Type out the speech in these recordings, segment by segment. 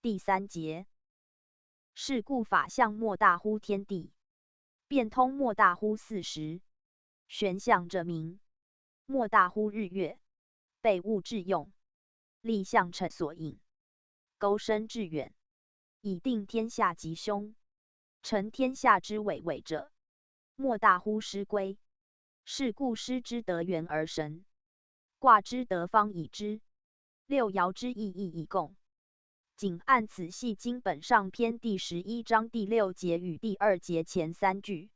第三节，是故法相莫大乎天地，变通莫大乎四时，玄象者明，莫大乎日月，被物致用，立象成所应，钩深致远，以定天下吉凶。成天下之伟伟者，莫大乎师归。是故师之得元而神，卦之得方以知，六爻之意义以共。仅按此系经本上篇第11章第6节与第2节前3句。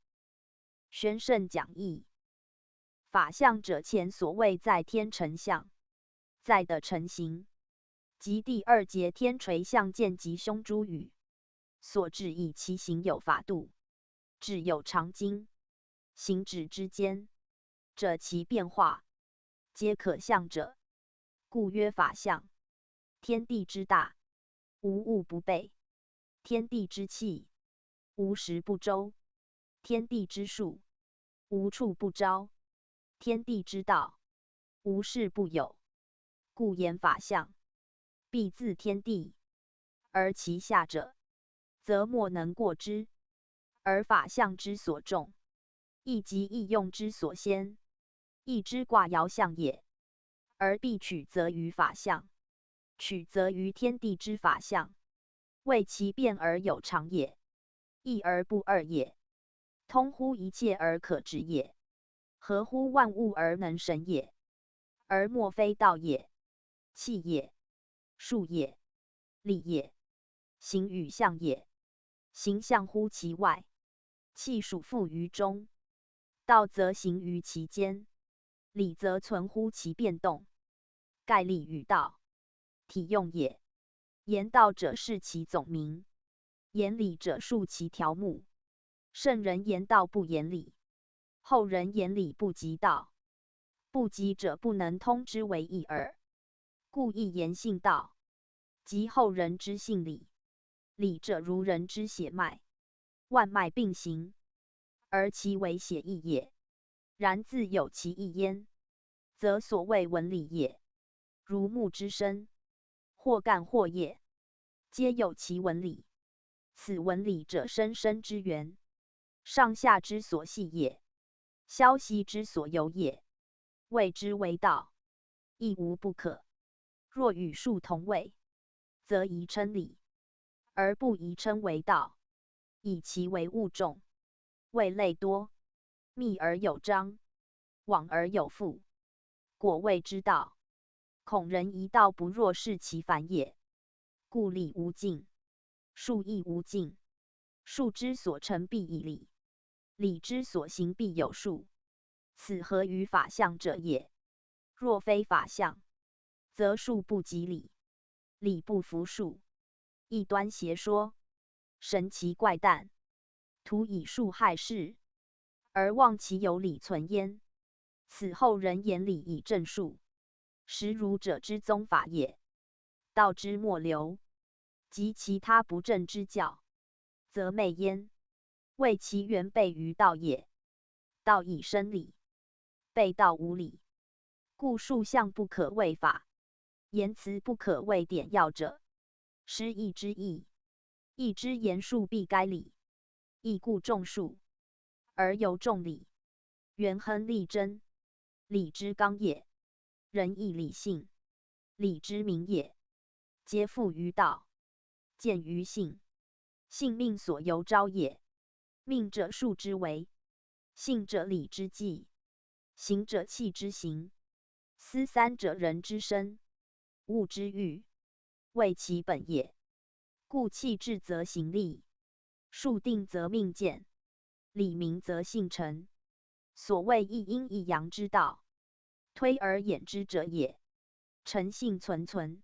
宣圣讲义。法相者，前所谓在天成象，在的成形，即第2节天垂象见吉凶诸语，所指以其形有法度，指有常经，行止之间者其变化，皆可象者，故曰法相。天地之大，无物不备；天地之气，无时不周；天地之数，无处不招；天地之道，无事不有。故言法相，必自天地，而其下者，则莫能过之。而法相之所重，亦即易用之所先，亦之卦爻象也。而必取则于法相，取则于天地之法相，为其变而有常也，一而不二也，通乎一切而可知也，合乎万物而能神也。而莫非道也，气也，术也，理也，形与象也。形象乎其外，气属附于中，道则行于其间，理则存乎其变动。盖理与道，体用也。言道者是其总名，言理者述其条目。圣人言道不言理，后人言理不及道。不及者不能通之为义耳。故一言信道，即后人之信理。理者如人之血脉，万脉并行，而其为血义也。然自有其义焉，则所谓文理也。如木之身，或干或叶，皆有其文理。此文理者，生生之源，上下之所系也，消息之所由也。谓之为道，亦无不可。若与数同位，则宜称理，而不宜称为道，以其为物众，味类多，密而有章，往而有复，果谓之道。恐人疑道不若是其反也。故理无尽，术亦无尽。术之所成必以理，理之所行必有术。此合于法相者也。若非法相，则术不及理，理不服术，异端邪说，神奇怪诞，徒以术害世，而忘其有理存焉。此后人言理以正术，实儒者之宗法也。道之末流，及其他不正之教，则昧焉，谓其原备于道也。道以生理，背道无理，故术象不可谓法，言辞不可谓典要者，失义之意。义之言术必该理，义故重术，而由重理。元亨利贞，理之纲也。仁义礼信，礼之名也。皆附于道，见于信。信命所由招也。命者术之为，信者理之纪，行者气之行，思三者人之身，物之欲，谓其本也。故气至则行立，术定则命见，理明则性成。所谓一阴一阳之道，推而演之者也。诚信存，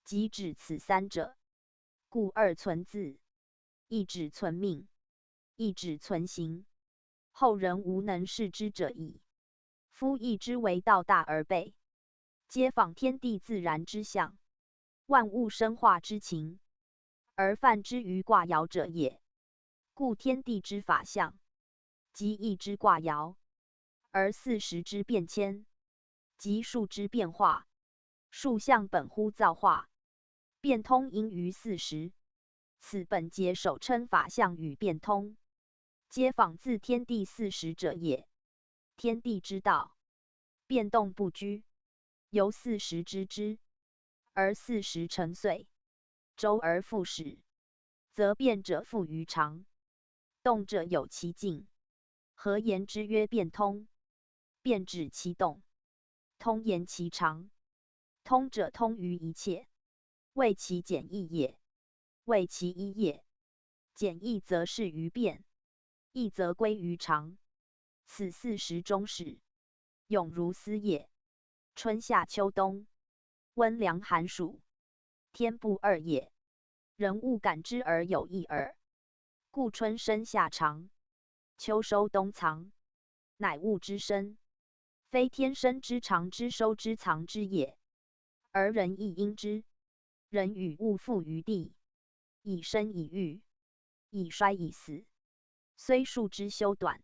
即指此三者。故二存字，一指存命，一指存行。后人无能视之者矣。夫义之为道大而备，皆仿天地自然之象，万物生化之情，而犯之于卦爻者也。故天地之法象，即义之卦爻，而四时之变迁，即数之变化。数象本乎造化，变通应于40。此本节首称法相与变通，皆仿自天地40者也。天地之道，变动不居，由40知之，而40成岁，周而复始，则变者复于常，动者有其境。何言之曰变通？变指其动，通言其常。通者通于一切，谓其简易也，谓其一也。简易则适于变，易则归于常。此40中始，永如斯也。春夏秋冬，温凉寒暑，天不二也。人物感之而有异耳。故春生夏长，秋收冬藏，乃物之生，非天生之长之收之藏之也。而人亦因之。人与物复于地，以生以育，以衰以死，虽数之修短。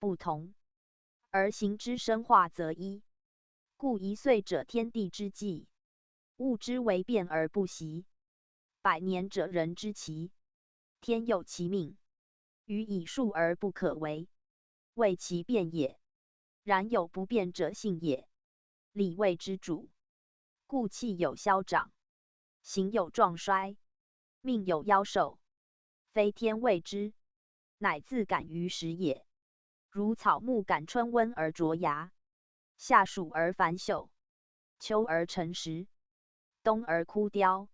不同，而行之生化则一。故一岁者天地之纪，物之为变而不息；百年者人之期，天有其命，予以数而不可为，谓其变也。然有不变者性也，理谓之主。故气有消长，形有壮衰，命有夭寿，非天谓之，乃自感于时也。如草木感春温而着芽，夏暑而繁秀，秋而成实，冬而枯凋。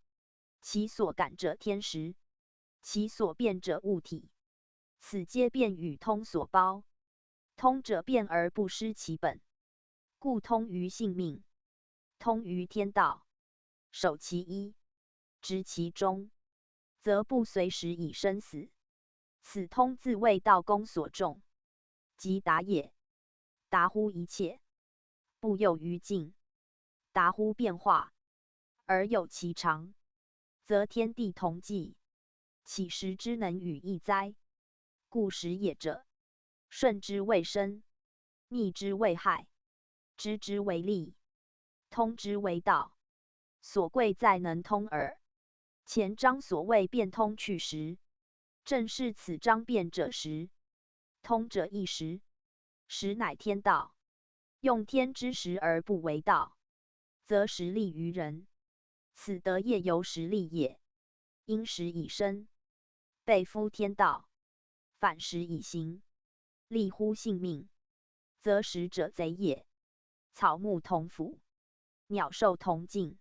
其所感者天时，其所变者物体，此皆变与通所包。通者变而不失其本，故通于性命，通于天道。守其一，执其中，则不随时以生死。此通自谓道公所重，即达也。达乎一切，不囿于静；达乎变化，而有其常，则天地同纪，岂时之能与易哉？故时也者，顺之谓生，逆之谓害，知之为利，通之为道。所贵在能通耳。前章所谓变通去时，正是此章变者时，通者一时，时乃天道。用天之时而不为道，则时利于人，此德业由时利也。因时以生，备夫天道；反时以行，利乎性命，则时者贼也。草木同腐，鸟兽同进，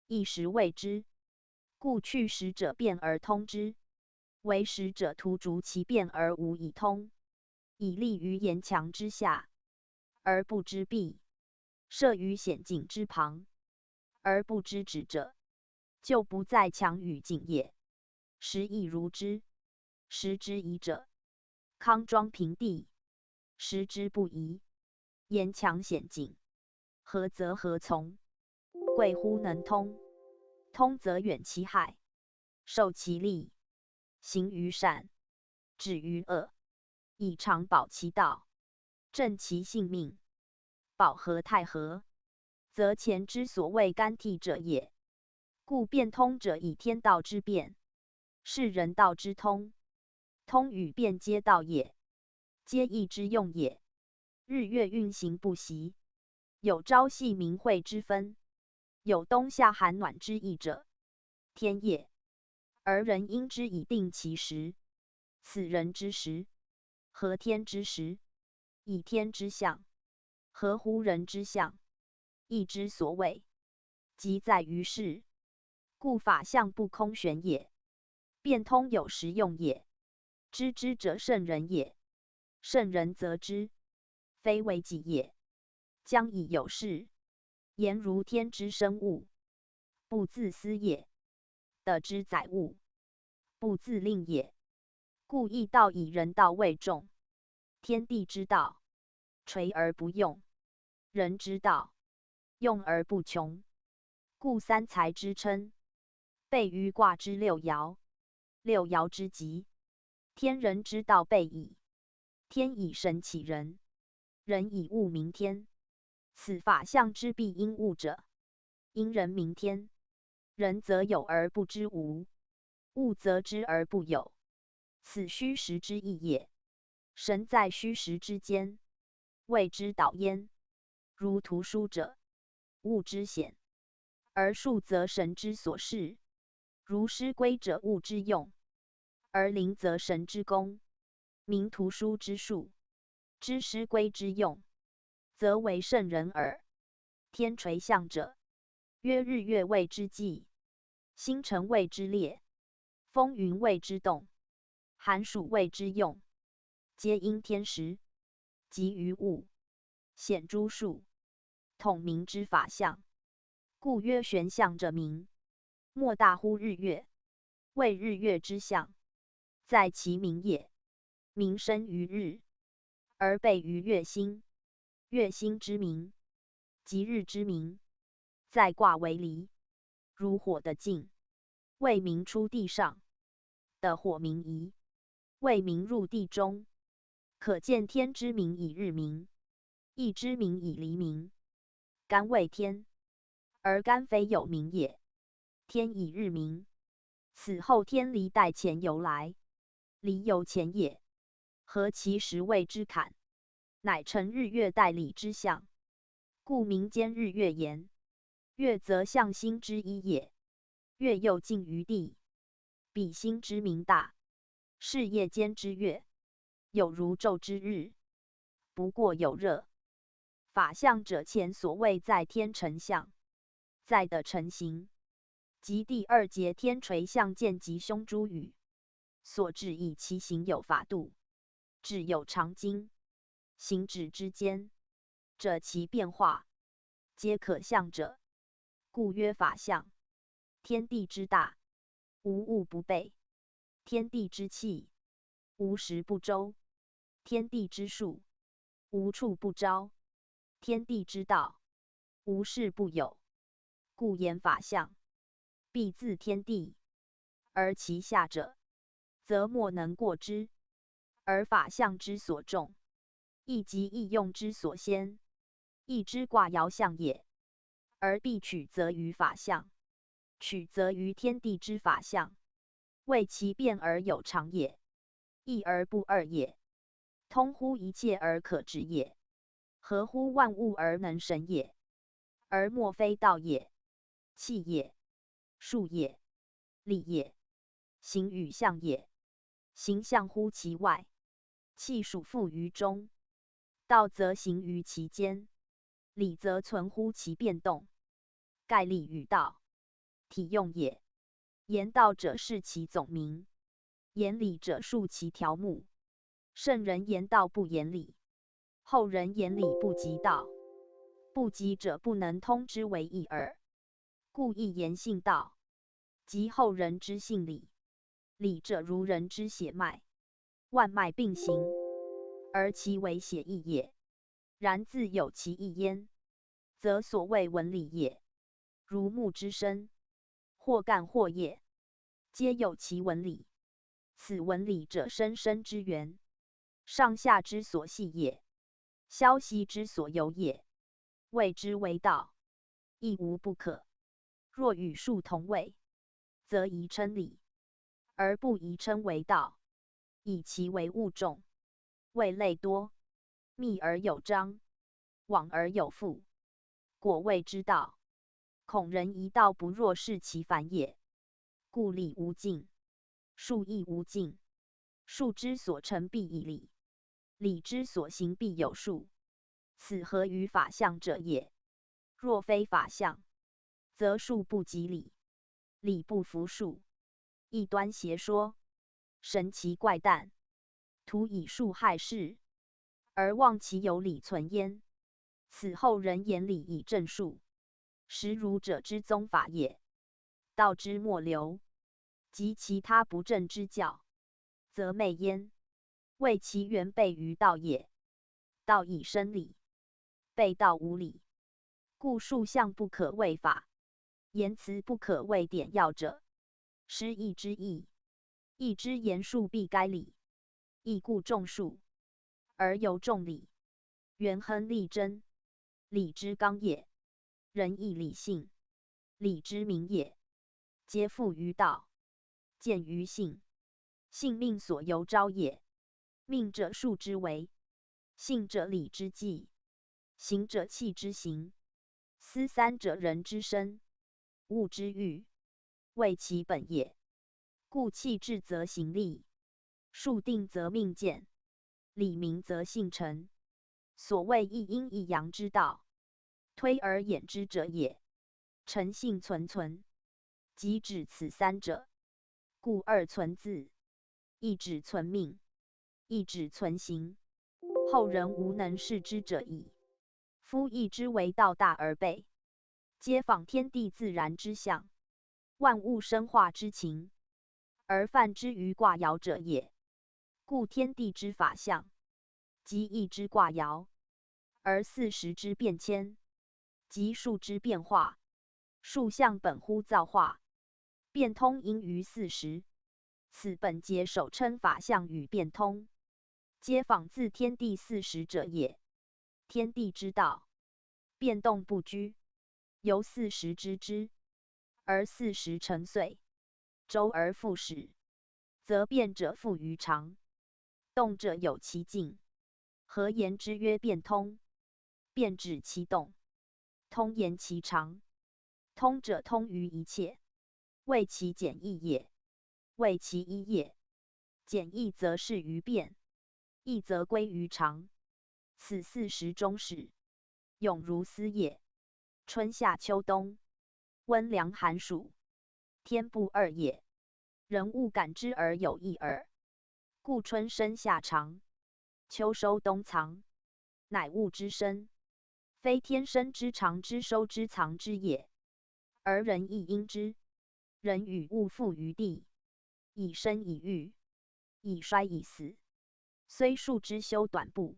一时谓之。故去时者变而通之，为时者徒逐其变而无以通，以立于岩墙之下，而不知壁；设于险境之旁，而不知止者，就不在墙与井也。时亦如之。时之宜者，康庄平地；时之不宜，岩墙险境。合则合从，贵乎能通。通则远其害，受其利，行于善，止于恶，以长保其道，正其性命，保和泰和，则前之所谓干替者也。故变通者以天道之变，是人道之通。通与变皆道也，皆义之用也。日月运行不息，有朝夕明晦之分，有冬夏寒暖之意者，天也。而人因之以定其时，此人之时，合天之时，以天之象，合乎人之象，义之所谓，即在于世。故法象不空玄也，变通有时用也。知之者圣人也，圣人则知，非为己也。将以有事，言如天之生物，不自私也；德之载物，不自令也。故义道以人道为重，天地之道，垂而不用；人之道，用而不穷。故三才之称，备于卦之六爻。六爻之极，天人之道备矣。天以神启人，人以物明天。此法象之必因物者，因人明天。人则有而不知无，物则知而不有，此虚实之意也。神在虚实之间，谓之导焉。如图书者，物之显，而数则神之所示；如师规者，物之用，而灵则神之功。名图书之术，知师规之用，则为圣人耳。天垂象者，曰日月谓之纪，星辰谓之列，风云谓之动，寒暑谓之用，皆因天时，集于物，显诸数，统名之法象。故曰玄象者明，莫大乎日月，谓日月之象，在其明也。明生于日，而备于月星。月星之明，即日之明，在卦为离，如火的镜，谓明出地上；的火明夷，谓明入地中。可见天之明以日明，羿之明以黎明。干谓天，而干非有明也。天以日明，此后天离代前由来，离由前也。何其时谓之坎，乃成日月代理之象。故民间日月言，月则象星之一也。月又近于地，比星之明大，是夜间之月，有如昼之日，不过有热。法相者，前所谓在天成象，在的成形，即第二节天垂象见及凶诸语，所至以其形有法度，质有常经，行止之间，者其变化，皆可象者，故曰法相。天地之大，无物不备；天地之气，无时不周；天地之数，无处不招；天地之道，无事不有。故言法相，必自天地，而其下者，则莫能过之。而法相之所重，亦即易用之所先，易之卦爻象也。而必取则于法相，取则于天地之法相，谓其变而有常也，一而不二也，通乎一切而可知也，合乎万物而能神也。而莫非道也，气也，术也，理也，形与象也。形象乎其外，气属附于中，道则行于其间，理则存乎其变动。盖理与道，体用也。言道者是其总名，言理者述其条目。圣人言道不言理，后人言理不及道。不及者不能通之为义耳。故一言信道，即后人之信理。理者如人之血脉，万脉并行，而其为血义也。然自有其义焉，则所谓文理也。如木之身，或干或叶，皆有其文理。此文理者，生生之源，上下之所系也，消息之所由也。谓之为道，亦无不可。若与数同位，则宜称理，而不宜称为道，以其为物众，谓类多，密而有章，往而有复，果谓之道。恐人疑道不若是其反也。故理无尽，术亦无尽。术之所成必以理，理之所行必有术。此合于法相者也。若非法相，则术不及理，理不服术，异端邪说，神奇怪诞，徒以术害世，而忘其有理存焉。此后人言理以正术，实儒者之宗法也。道之末流，及其他不正之教，则昧焉，谓其原备于道也。道以生理，备道无理，故术象不可谓法，言辞不可谓典要者，失义之意。义之言术必该理，义故重术，而由重理。元亨利贞，理之刚也。仁义礼信，礼之名也，皆附于道，见于信。信命所由招也。命者术之为，信者礼之纪，行者气之行，思三者人之身，物之欲，谓其本也。故气至则行立，术定则命见，理明则性成。所谓一阴一阳之道，推而演之者也。诚信存，即指此三者。故二存字，一指存命，一指存行。后人无能视之者矣。夫义之为道大而备，皆仿天地自然之象，万物生化之情，而犯之于卦爻者也。故天地之法象，即义之卦爻，而四时之变迁，即数之变化。数象本乎造化，变通因于四时。此本节首称法象与变通。皆仿自天地40者也。天地之道，变动不居，由40知之，而40成岁，周而复始，则变者复于常，动者有其静。何言之曰变通？变指其动，通言其常。通者通于一切，谓其简易也，谓其一也。简易则适于变，易则归于常。此40中始，永如斯也。春夏秋冬，温凉寒暑，天不二也。人物感之而有异耳。故春生夏长，秋收冬藏，乃物之生，非天生之长之收之藏之也。而人亦因之。人与物复于地，以生以育，以衰以死，虽数之修短不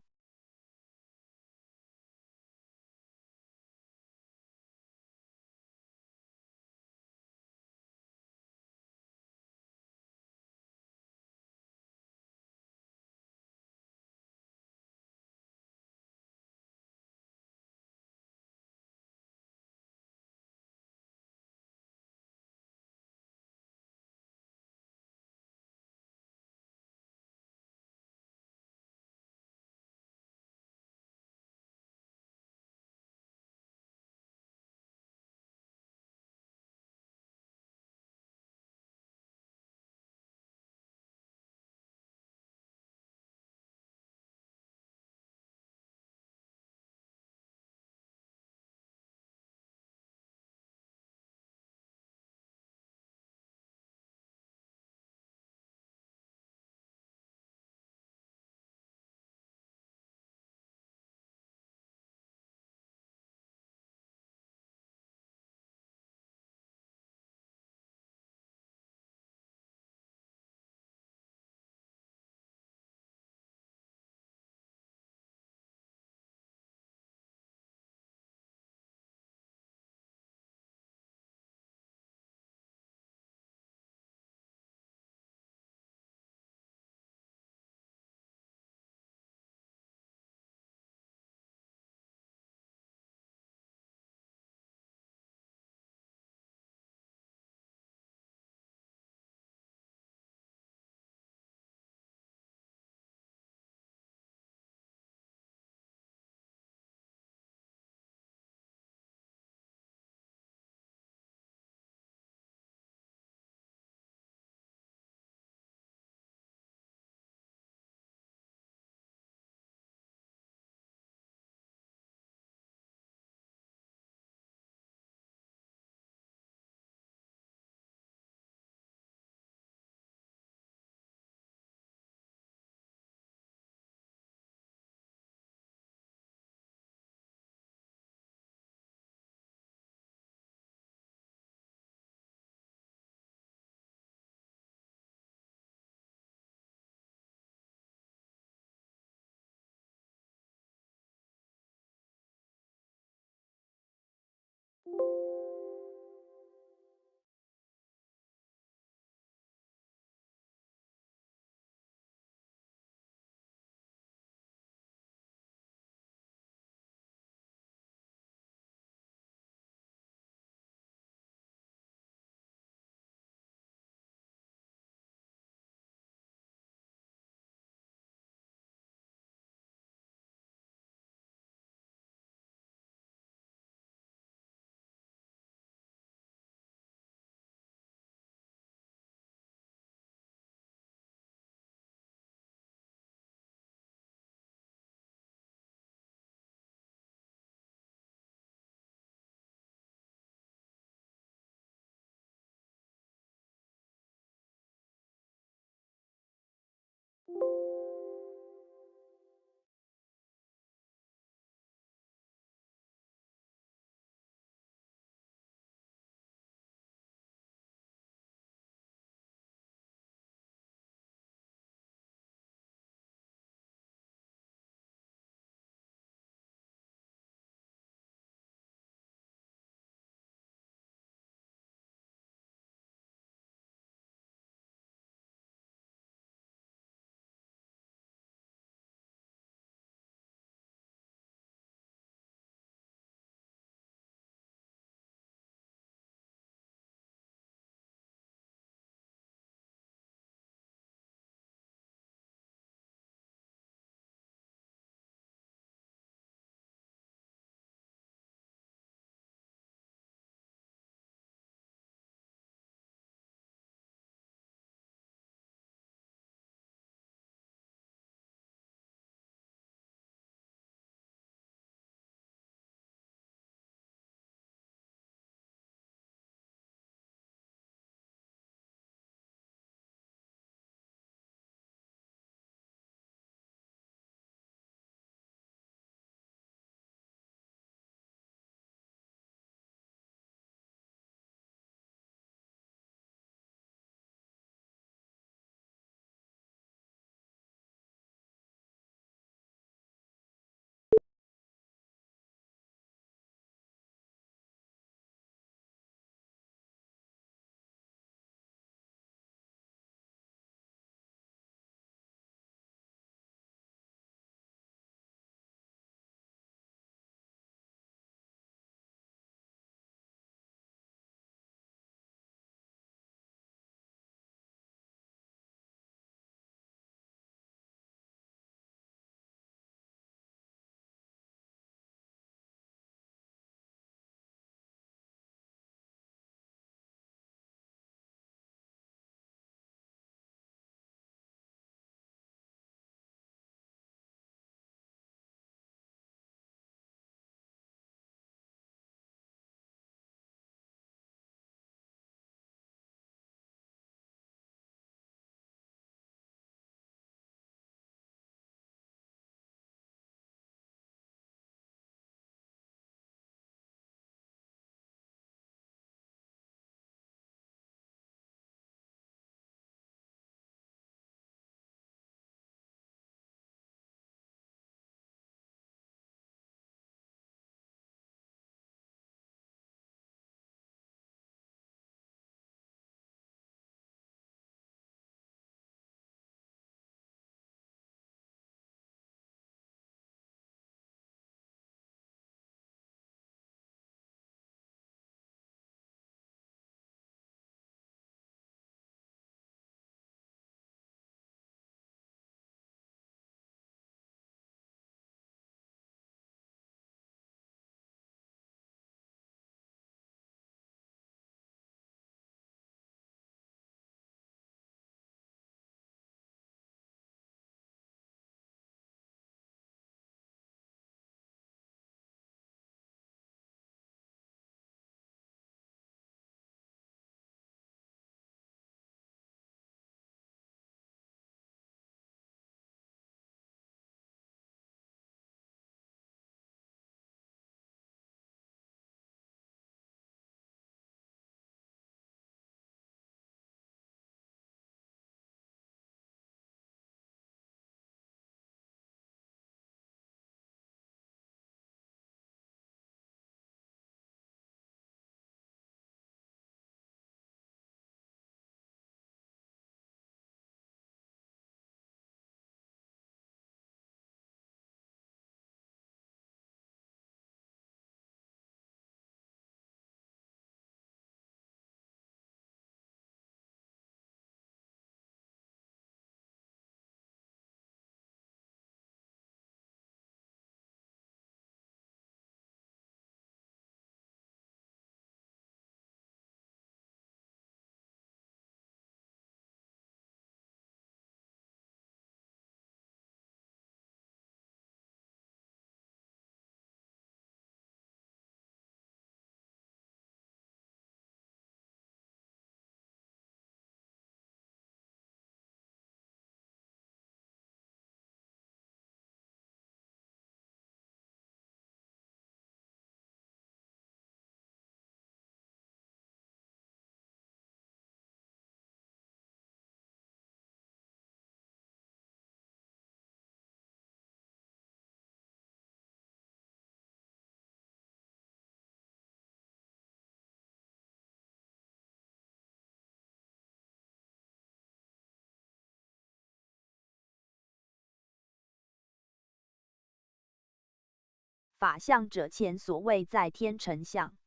法相者，前所谓在天成相，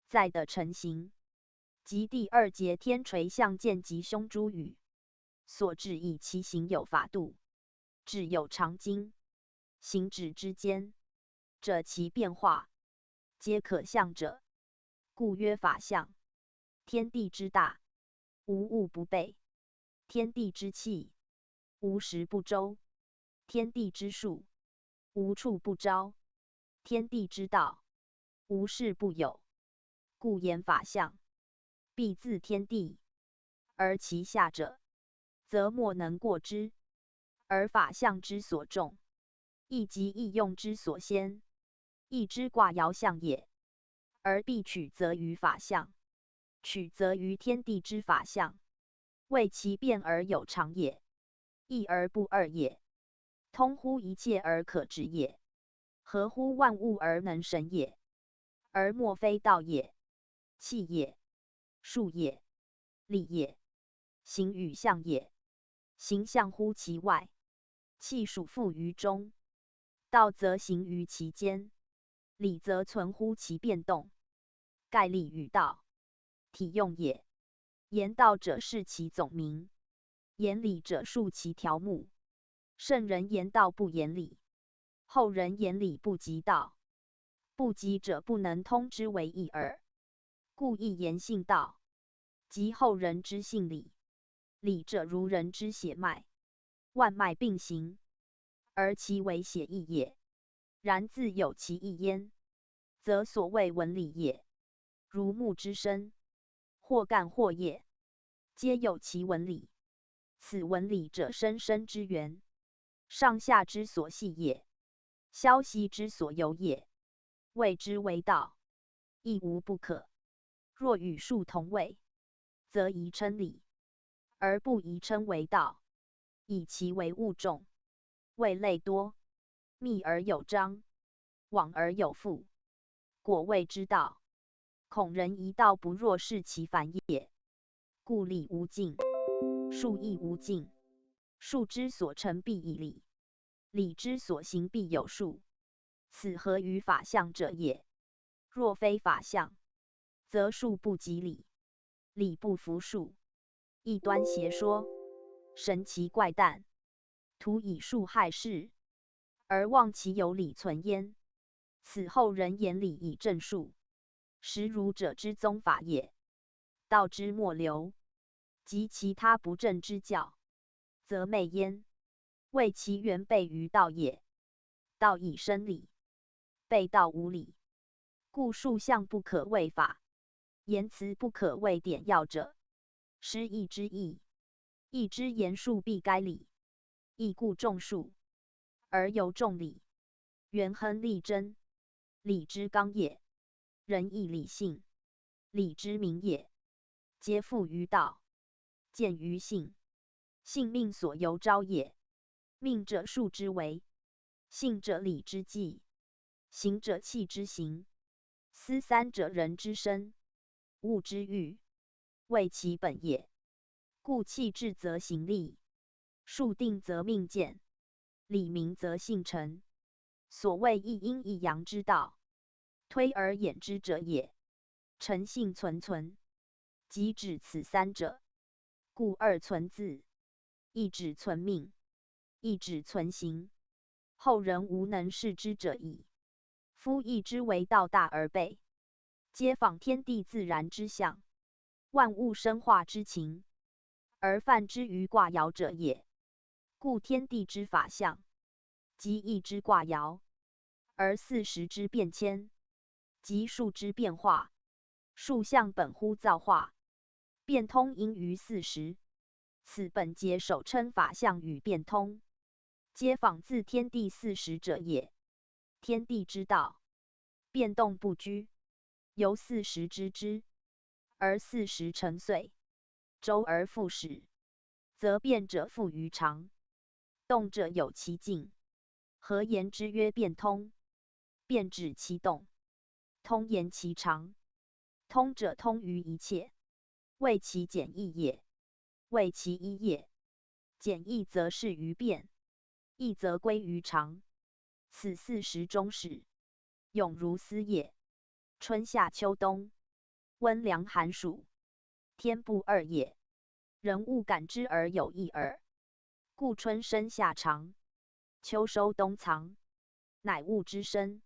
在的成形，即第二节天垂象见及凶诸语，所至以其形有法度，质有常经，行止之间，者其变化，皆可象者，故曰法相。天地之大，无物不备；天地之气，无时不周；天地之数，无处不招；天地之道，无事不有。故言法相，必自天地，而其下者，则莫能过之。而法相之所重，亦即易用之所先，亦之卦爻象也。而必取则于法相，取则于天地之法相，谓其变而有常也，一而不二也，通乎一切而可知也，合乎万物而能神也。而莫非道也，气也，术也，理也，形与象也。形象乎其外，气属附于中，道则行于其间，理则存乎其变动。盖理与道，体用也。言道者是其总名，言理者述其条目。圣人言道不言理，后人言理不及道，不及者不能通之为义耳。故亦言信道，即后人之信理。理者如人之血脉，万脉并行，而其为血义也。然自有其义焉，则所谓文理也。如木之身，或干或叶，皆有其文理。此文理者，生生之源，上下之所系也，消息之所由也。谓之为道，亦无不可。若与数同位，则宜称理，而不宜称为道，以其为物众，味类多，密而有章，往而有复，果谓之道。恐人疑道不若是其反也。故理无尽，术亦无尽。术之所成必以理，理之所行必有术。此合于法相者也。若非法相，则术不及理，理不服术，异端邪说，神奇怪诞，徒以术害世，而忘其有理存焉。此后人言理以正术，实儒者之宗法也。道之末流，及其他不正之教，则昧焉，谓其原备于道也。道以生理，备道无理，故术相不可谓法，言辞不可谓典要者，失义之意。义之言术必该理，义故重术，而由重理。元亨利贞，理之纲也。仁义礼信，礼之名也。皆附于道，见于信。信命所由昭也。命者术之为，信者理之纪，行者气之行，思三者人之身，物之欲，谓其本也。故气至则行立，术定则命见，理明则性成。所谓一阴一阳之道，推而演之者也。诚信存，即指此三者。故二存字，一指存命，一指存行。后人无能视之者矣。夫义之为道大而备，皆仿天地自然之象，万物生化之情，而犯之于卦爻者也。故天地之法象，即义之卦爻，而四时之变迁，即数之变化。数象本乎造化，变通因于四时。此本节首称法象与变通，皆仿自天地四时者也。天地之道，变动不居，由四时知之，而四时成岁，周而复始，则变者复于常，动者有其静。何言之曰变通？变指其动，通言其常。通者通于一切，谓其简易也，谓其一也。简易则适于变，易则归于常。此四时终始，永如丝也。春夏秋冬，温凉寒暑，天不二也。人物感之而有异耳。故春生夏长，秋收冬藏，乃物之生，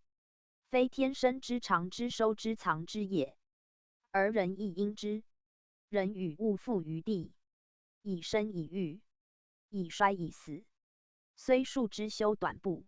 非天生之长之收之藏之也。而人亦因之。人与物复于地，以生以育，以衰以死，虽数之修短不。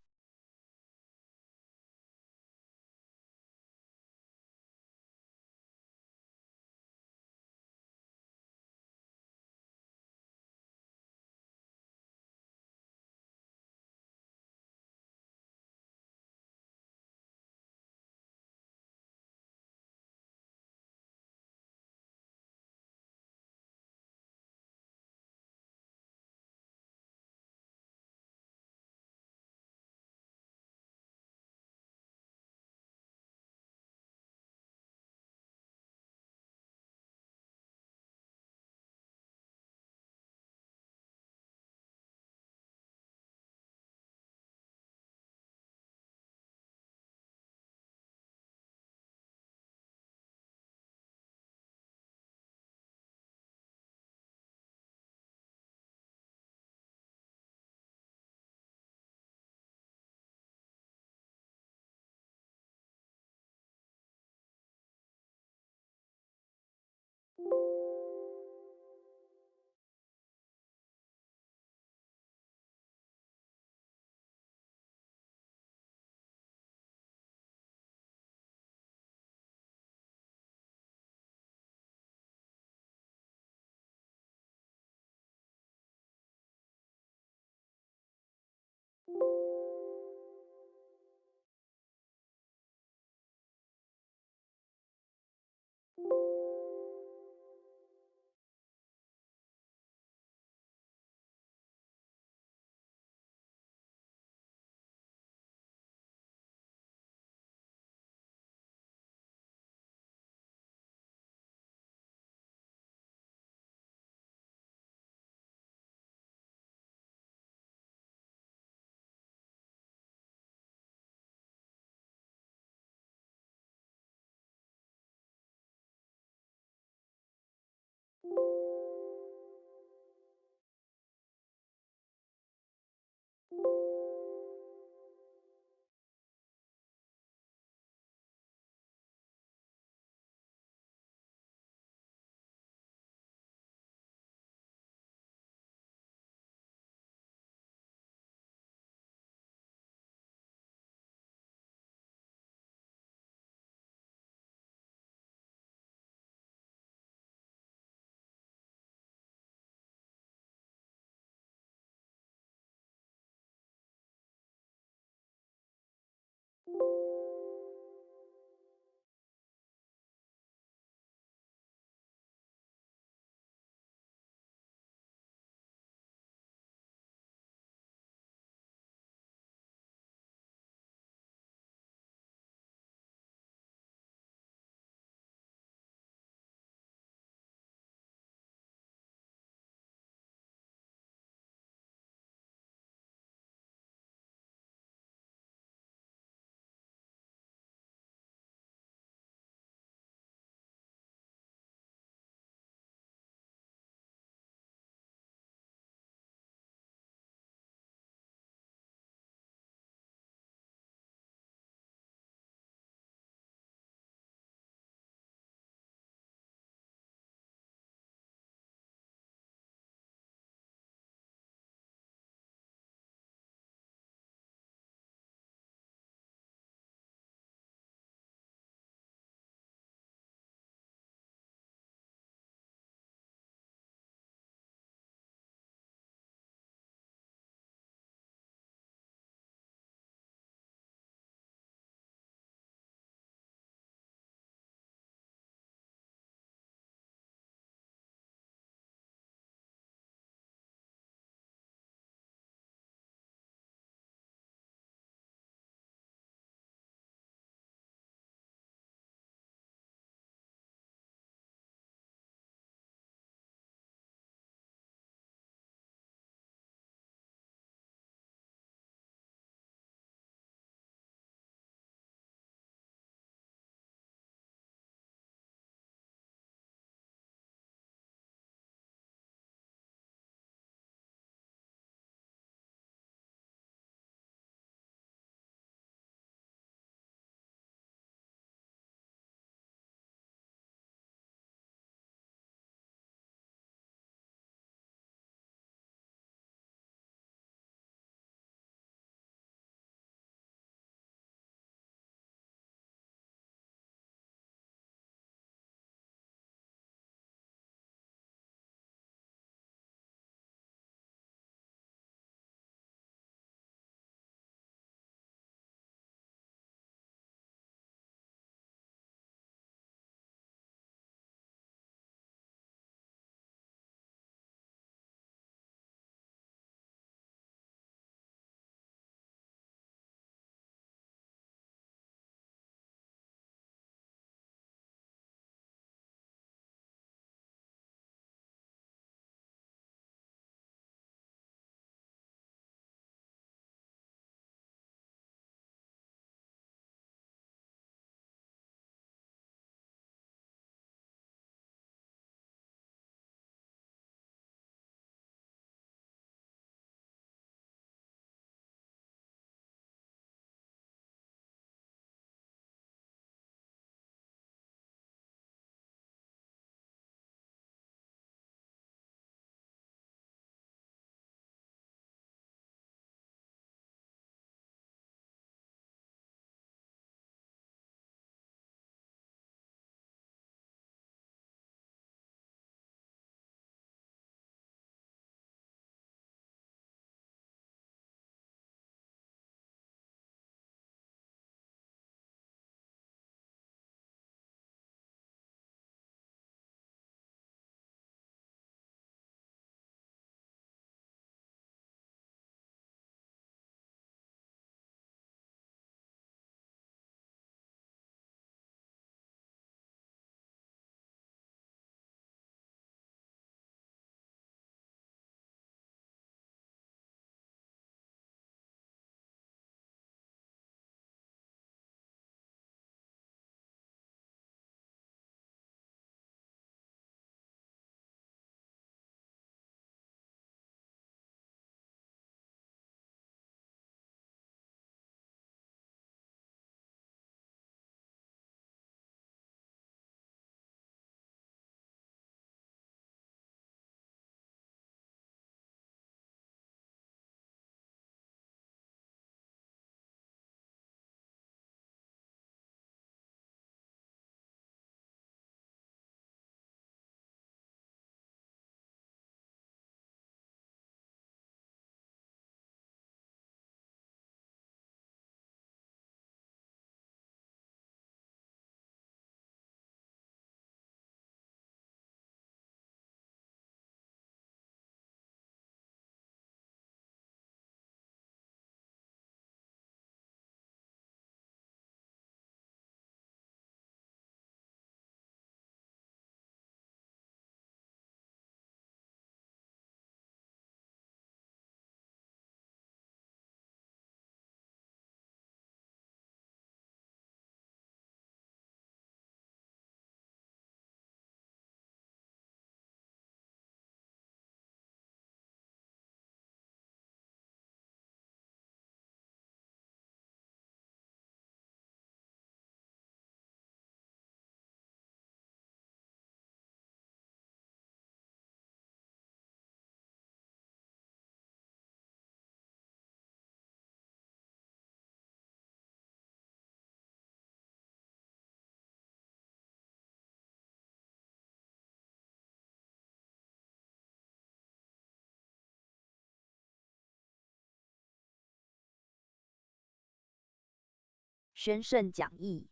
宣圣讲义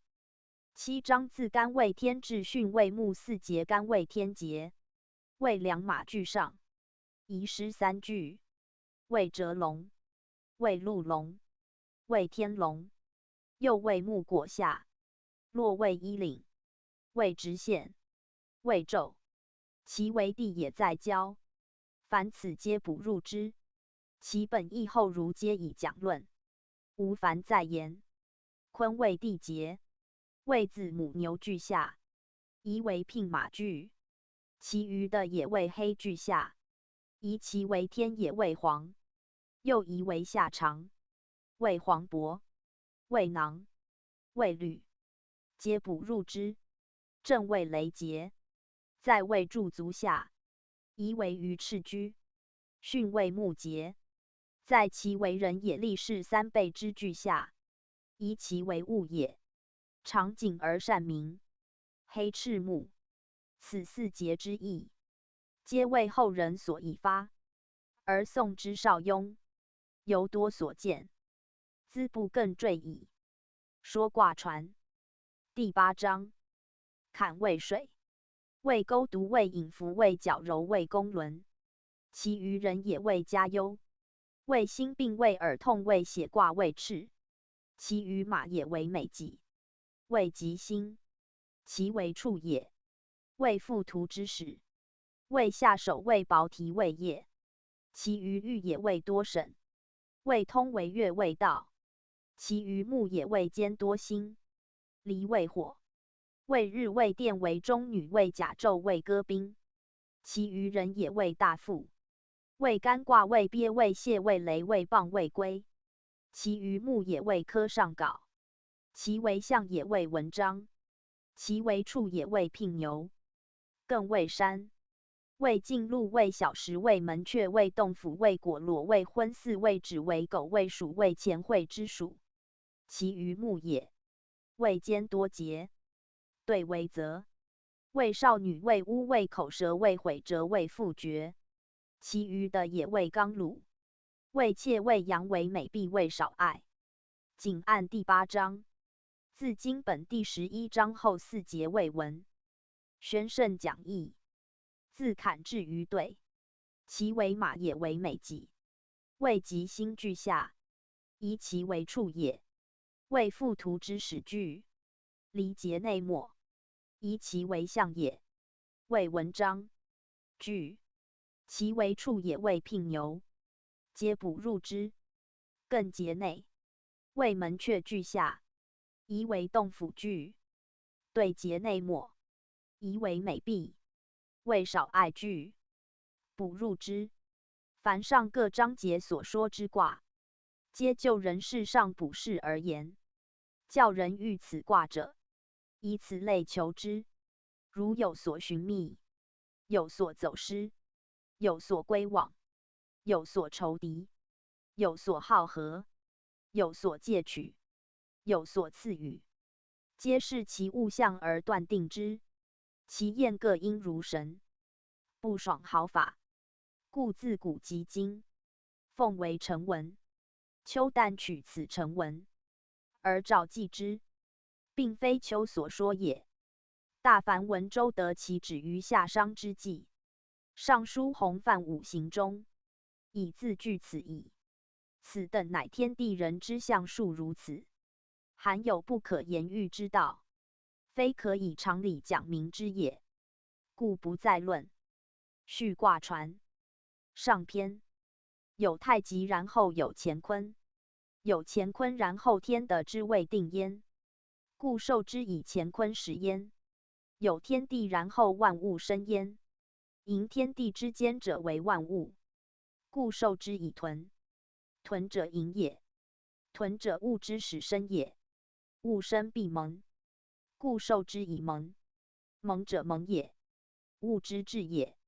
7章自干为天至巽为木4节干为天节，为良马具上，遗失3句，为折龙，为鹿龙，为天龙，又为木果下，落为衣领，为直线，为昼，其为地也在交，凡此皆补入之。其本义后儒皆以讲论，无凡再言。坤为地节，为子母牛具下，宜为牝马具，其余的也为黑具下，宜其为天也为黄，又宜为下长，为黄帛，为囊，为履，皆补入之。正为雷节，在为柱足下，宜为鱼翅居，巽为木节，在其为人也立是3倍之具下，宜其为物也，长颈而善鸣，黑赤木，此4节之意，皆为后人所以发，而宋之少庸，尤多所见，兹不更赘矣。说卦传第8章，坎为水，为钩毒，为引符，为矫柔，为公轮，其余人也为家忧，为心病，为耳痛，为血挂，为赤，其余马也为美己，为吉星，其为畜也，为附图之始，为下手，为薄蹄，为业，其余玉也为多神，为通，为月，为道，其余木也为坚多星，离为火，为日，为电，为中女，为甲胄，为歌兵，其余人也为大富，为干卦，为鳖，为蟹，为雷，为蚌，为龟，其余木也为科上稿，其为象也为文章，其为畜也为牝牛，更为山，为径鹿，为小石，为门阙，为洞府，为果螺，为昏耜，为豕，为狗，为鼠，为前会之属，其余木也，为坚多节，对为泽，为少女，为乌，为口舌，为毁折，为复绝，其余的也为刚鲁，为妾，为阳，为美婢，为少爱。谨按第8章，自经本第11章后4节为文。宣圣讲义，自坎至于兑，其为马也为美己，为吉星具下，宜其为畜也，为附图之始具，离节内末，宜其为象也，为文章具，其为畜也，为牝牛，皆补入之。更节内，为门阙具下，宜为洞府具，对节内末，宜为美婢，为少爱具，补入之。凡上各章节所说之卦，皆就人事上补事而言，教人遇此卦者，以此类求之。如有所寻觅，有所走失，有所归往，有所仇敌，有所好合，有所借取，有所赐予，皆视其物象而断定之。其验各应如神，不爽好法，故自古及今，奉为成文。丘旦取此成文，而照记之，并非丘所说也。大凡文周得其止于夏商之际，尚书洪范五行中，以自据此意。此等乃天地人之象数如此，含有不可言喻之道，非可以常理讲明之也，故不再论。序卦传上篇，有太极，然后有乾坤，有乾坤，然后天的之谓定焉，故受之以乾坤始焉。有天地，然后万物生焉，营天地之间者为万物，故受之以屯。屯者营也，屯者物之始生也，物生必萌，故受之以萌。萌者萌也，物之至也，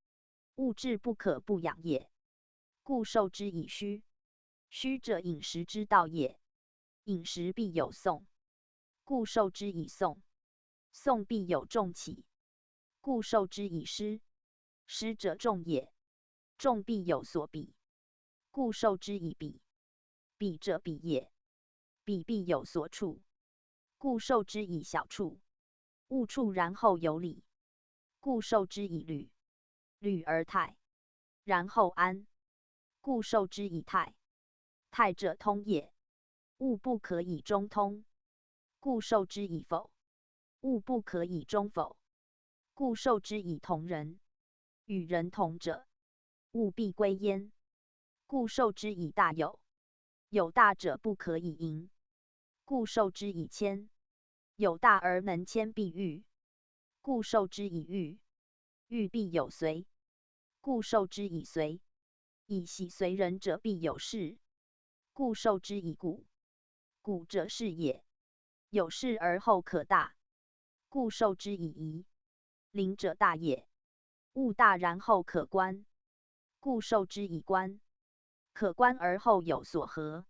物至不可不养也，故受之以虚。虚者饮食之道也，饮食必有讼，故受之以讼。讼必有重起，故受之以失。失者重也，重必有所比，故受之以比。比者比也，比必有所处，故受之以小处，物处然后有理，故受之以履，履而泰，然后安，故受之以泰，泰者通也，物不可以中通，故受之以否，物不可以中否，故受之以同人，与人同者，物必归焉，故受之以大有，有大者不可以盈，故受之以谦，有大而能谦必喻，故受之以喻，喻必有随，故受之以随，以喜随人者必有事，故受之以故，故者是也，有事而后可大，故受之以宜，邻者大也，物大然后可观，故受之以观，可观而后有所合，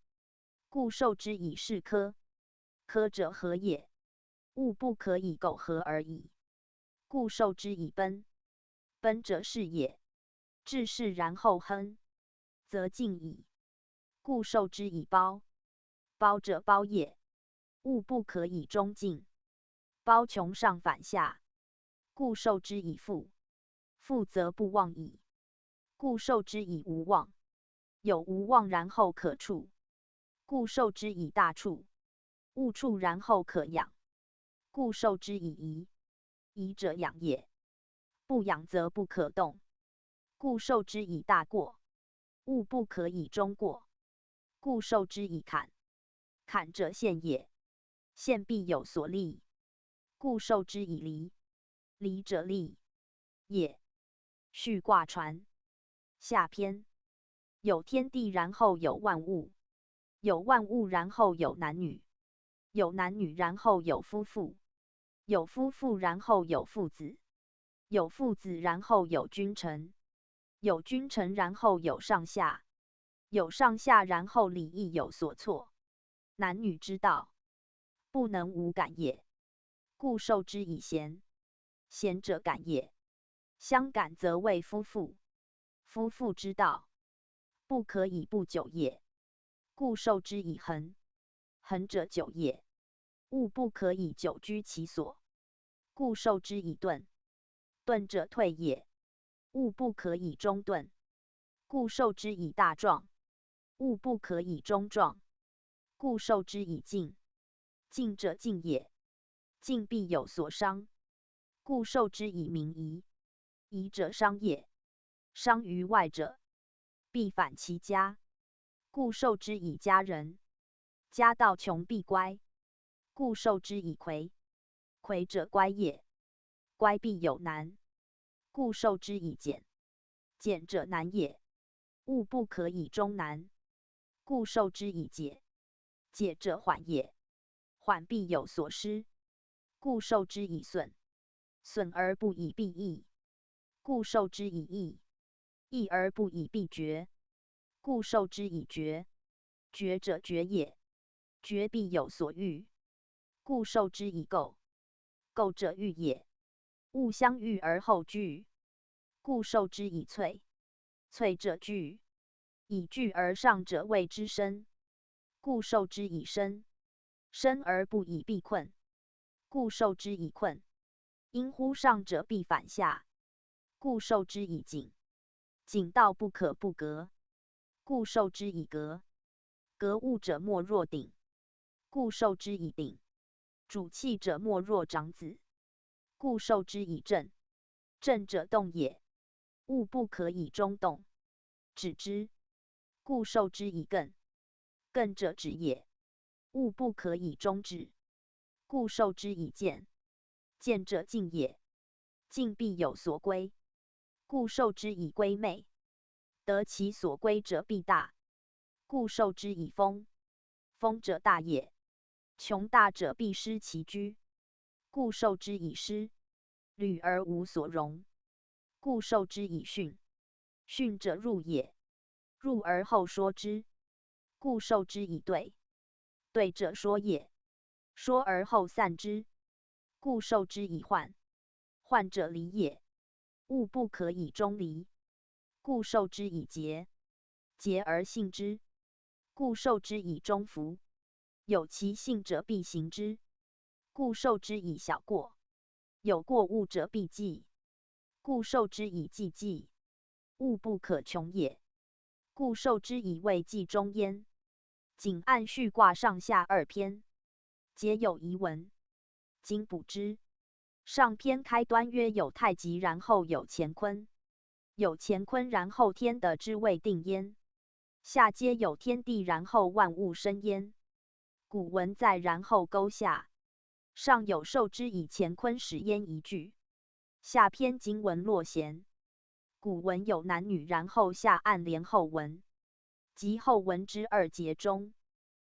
故受之以是科，科者合也，物不可以苟合而已，故受之以奔，奔者是也，治事然后亨，则进矣，故受之以包，包者包也，物不可以中进，包穷上反下，故受之以富，富则不忘矣，故受之以无忘，有无忘然后可处，故受之以大处，物处然后可养，故受之以宜，宜者养也，不养则不可动，故受之以大过，物不可以中过，故受之以坎，坎者陷也，陷必有所利，故受之以离，离者利也。序卦传下篇，有天地然后有万物，有万物然后有男女，有男女然后有夫妇，有夫妇然后有父子，有父子然后有君臣，有君臣然后有上下，有上下然后礼义有所措，男女之道，不能无感也，故受之以贤，贤者感也，相感则为夫妇，夫妇之道，不可以不久也，故受之以恒，恒者久也，物不可以久居其所，故受之以钝，钝者退也，物不可以中钝，故受之以大壮，物不可以中壮，故受之以静，静者静也，静必有所伤，故受之以民夷，夷者伤也，伤于外者，必反其家，故受之以家人，家道穷必乖，故受之以魁，魁者乖也，乖必有难，故受之以俭，俭者难也，物不可以终难，故受之以解，解者缓也，缓必有所失，故受之以损，损而不以必益，故受之以义，义而不以必决，故受之以决，决者决也，决必有所欲，故受之以构，构者欲也，物相遇而后聚，故受之以萃，萃者聚，以聚而上者谓之深，故受之以深，深而不以必困，故受之以困，因乎上者必反下，故受之以井，井道不可不革，故受之以革，革物者莫若鼎，故受之以鼎，主器者莫若长子，故受之以正，正者动也，物不可以中动，止之，故受之以艮，艮者止也，物不可以中止，故受之以见，见者静也，静必有所归，故受之以归昧，得其所归者必大，故受之以丰，丰者大也，穷大者必失其居，故受之以失，履而无所容，故受之以训，训者入也，入而后说之，故受之以对，对者说也，说而后散之，故受之以患，患者离也，物不可以中离，故受之以节，节而信之，故受之以忠服，有其信者必行之，故受之以小过。有过物者必计，故受之以计计。物不可穷也，故受之以未计中焉。仅按序卦上下2篇，皆有疑文，今补之。上篇开端曰有太极，然后有乾坤，有乾坤，然后天地之谓定焉。下皆有天地，然后万物生焉。古文在然后勾下，上有受之以乾坤始焉一句。下篇经文落弦。古文有男女，然后下按连后文，即后文之2节中，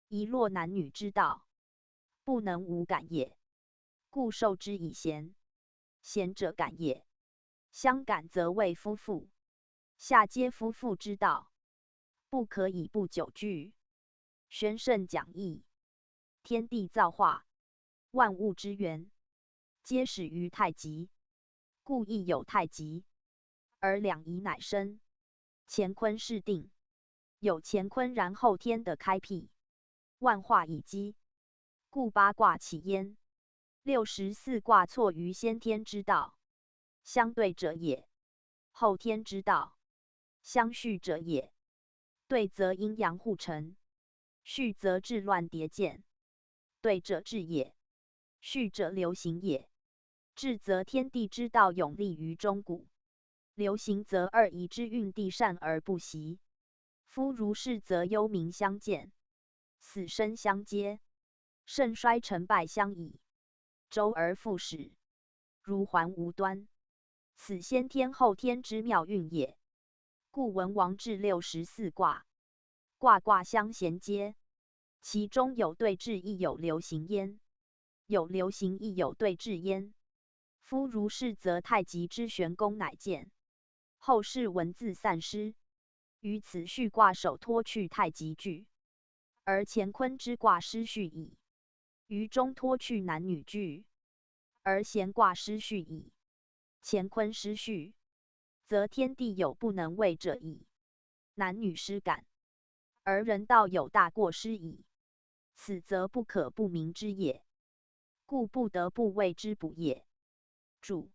一落男女之道，不能无感也。故受之以贤，贤者感也。相感则谓夫妇，下皆夫妇之道，不可以不久句。宣圣讲义，天地造化，万物之源，皆始于太极，故亦有太极，而两仪乃生。乾坤是定，有乾坤，然后天地开辟，万化以基，故八卦起焉。64卦错于先天之道，相对者也；后天之道，相续者也。对则阴阳互成，续则治乱迭见。对者治也，续者流行也。治则天地之道永立于中古，流行则二仪之运地善而不息。夫如是，则幽冥相见，死生相接，盛衰成败相倚，周而复始，如环无端。此先天后天之妙运也。故文王治64卦，卦卦相衔接，其中有对治，亦有流行焉；有流行，亦有对治焉。夫如是，则太极之玄功乃见。后世文字散失，于此序卦首脱去太极句，而乾坤之卦失序矣。于中脱去男女句，而咸卦失序矣。乾坤失序，则天地有不能为者矣；男女失感，而人道有大过失矣。此则不可不明之也，故不得不为之补也。注：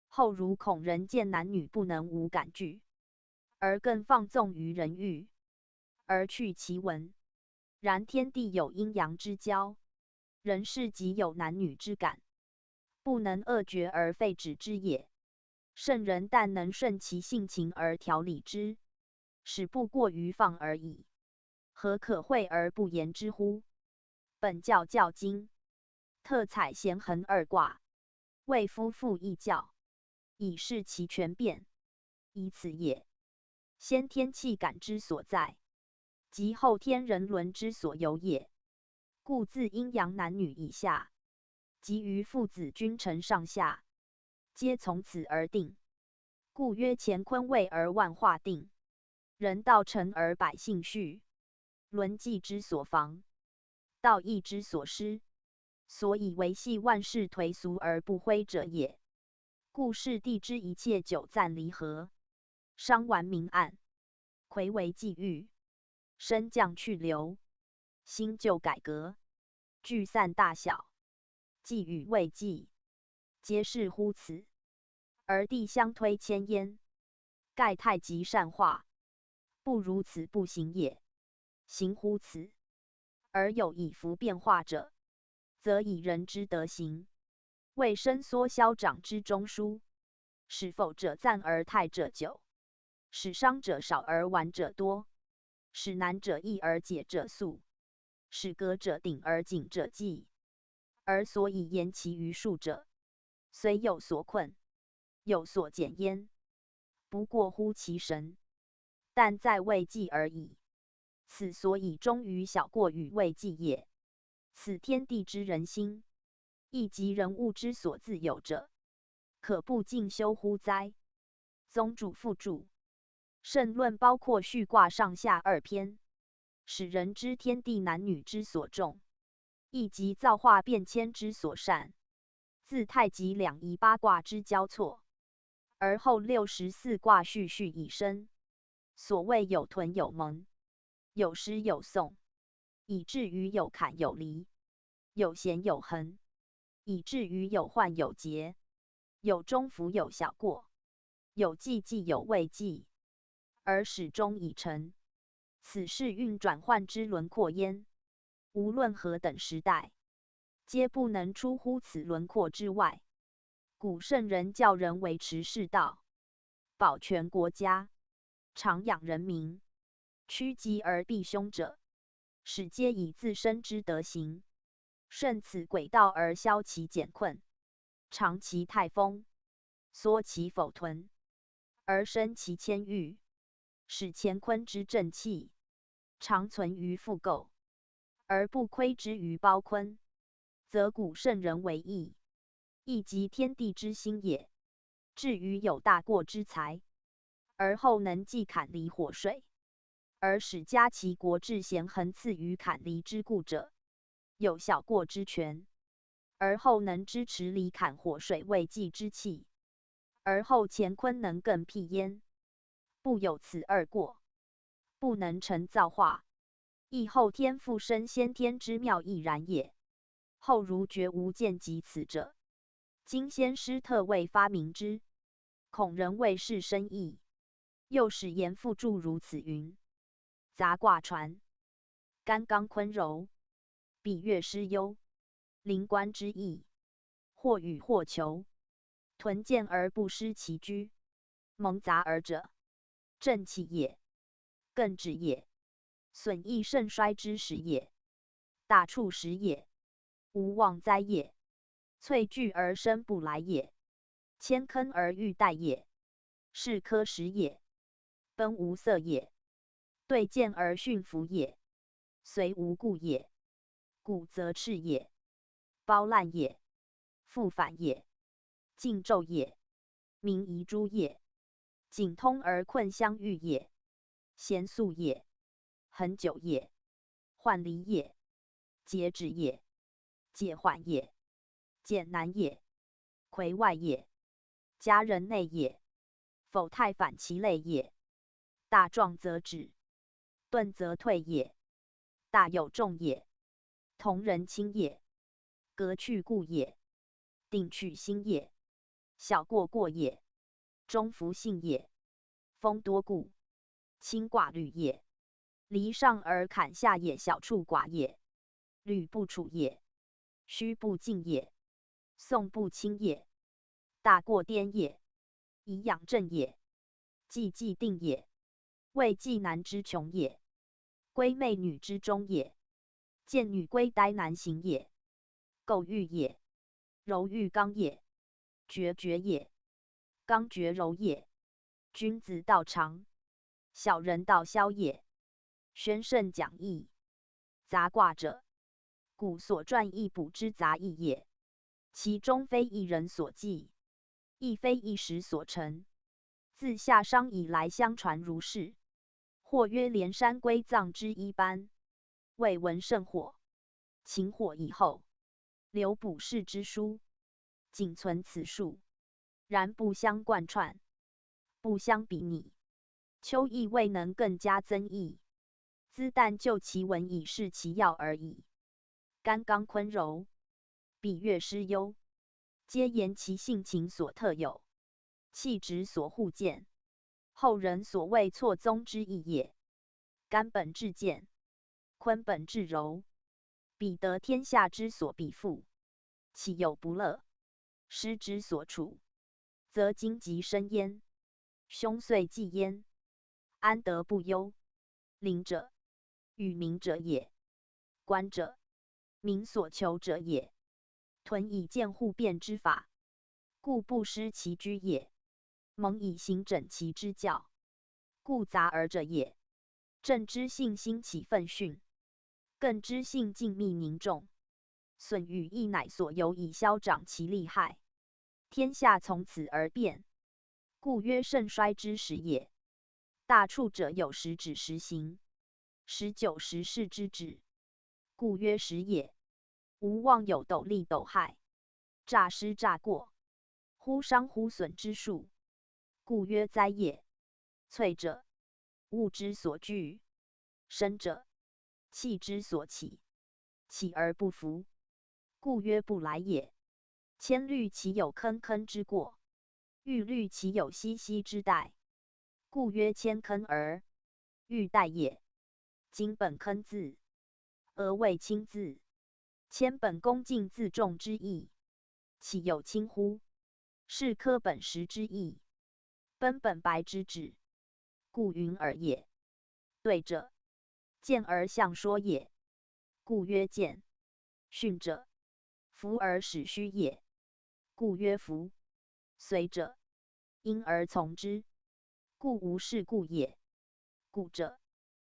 后如恐人见男女不能无感句，而更放纵于人欲，而去其文。然天地有阴阳之交，人世即有男女之感，不能遏绝而废止之也。圣人但能顺其性情而调理之，使不过于放而已，何可讳而不言之乎？本教教经，特采咸衡2卦，为夫妇议教，以示其全变，以此也。先天气感之所在，即后天人伦之所由也。故自阴阳男女以下，及于父子君臣上下，皆从此而定。故曰乾坤位而万化定，人道成而百姓序，伦纪之所防，道义之所失，所以维系万事颓俗而不恢者也。故世地之一切久暂离合，伤顽明暗，魁为际遇，升降去留，新旧改革，聚散大小，际与未际，皆是乎此。而地相推牵焉，盖太极善化，不如此不行也。行乎此，而有以服变化者，则以人之德行，为伸缩消长之中枢，使否者暂而泰者久，使伤者少而顽者多，使难者易而解者速，使革者鼎而紧者济。而所以言其余数者，虽有所困，有所减焉，不过乎其神，但在未济而已。此所以终于小过与未济也。此天地之人心，亦即人物之所自有者，可不尽修乎哉？宗主附注。圣论包括序卦上下2篇，使人知天地男女之所重，亦即造化变迁之所善。自太极两仪八卦之交错，而后64卦序序以生。所谓有屯有蒙，有失有讼，以至于有坎有离，有咸有衡，以至于有患有节，有中服有小过，有济济有未济，而始终已成。此是运转换之轮廓焉。无论何等时代，皆不能出乎此轮廓之外。古圣人教人维持世道，保全国家，长养人民，趋吉而避凶者，使皆以自身之德行，顺此轨道而消其简困，长其泰丰，缩其否屯，而生其谦欲，使乾坤之正气长存于复构，而不窥之于包坤，则古圣人为义，亦即天地之心也。至于有大过之才，而后能济坎离火水，而使家其国治贤恒次于坎离之故者，有小过之权，而后能支持离坎火水未济之气，而后乾坤能更辟焉。不有此二过，不能成造化，亦后天复生先天之妙亦然也。后如绝无见及此者，今先师特未发明之，恐人未是深意。又使言复注如此云：杂卦传，干刚坤柔，比月失忧，灵官之意，或与或求，屯见而不失其居，蒙杂而者，正气也，艮止也，损益盛衰之时也，大处时也，无妄灾也，萃聚而生不来也，谦坑而欲待也，是科时也，奔无色也，对见而驯服也，随无故也，故则赤也，包烂也，复反也，尽骤也，明遗诸也，景通而困相遇也，咸素也，恒久也，患离也，节止也，解缓也，简难也，魁外也，家人内也，否太反其类也，大壮则止，钝则退也，大有众也，同人轻也，革去故也，定去心也，小过过也，中服性也，风多故，轻寡虑也，离上而坎下也，小处寡也，履不处也，虚不进也，宋不轻也，大过颠也，以养正也，既既定也，未既男之穷也，闺媚女之中也，见女归呆难行也，构欲也，柔欲刚也，决绝也，刚决柔也，君子道长，小人道消也，宣圣讲义。杂卦者，古所传义卜之杂义也，其中非一人所记，亦非一时所成，自夏商以来相传如是。或曰连山归藏之一般，未闻圣火，秦火以后，留卜筮之书，仅存此数，然不相贯穿，不相比拟，秋亦未能更加增益，兹但就其文以示其要而已。干刚坤柔，比月失忧，皆言其性情所特有，气质所互见，后人所谓错综之意也。干本至健，坤本至柔，彼得天下之所必复，岂有不乐？失之所处，则荆棘生焉，凶岁既焉，安得不忧？灵者，与民者也；官者，民所求者也。屯以见互变之法，故不失其居也；蒙以行整齐之教，故杂而者也。正知性兴起奋训，更知性静谧凝重，损与益乃所由以消长其利害。天下从此而变，故曰盛衰之时也。大处者有时止时行，时久时事之止，故曰时也。无妄有斗利斗害，诈失诈过，忽伤忽损之术，故曰灾也。萃者，物之所聚；生者，气之所起。起而不服，故曰不来也。千虑其有坑坑之过，欲虑其有兮兮之待，故曰千坑而欲待也。今本坑字，而谓轻字。千本恭敬自重之意，岂有轻乎？是科本实之意，奔本白之旨，故云尔也。对者，见而象说也，故曰见。训者，弗而使虚也，故曰弗。随者，因而从之，故无是故也。故者，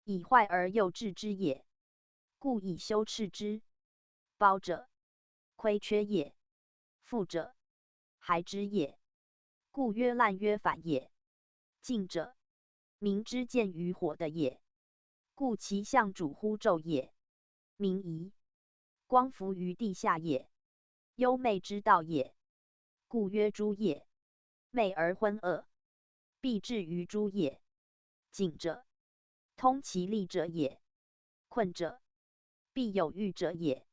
以坏而诱治之也，故以修斥之。包者，亏缺也；富者，孩之也，故曰滥曰反也。静者，民之见于火的也，故其象主乎昼也。明夷，光伏于地下也，幽昧之道也，故曰诸也。昧而昏恶，必至于诸也。景者，通其利者也；困者，必有欲者也。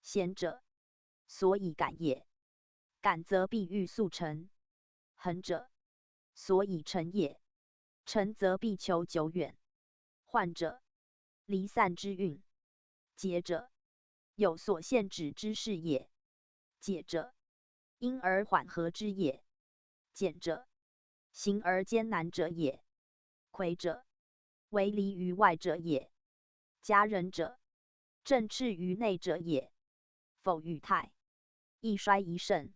贤者，所以感也，感则必欲速成。恒者，所以成也，成则必求久远。患者，离散之运；节者，有所限止之事也。解者，因而缓和之也。简者，行而艰难者也。魁者，为离于外者也。佳人者，正斥于内者也。否与泰，一衰一盛，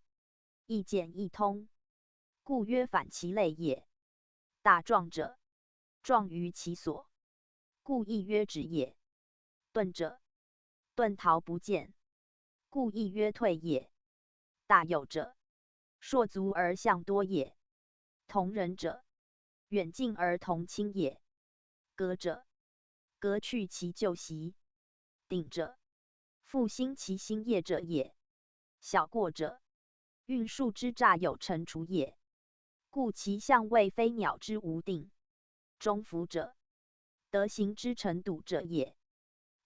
一简一通，故曰反其类也。大壮者，壮于其所，故亦曰止也。钝者，钝逃不见，故亦曰退也。大有者，硕足而象多也。同人者，远近而同轻也。革者，革去其旧习。鼎者，复兴其新业者也。小过者，运数之诈有成除也，故其象谓飞鸟之无定。中孚者，德行之成笃者也，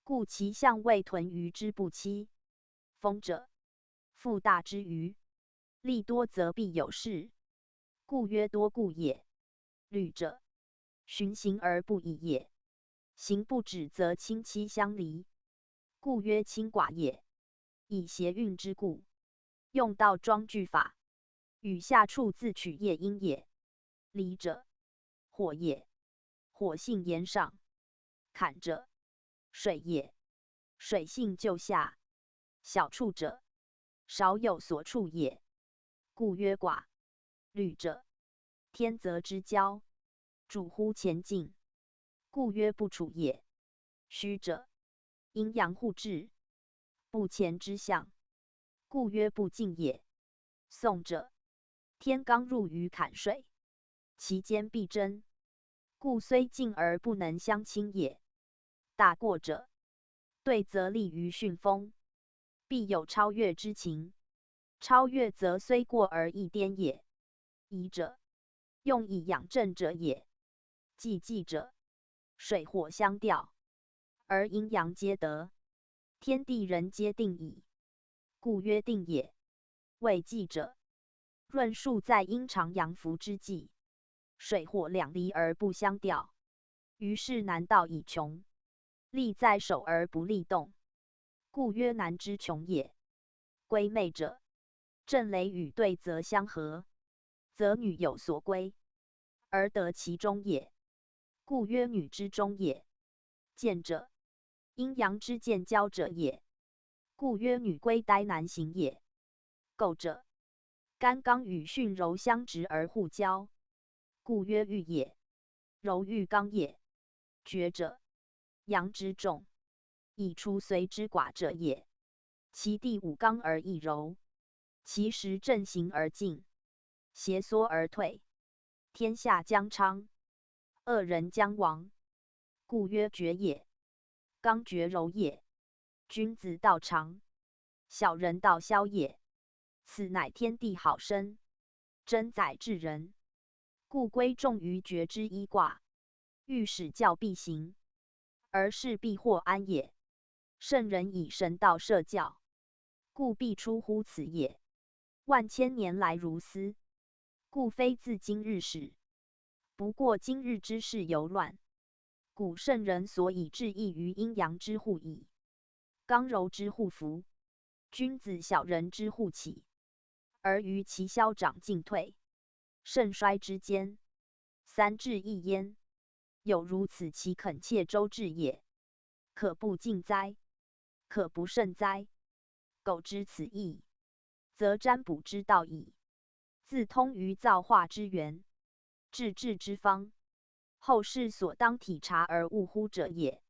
故其象谓豚鱼之不期。丰者，富大之余，利多则必有事，故曰多故也。虑者，循行而不已也，行不止则亲戚相离，故曰亲寡也。以邪运之故，用道庄具法，与下处自取业因也。离者，火也，火性炎上；坎者，水也，水性就下。小处者，少有所处也，故曰寡。虑者，天泽之交，主乎前进，故曰不处也。虚者，阴阳互至，不前之象，故曰不进也。讼者，天罡入于坎水，其间必争，故虽进而不能相侵也。大过者，对则利于巽风，必有超越之情。超越则虽过而亦颠也。夷者，用以养正者也。既者，水火相调，而阴阳皆得，天地人皆定矣，故曰定也。谓纪者，论述在阴长阳伏之际，水火两离而不相调，于是难道以穷。力在手而不力动，故曰难之穷也。归昧者，正雷与对则相合，则女有所归，而得其中也，故曰女之中也。见者，阴阳之见交者也，故曰女归呆难行也。构者，干刚与巽柔相直而互交，故曰豫也。柔豫刚也。决者，阳之重，以出随之寡者也。其地五刚而易柔，其实正行而进，斜缩而退，天下将昌，恶人将亡，故曰决也。刚决柔也，君子道长，小人道消也。此乃天地好生，真宰治人，故归重于决之一卦。欲使教必行，而事必获安也。圣人以神道设教，故必出乎此也。万千年来如斯，故非自今日始。不过今日之事由乱，古圣人所以致意于阴阳之互矣。刚柔之互服，君子小人之互起，而于其消长进退、盛衰之间，三至一焉。有如此，其恳切周至也。可不敬哉？可不慎哉？苟知此意，则占卜之道矣。自通于造化之源，治治之方，后世所当体察而勿乎者也。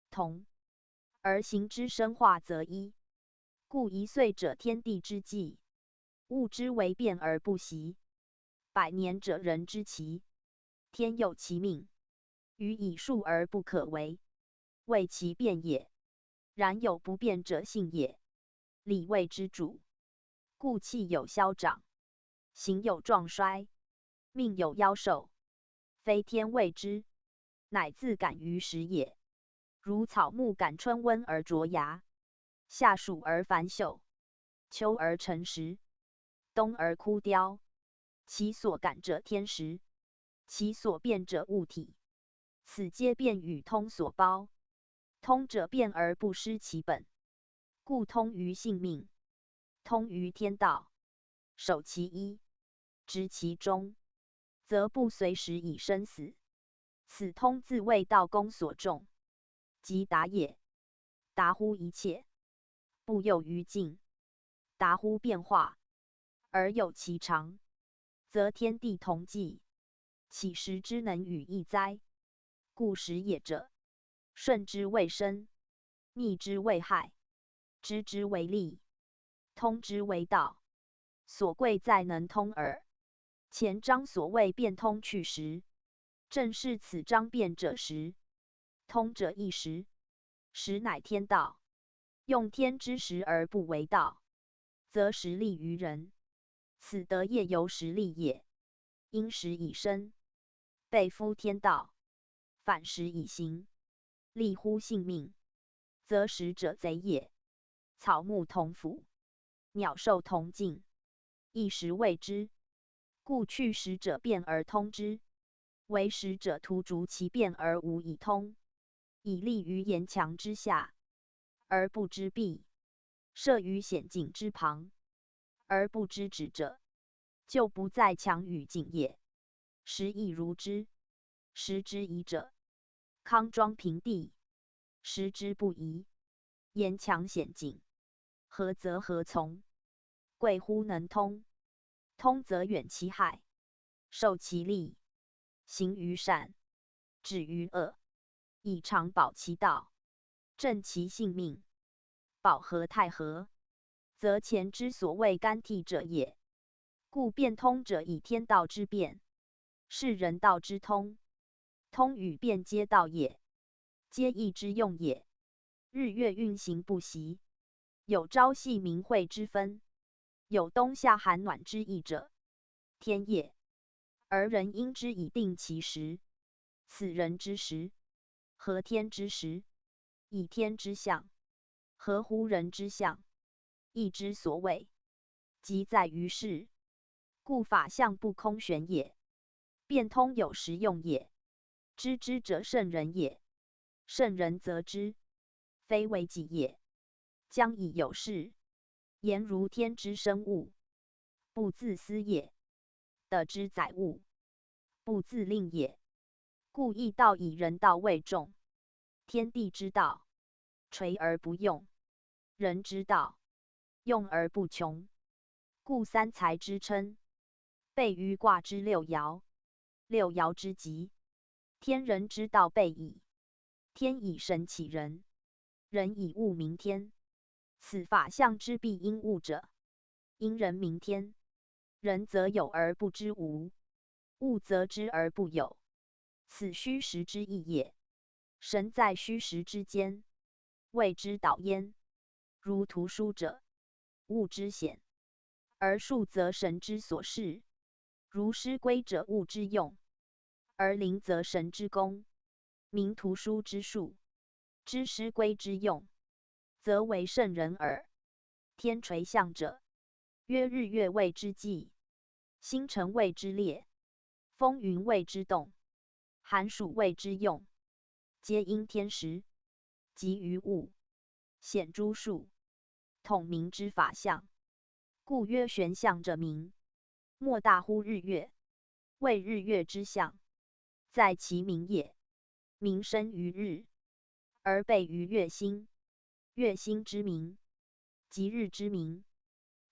同而行之生化则一，故一岁者天地之纪，物之为变而不息；百年者人之期，天有其命，予以数而不可为，谓其变也。然有不变者性也，理谓之主。故气有消长，形有壮衰，命有夭寿，非天谓之，乃自感于时也。如草木感春温而着芽，夏暑而繁秀，秋而成实，冬而枯凋。其所感者天时，其所变者物体，此皆变与通所包。通者变而不失其本，故通于性命，通于天道。守其一，执其中，则不随时以生死。此通自谓道公所重，即达也。达乎一切，不囿于静；达乎变化，而有其常，则天地同纪，岂时之能与易哉？故时也者，顺之谓生，逆之谓害，知之为利，通之为道。所贵在能通耳。前章所谓变通去时，正是此章变者时，通者一时，时乃天道。用天之时而不为道，则时利于人。此德业由时利也。因时以身，背夫天道；反时以行，利乎性命，则时者贼也。草木同腐，鸟兽同进，一时谓之。故去时者变而通之，为时者徒逐其变而无以通，以立于岩墙之下，而不知壁；设于险境之旁，而不知止者，就不在墙与井也。时亦如之。时之宜者，康庄平地；时之不宜，岩墙险境。合则合从，贵乎能通。通则远其害，受其利，行于善，止于恶，以长保其道，正其性命，保和泰和，则前之所谓干替者也。故变通者以天道之变，是人道之通。通与变皆道也，皆义之用也。日月运行不息，有朝夕明晦之分，有冬夏寒暖之意者，天也。而人因之以定其时。此人之时，合天之时，以天之象，合乎人之象，义之所谓，即在于事。故法象不空玄也，变通有时用也。知之者圣人也，圣人则之，非为己也。将以有事，言如天之生物，不自私也；德之载物，不自令也。故义道以人道为重，天地之道，垂而不用；人之道，用而不穷。故三才之称，备于卦之六爻，六爻之极。天人之道备矣。天以神启人，人以物明天。此法象之必因物者，因人明天。人则有而不知无，物则知而不有。此虚实之意也。神在虚实之间，谓之导焉。如图书者，物之显，而数则神之所示；如师规者，物之用，而灵则神之功。名图书之术，知师规之用，则为圣人耳。天垂象者，曰日月谓之纪，星辰谓之列，风云谓之动，寒暑谓之用，皆因天时，集于物，显诸数，统名之法象。故曰玄象者明，莫大乎日月。谓日月之象，在其明也。明生于日，而备于月星。月星之明，即日之明，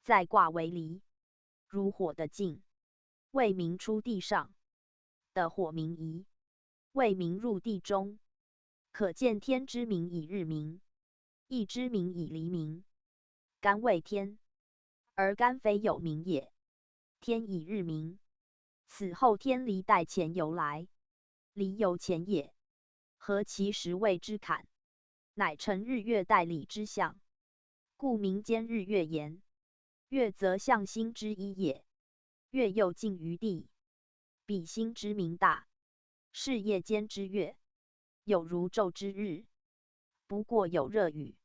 在卦为离，如火的镜，为明出地上，的火明夷，为明入地中。可见天之明以日明，地之明以黎明。干谓天，而干非有明也。天以日明，此后天离代前由来，离由前也。合其时谓之坎，乃成日月代理之象。故民间日月言，月则象星之一也。月又近于地，比星之明大，是夜间之月，有如昼之日，不过有热雨。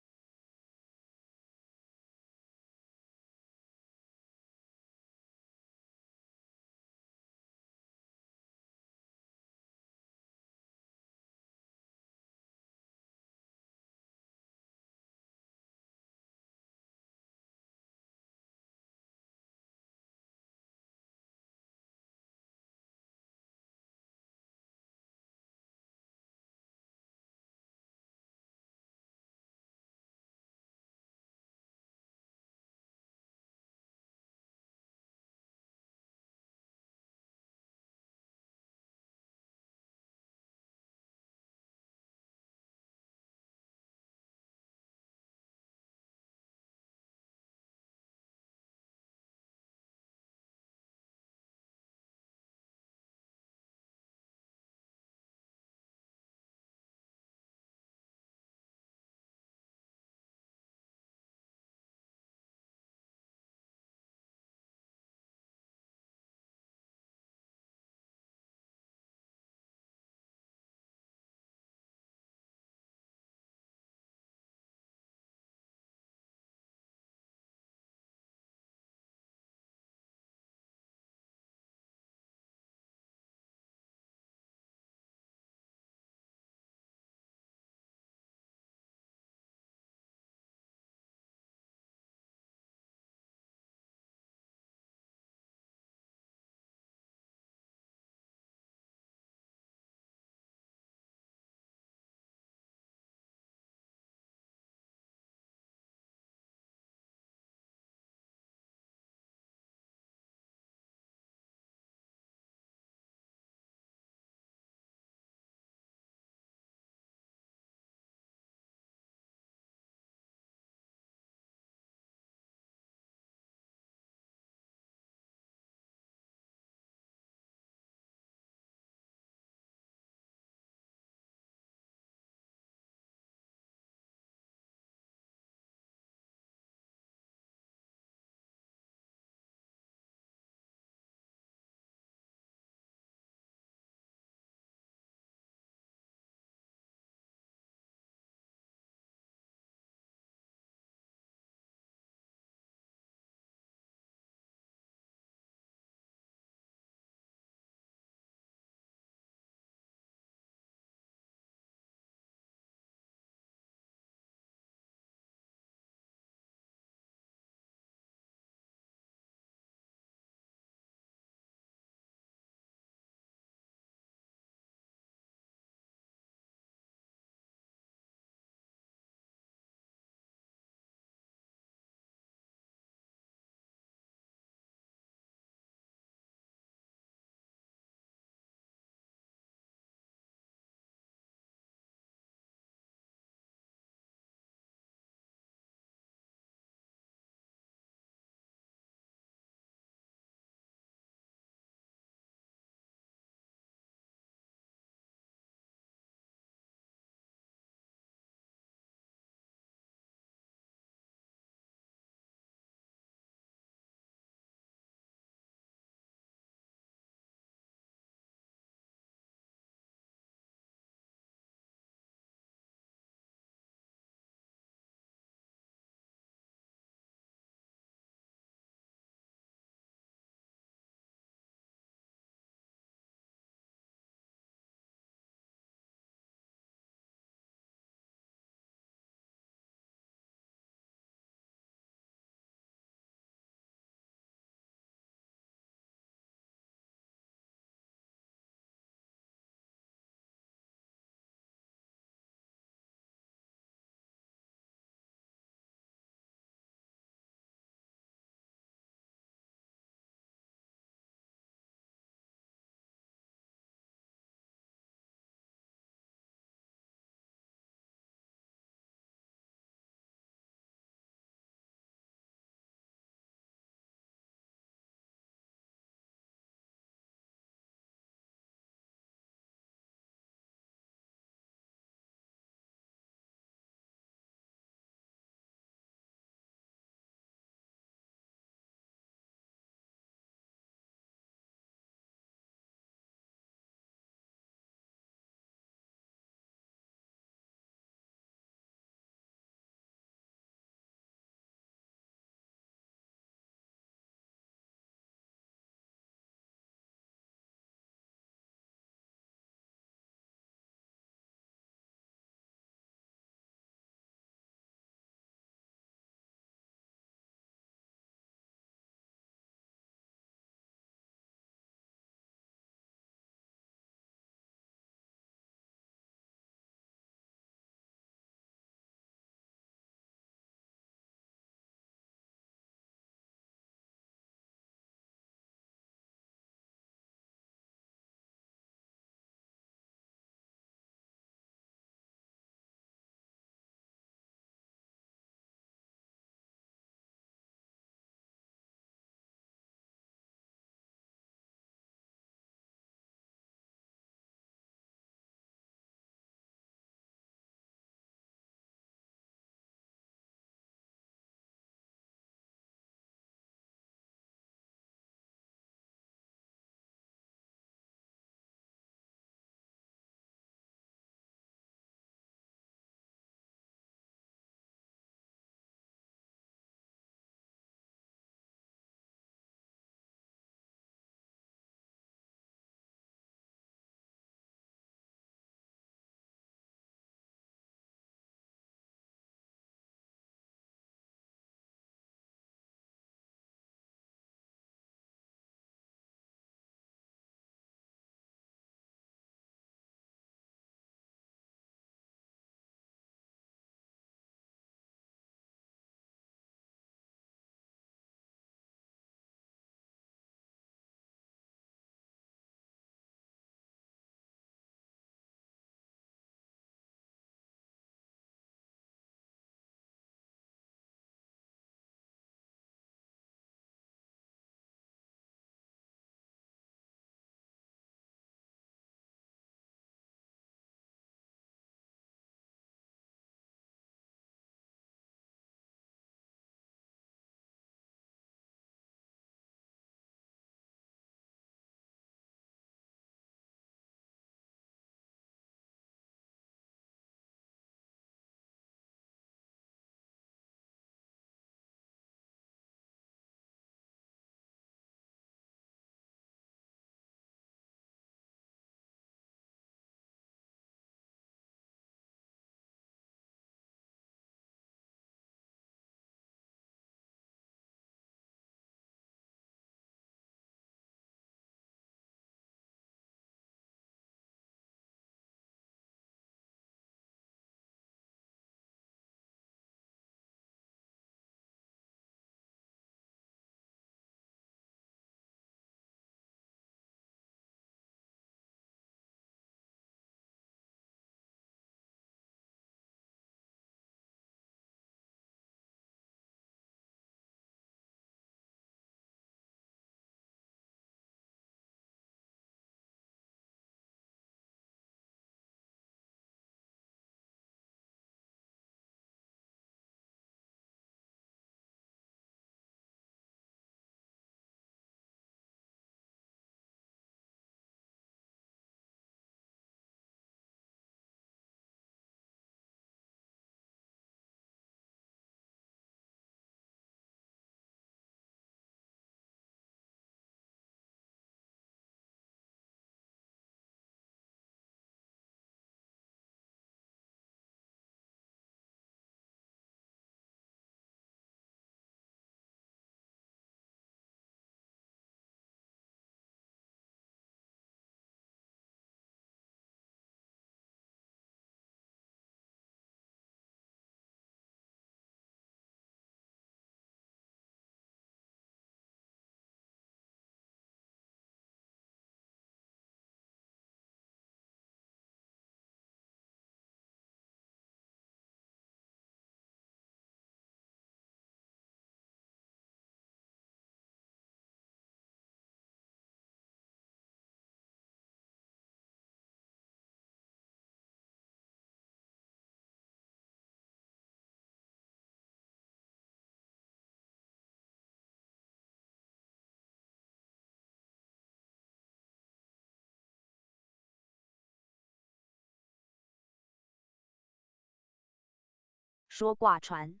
说卦传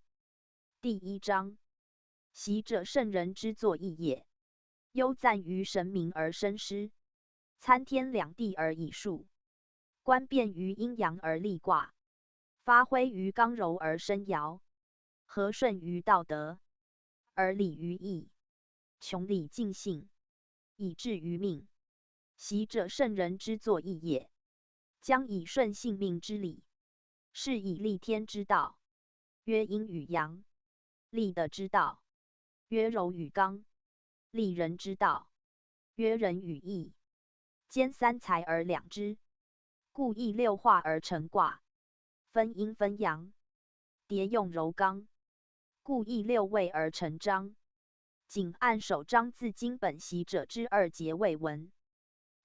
第1章，习者圣人之作义也，悠赞于神明而生师，参天两地而以术，观变于阴阳而立卦，发挥于刚柔而生爻，和顺于道德而礼于义，穷理尽性，以至于命。习者圣人之作义也，将以顺性命之理，是以立天之道，曰阴与阳；立德之道，曰柔与刚；立人之道，曰仁与义。兼三才而两之，故易六化而成卦，分阴分阳，迭用柔刚，故易六位而成章。仅按首章自经本习者之2节未闻。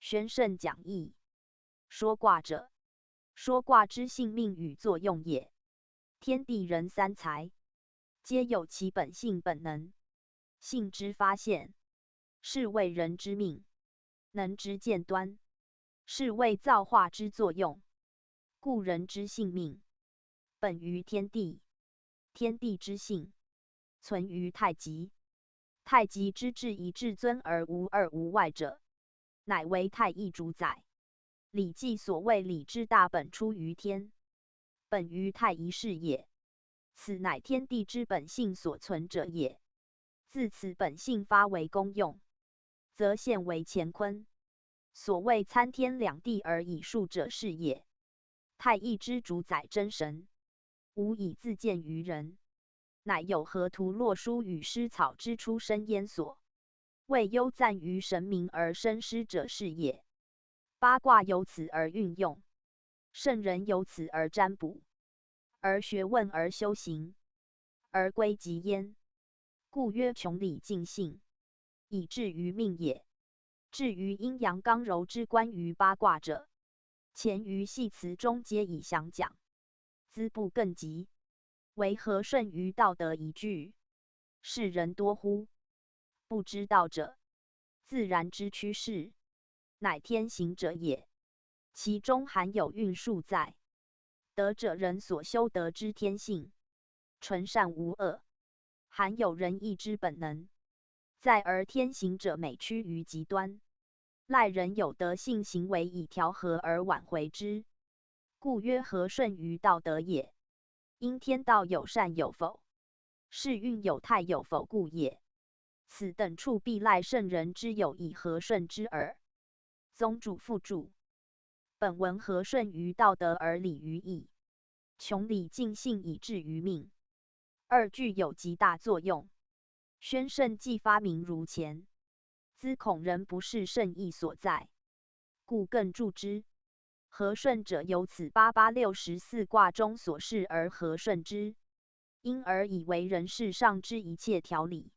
宣圣讲义。说卦者，说卦之性命与作用也。天地人三才，皆有其本性本能，性之发现，是谓人之命；能之见端，是谓造化之作用。故人之性命，本于天地；天地之性，存于太极；太极之至以至尊而无二无外者，乃为太一主宰。礼记所谓礼之大本出于天，本于太一是也。此乃天地之本性所存者也。自此本性发为功用，则现为乾坤。所谓参天两地而以术者是也。太一之主宰真神，无以自见于人，乃有河图洛书与诗草之出生焉所。谓悠赞于神明而生师者是也。八卦由此而运用，圣人由此而占卜，而学问而修行，而归极焉。故曰穷理尽性，以至于命也。至于阴阳刚柔之关于八卦者，前于系辞中皆已详讲。兹不更急，为和顺于道德一句。世人多乎？不知道者，自然之趋势，乃天行者也。其中含有运数在。德者人所修得之天性，纯善无恶，含有仁义之本能，在而天行者每趋于极端，赖人有德性行为以调和而挽回之，故曰和顺于道德也。因天道有善有否，是运有态有否故也。此等处必赖圣人之有以和顺之耳。宗主附注。本文和顺于道德而礼于义，穷理尽性以至于命，二具有极大作用。宣圣既发明如前，兹恐人不是圣意所在，故更注之。和顺者由此8864卦中所示而和顺之，因而以为人世上之一切条理，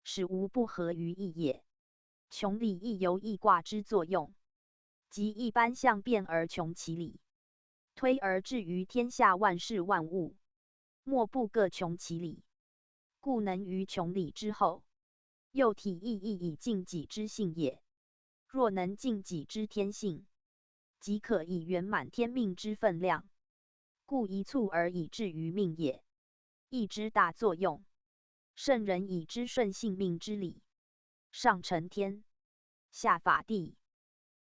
使无不合于义也。穷理亦由义卦之作用，即一般象变而穷其理，推而至于天下万事万物，莫不各穷其理，故能于穷理之后，又体意义以尽己之性也。若能尽己之天性，即可以圆满天命之分量，故一蹴而以至于命也。义之大作用，圣人以知顺性命之理，上承天，下法地，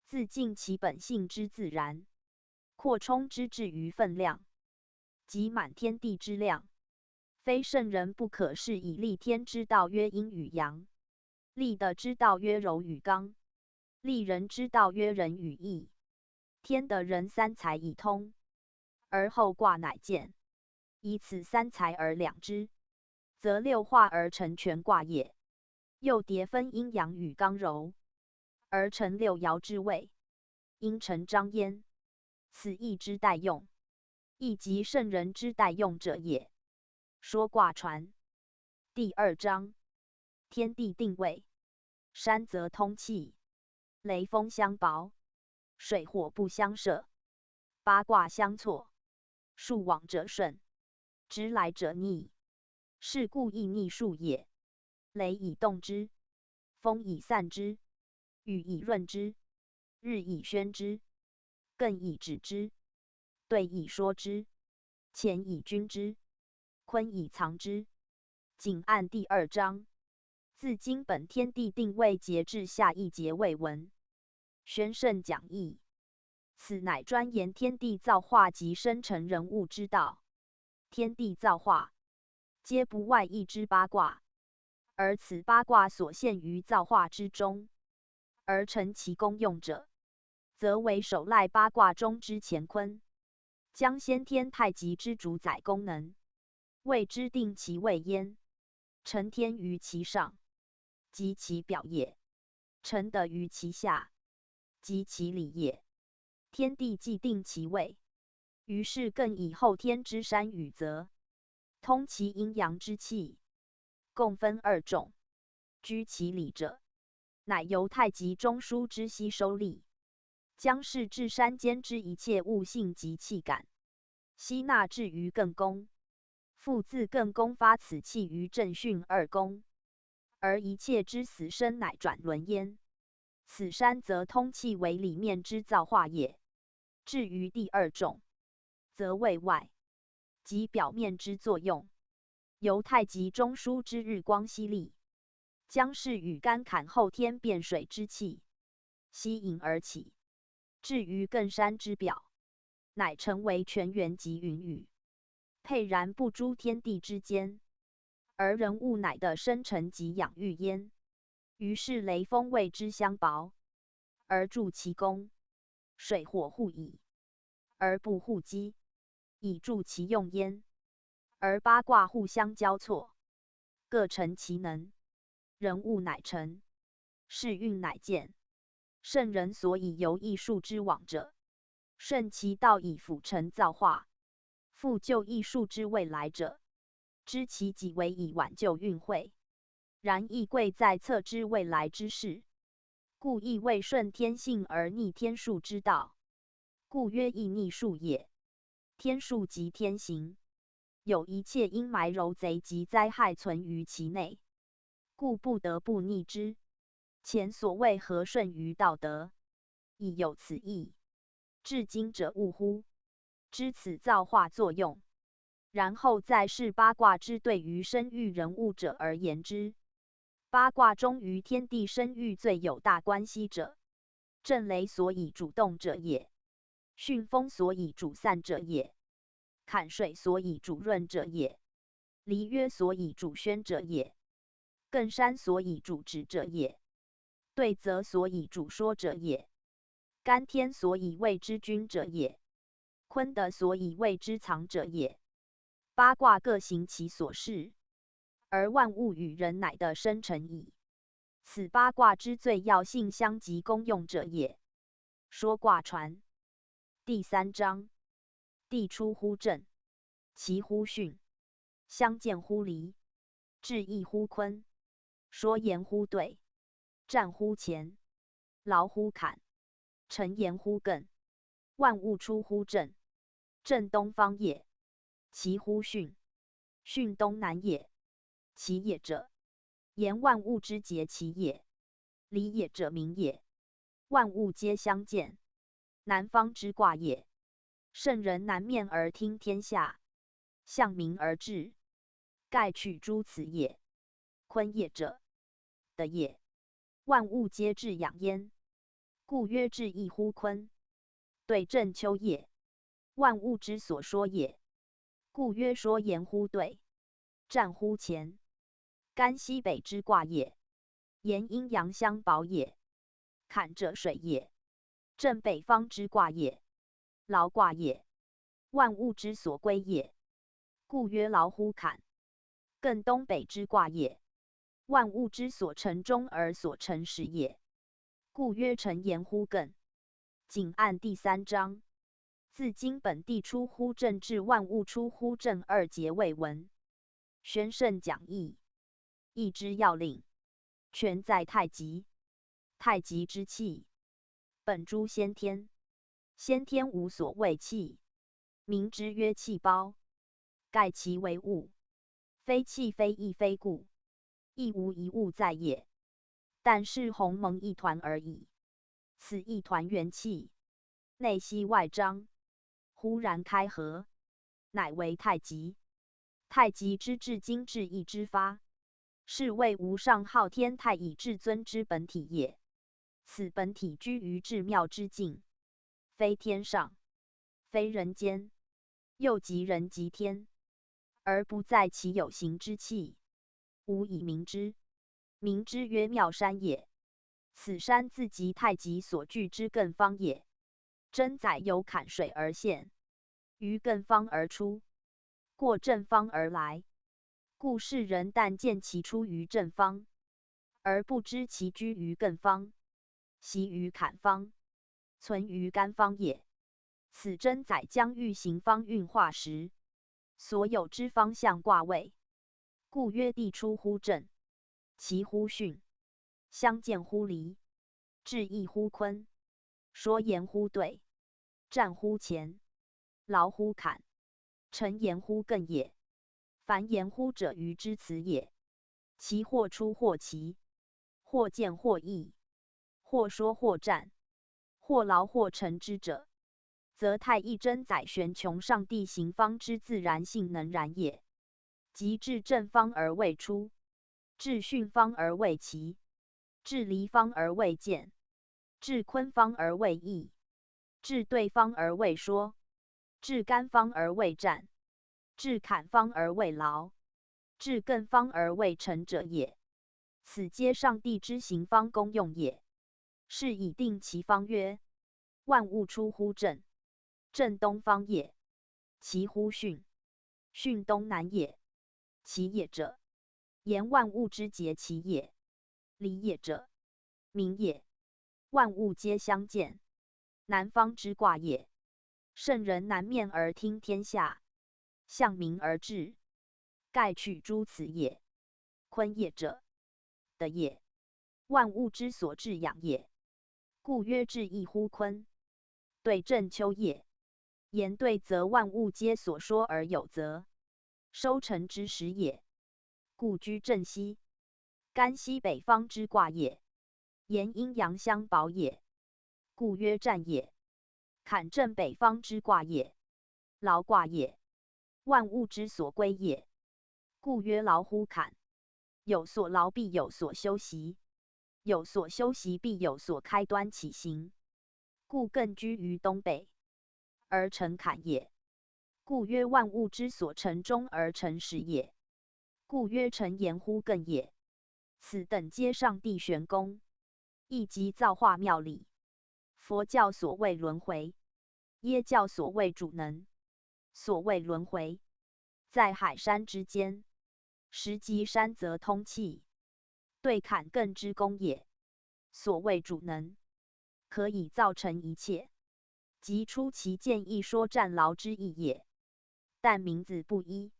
自尽其本性之自然，扩充之至于分量，即满天地之量。非圣人不可是以立天之道曰阴与阳，立德之道曰柔与刚，立人之道曰仁与义。天德人三才以通，而后卦乃见。以此三才而两之，则六化而成全卦也。又迭分阴阳与刚柔，而成六爻之位，应成章焉。此义之代用，亦即圣人之代用者也。说卦传第2章，天地定位，山泽通气，雷风相雹，水火不相涉，八卦相错，数往者顺，直来者逆。是故易逆数也。雷以动之，风以散之，雨以润之，日以宣之，艮以止之，兑以说之，乾以均之。坤以藏之。谨按第2章。自今本天地定位节至下一节未闻。宣圣讲义。此乃专言天地造化及生成人物之道。天地造化，皆不外一之八卦，而此八卦所现于造化之中，而成其功用者，则为首赖八卦中之乾坤，将先天太极之主宰功能，谓之定其位焉。承天于其上，及其表也；承德于其下，及其里也。天地既定其位，于是更以后天之山宇泽，通其阴阳之气，共分2种，居其里者，乃由太极中枢之吸收力，将是至山间之一切物性及气感，吸纳至于艮宫，复自艮宫发此气于正巽2宫，而一切之死生乃转轮焉。此山则通气为里面之造化也。至于第2种，则为外，即表面之作用，由太极中枢之日光吸力，将是与干坎后天变水之气吸引而起，至于艮山之表，乃成为泉源及云雨，沛然不诸天地之间，而人物乃的生成及养育焉。于是雷风谓之相薄，而助其功；水火互倚，而不互击，以助其用焉。而八卦互相交错，各成其能，人物乃成，世运乃见。圣人所以由艺术之往者，顺其道以辅成造化；复就艺术之未来者，知其己为以挽救运会。然亦贵在测知未来之事，故亦未顺天性而逆天数之道，故曰亦逆数也。天数即天行，有一切阴霾柔贼及灾害存于其内，故不得不逆之。前所谓和顺于道德，亦有此意。至今者悟乎？知此造化作用，然后再视八卦之对于生育人物者而言之。八卦中于天地生育最有大关系者，震雷所以主动者也，巽风所以主散者也，坎水所以主润者也，离约所以主宣者也，艮山所以主止者也，对泽所以主说者也，干天所以谓之君者也，坤德所以谓之藏者也。八卦各行其所事，而万物与人乃的生成矣。此八卦之最要性相及功用者也。说卦传。第3章。地出乎震，其乎巽，相见乎离，至义乎坤，说言乎兑，战乎乾，劳乎坎，成言乎艮。万物出乎震，震东方也。其乎巽，巽东南也。其也者，言万物之节其也；离也者明也。万物皆相见，南方之卦也。圣人南面而听天下，向明而治，盖取诸此也。坤也者，德也。万物皆至养焉，故曰至义乎坤。兑正秋也，万物之所说也，故曰说言乎兑。战乎乾，干西北之卦也，言阴阳相保也。坎者水也，正北方之卦也，劳卦也，万物之所归也，故曰劳乎坎。艮东北之卦也，万物之所成终而所成始也，故曰成言乎艮。谨按第3章。自今本地出乎震至万物出乎震2节未闻。宣圣讲义。义之要领，全在太极。太极之气，本诸先天。先天无所谓气，名之曰气包。盖其为物，非气非意非故，亦无一物在也。但是鸿蒙一团而已。此一团元气，内息外张，忽然开合，乃为太极。太极之至精至意之发，是谓无上昊天太乙至尊之本体也。此本体居于至妙之境，非天上，非人间，又即人即天，而不在其有形之气，吾以明之。名之曰妙山也。此山自即太极所具之艮方也。真载由坎水而现，于艮方而出，过正方而来。故世人但见其出于正方，而不知其居于艮方，习于坎方，存于干方也。此真载将欲行方运化时，所有之方向卦位，故曰地出乎正，其乎巽，相见乎离，至义乎坤，说言乎兑，战乎乾，劳乎坎，成言乎艮也。凡言乎者，于之辞也。其或出或奇，或见或异，或说或战，或劳或成之者，则太一真载玄穹上帝行方之自然性能然也。即至正方而未出，至巽方而未齐，至离方而未见，至坤方而未易，至兑方而未说，至干方而未战，至坎方而未劳，至艮方而未成者也。此皆上帝之行方功用也。是以定其方曰：万物出乎正，正东方也。其乎巽，巽东南也。其也者，言万物之节其也。离也者，明也。万物皆相见，南方之卦也。圣人南面而听天下，向明而治，盖取诸此也。坤也者，德也。万物之所至养也，故曰至义乎坤。对正秋也。言对则万物皆所说而有则，收成之时也，故居正西。干西北方之卦也。言阴阳相保也，故曰战也。坎正北方之卦也。劳卦也。万物之所归也，故曰劳乎坎。有所劳必有所休息，有所休息必有所开端起行，故艮居于东北，而成坎也。故曰万物之所成终而成始也，故曰成言乎艮也。此等皆上帝玄功，亦即造化妙理。佛教所谓轮回，耶教所谓主能。所谓轮回，在海山之间，时极山则通气，对坎艮之功也。所谓主能，可以造成一切，即出其见义说战劳之意也。但名字不一，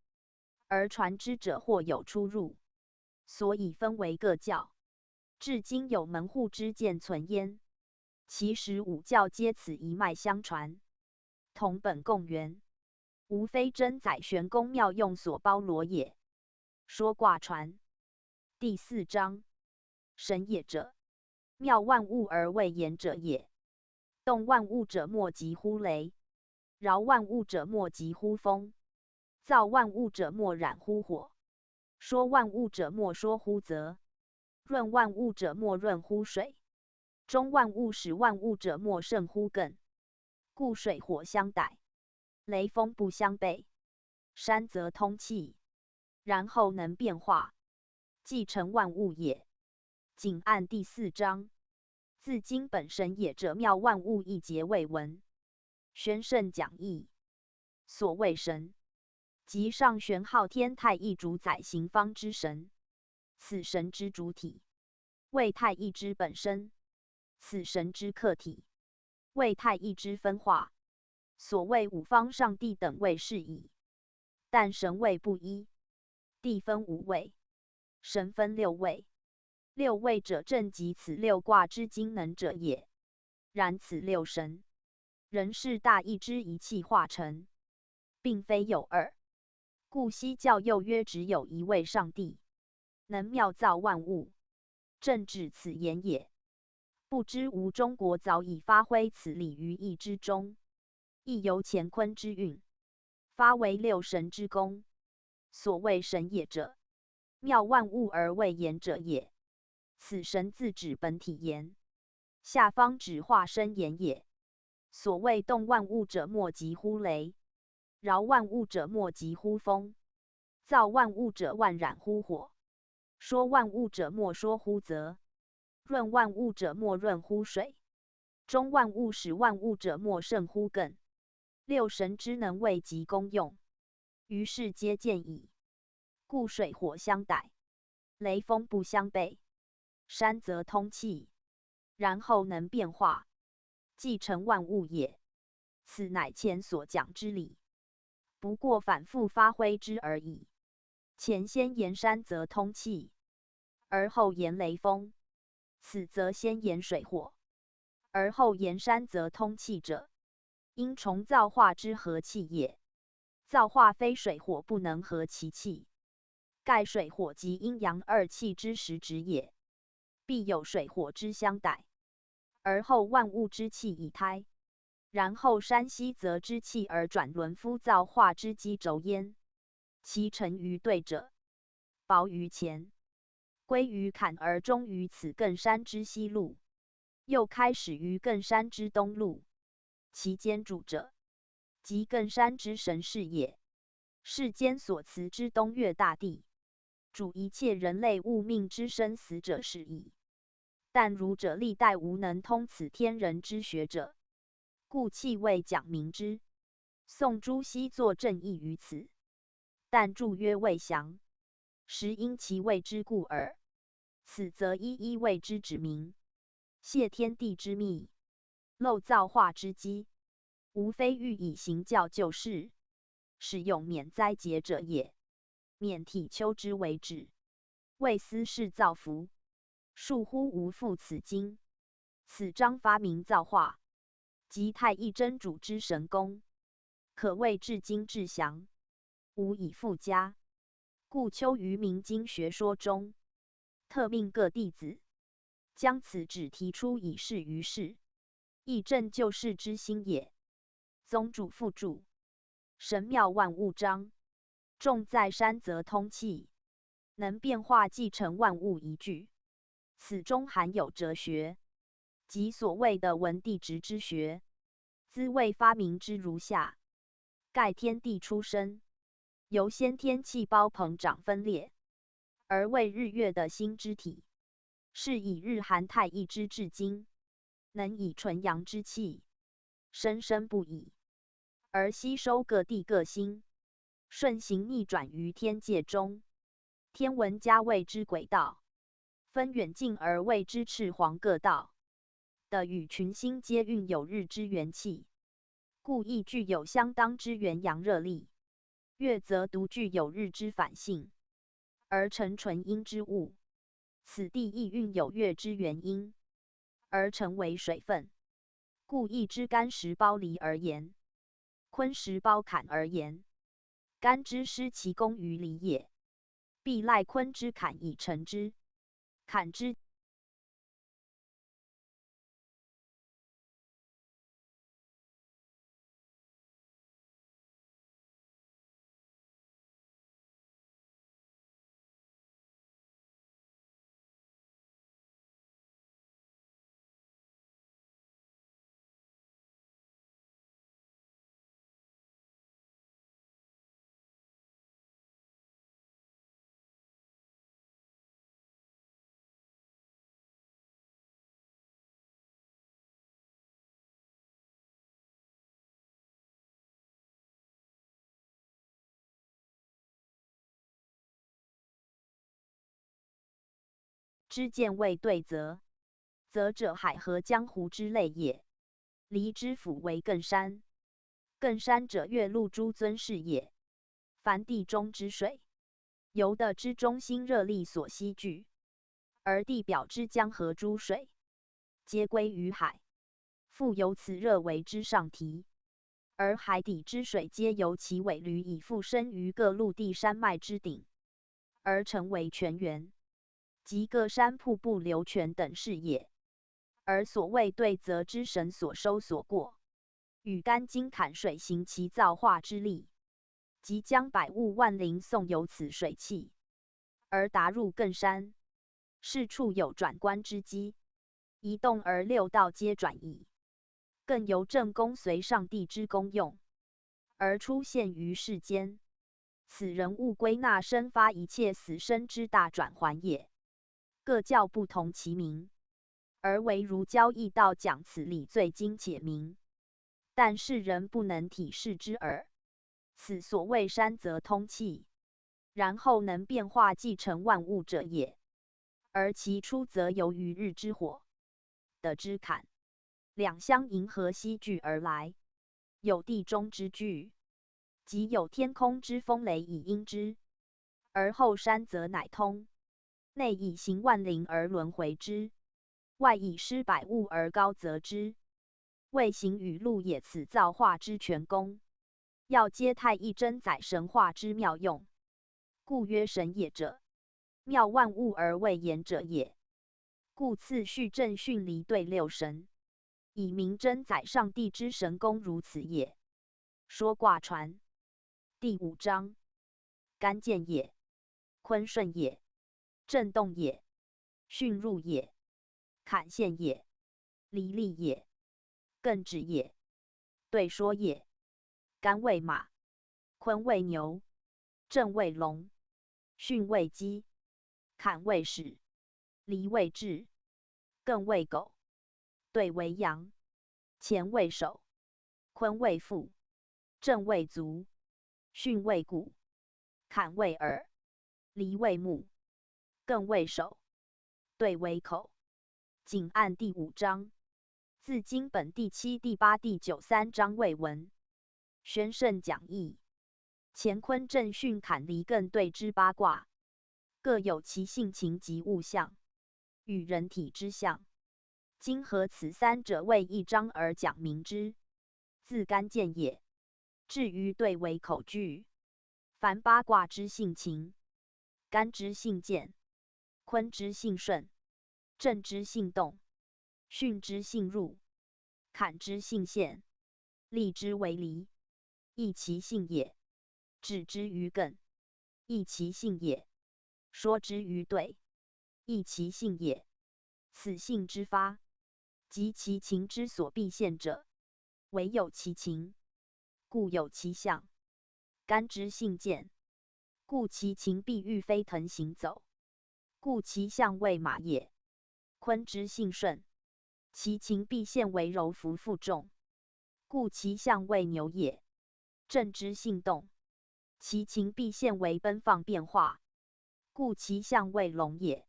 而传之者或有出入，所以分为各教。至今有门户之见存焉，其实五教皆此一脉相传，同本共源，无非真载玄功妙用所包罗也。说卦传第4章。神也者，妙万物而未言者也。动万物者莫及乎雷，饶万物者莫及乎风，造万物者莫染乎火，说万物者莫说乎泽，润万物者莫润乎水，中万物使万物者莫胜乎艮。故水火相逮，雷风不相悖，山则通气，然后能变化，即成万物也。仅按第4章，自经本神也者妙万物一节未闻。宣圣讲义。所谓神，即上玄昊天太一主宰行方之神。此神之主体，为太一之本身；此神之客体，为太一之分化。所谓五方上帝等位是矣。但神位不一，地分5位，神分6位。6位者正即此6卦之精能者也。然此6神，仍是大一之一气化成，并非有二。故西教又曰只有一位上帝，能妙造万物，正指此言也。不知吾中国早已发挥此理于易之中，亦由乾坤之运，发为6神之功。所谓神也者，妙万物而为言者也。此神自指本体言，下方指化身言也。所谓动万物者，莫及乎雷；饶万物者，莫及乎风；造万物者，万染乎火；说万物者，莫说乎泽；润万物者，莫润乎水；中万物使万物者，莫胜乎艮。六神之能为及功用，于是皆见矣。故水火相逮，雷风不相悖，山则通气，然后能变化，既成万物也。此乃前所讲之理，不过反复发挥之而已。前先言山则通气，而后言雷风；此则先言水火，而后言山则通气者，因重造化之和气也。造化非水火不能合其气，盖水火及阴阳二气之实质也。必有水火之相逮，而后万物之气以胎，然后山溪泽之气而转轮夫造化之机轴焉。其成于对者，薄于前，归于坎而终于此艮山之西路，又开始于艮山之东路。其间主者，即艮山之神是也。世间所辞之东岳大地，主一切人类物命之生死者是矣。但儒者历代无能通此天人之学者，故弃未讲明之。宋朱熹作正义于此，但注曰未详，实因其未之故耳。此则一一谓之指明，泄天地之秘，漏造化之机，无非欲以行教救世，使用免灾劫者也。免体丘之为止，为斯是造福。恕乎无复此经。此章发明造化，即太乙真主之神功，可谓至精至详，无以复加。故丘于明经学说中，特命各弟子将此旨提出以示于世，以正救世之心也。宗主附注：神妙万物章，重在山则通气，能变化继承万物一句。此中含有哲学，即所谓的文地质之学。兹未发明之如下：盖天地出生，由先天气胞膨长分裂，而为日月的心之体，是以日含太一之至精，能以纯阳之气生生不已，而吸收各地各星，顺行逆转于天界中。天文家谓之轨道，分远近而谓之赤黄各道的与群星皆蕴有日之元气，故亦具有相当之元阳热力。月则独具有日之反性，而成纯阴之物。此地亦蕴有月之元阴，而成为水分。故亦之干石包离而言，坤石包坎而言，干之失其功于离也，必赖坤之坎以成之。坎之之见谓对泽，泽者海河江湖之类也。离之府为艮山，艮山者月露诸尊是也。凡地中之水，由的之中心热力所吸聚，而地表之江河诸水，皆归于海，复由此热为之上提，而海底之水皆由其尾闾以附生于各陆地山脉之顶，而成为泉源，即各山瀑布流泉等是也。而所谓对泽之神所收所过，与干金坎水行其造化之力，即将百物万灵送有此水气，而达入艮山，是处有转关之机，移动而六道皆转移，更由正宫随上帝之功用，而出现于世间。此人物归纳生发一切死生之大转环也。各教不同其名，而唯儒教义道讲此理最精且明，但世人不能体视之耳。此所谓山则通气，然后能变化继承万物者也。而其出则由于日之火的之坎，两相迎合西聚而来，有地中之聚，即有天空之风雷以应之，而后山则乃通。内以行万灵而轮回之，外以施百物而高则之。谓行与路也，此造化之全功，要皆太一真载神化之妙用，故曰神也者，妙万物而未言者也。故次序正训离对六神，以明真载上帝之神功如此也。说卦传第5章，干见也，坤顺也，震动也，巽入也，坎陷也，离利也，艮止也，对说也。干为马，坤为牛，震为龙，巽为鸡，坎为豕，离为彘，艮为狗，对为羊，乾为首，坤为父，震为足，巽为骨，坎为耳，离为目，艮为首，对为口。仅按第5章，自经本第7、第8、第9、3章未文。宣圣讲义。乾坤震巽坎离艮对之八卦，各有其性情及物象，与人体之象。今合此三者为一章而讲明之。自干见也。至于对为口句，凡八卦之性情，干之性健，坤之性顺，震之性动，巽之性入，坎之性陷，离之为离，亦其性也。指之于艮，亦其性也；说之于兑，亦其性也。此性之发，即其情之所必现者，唯有其情，故有其象。干之性健，故其情必欲飞腾行走，故其象为马也。坤之性顺，其情必现为柔服负重，故其象为牛也。震之性动，其情必现为奔放变化，故其象为龙也。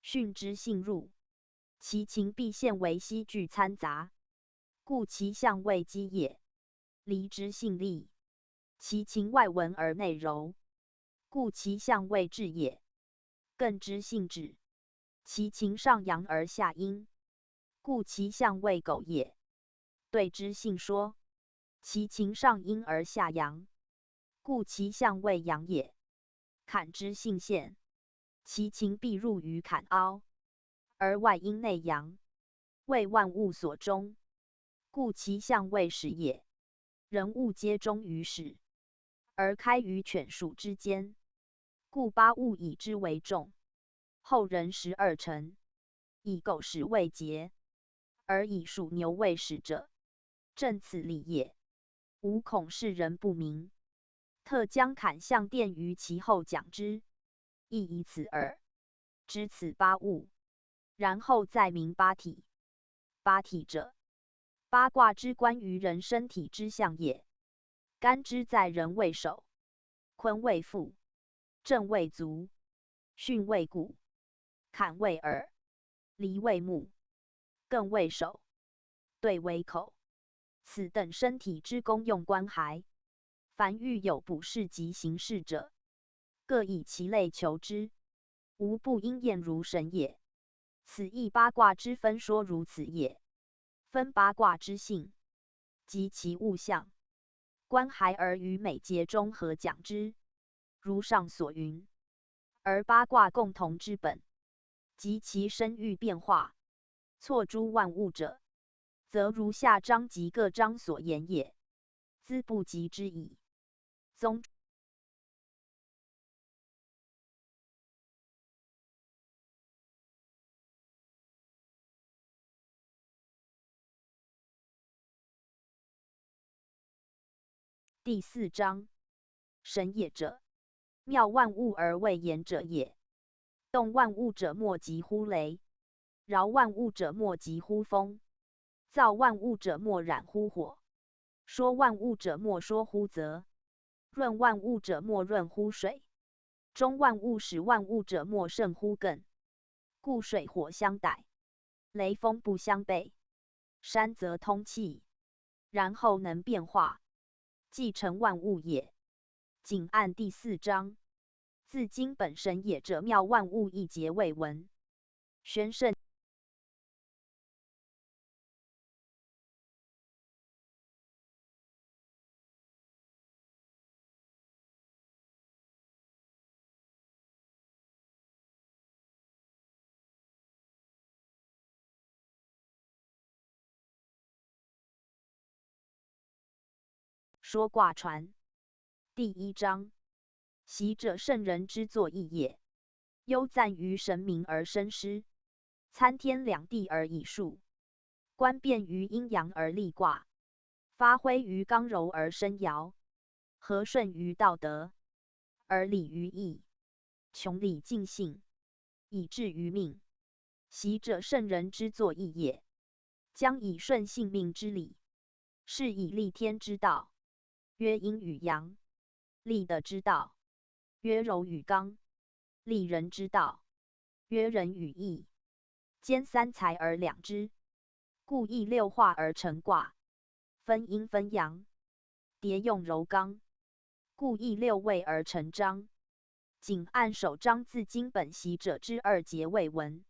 巽之性入，其情必现为西聚参杂，故其象为鸡也。离之性利，其情外文而内柔，故其象为彘也。艮之性止，其情上扬而下阴，故其象为狗也。兑之性说，其情上阴而下扬，故其象为羊也。坎之性陷，其情必入于坎凹，而外阴内阳，为万物所终，故其象为豕也。人物皆终于始，而开于犬属之间，故八物以之为重。后人12成，以狗豕为节，而以属牛为始者，正此理也。吾恐世人不明，特将坎象奠于其后讲之，亦以此耳。知此八物，然后再明八体。八体者，八卦之关于人身体之象也。干之在人为手，坤为腹，震为足，巽为骨，坎为耳，离为目，艮为首，兑为口。此等身体之功用关骸，凡欲有补事及行事者，各以其类求之，无不应验如神也。此亦八卦之分说如此也。分八卦之性，及其物象，关骸而于每节中合讲之，如上所云。而八卦共同之本，及其生育变化，错诸万物者，则如下章及各章所言也，兹不及之矣。宗第4章，神也者，妙万物而未言者也。动万物者，莫及乎雷；饶万物者，莫及乎风；造万物者，莫染乎火；说万物者，莫说乎泽；润万物者，莫润乎水；中万物使万物者，莫胜乎艮。故水火相逮，雷风不相悖。山则通气，然后能变化，既成万物也。仅按第4章，自今本神也者，妙万物一节未闻。宣圣说卦传第1章，习者圣人之作义也，悠赞于神明而生师，参天两地而以数，观变于阴阳而立卦，发挥于刚柔而生爻，和顺于道德而礼于义，穷理尽性，以至于命。习者圣人之作义也，将以顺性命之理，是以立天之道，曰阴与阳；立德之道，曰柔与刚；立人之道，曰仁与义。兼三才而两之，故易六化而成卦，分阴分阳，迭用柔刚，故易六位而成章。仅按首章自今本习者之2节未闻。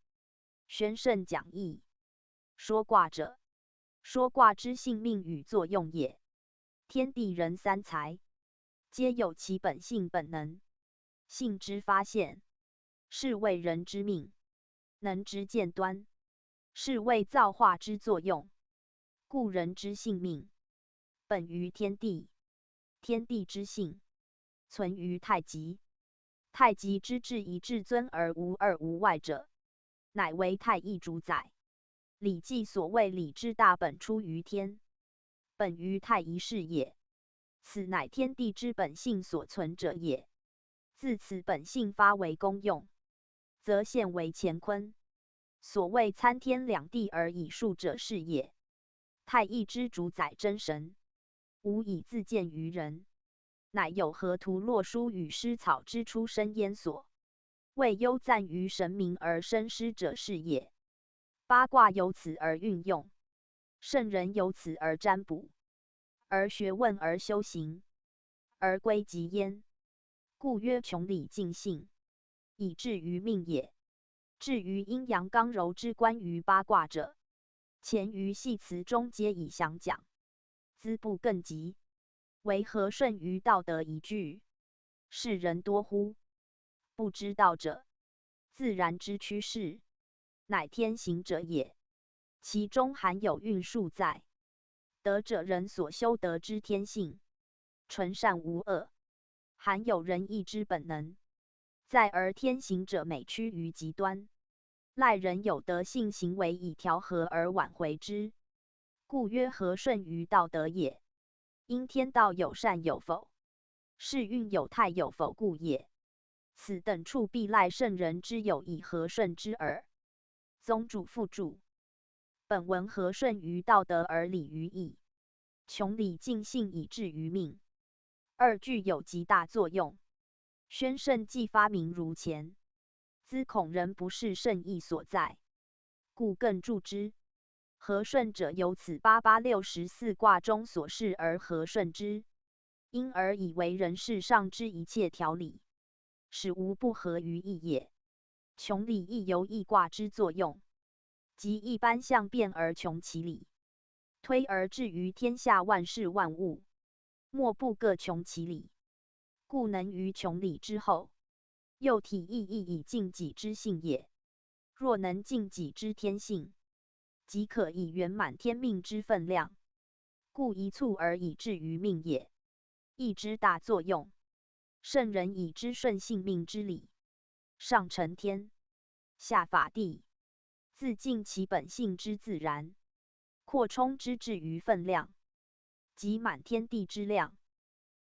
宣圣讲义。说卦者，说卦之性命与作用也。天地人三才，皆有其本性本能，性之发现，是谓人之命；能之见端，是谓造化之作用。故人之性命，本于天地；天地之性，存于太极；太极之至一至尊而无二无外者，乃为太一主宰。礼记所谓礼之大本出于天，本于太一是也。此乃天地之本性所存者也。自此本性发为功用，则现为乾坤。所谓参天两地而以数者是也。太一之主宰真神，无以自见于人，乃有河图洛书与诗草之出生焉所。谓悠赞于神明而生师者是也。八卦由此而运用，圣人由此而占卜，而学问而修行，而归极焉。故曰穷理尽性，以至于命也。至于阴阳刚柔之关于八卦者，前于系辞中皆已详讲。兹不更急，为和顺于道德一句。世人多乎？不知道者，自然之趋势，乃天行者也。其中含有运数在。德者，人所修得之天性，纯善无恶，含有仁义之本能。在而天行者每趋于极端，赖人有德性行为以调和而挽回之，故曰和顺于道德也。因天道有善有否，是运有态有否故也。此等处必赖圣人之有以和顺之耳。宗主附注。本文和顺于道德而礼于义，穷理尽性以至于命，二具有极大作用。宣圣既发明如前，兹恐人不是圣意所在，故更注之。和顺者，由此8864卦中所示而和顺之，因而以为人世上之一切条理，使无不合于义也。穷理亦由易卦之作用，即一般象变而穷其理，推而至于天下万事万物，莫不各穷其理，故能于穷理之后，又体意义以尽己之性也。若能尽己之天性，即可以圆满天命之分量，故一蹴而以至于命也。义之大作用，圣人以知顺性命之理，上承天，下法地，自尽其本性之自然，扩充之至于分量，即满天地之量，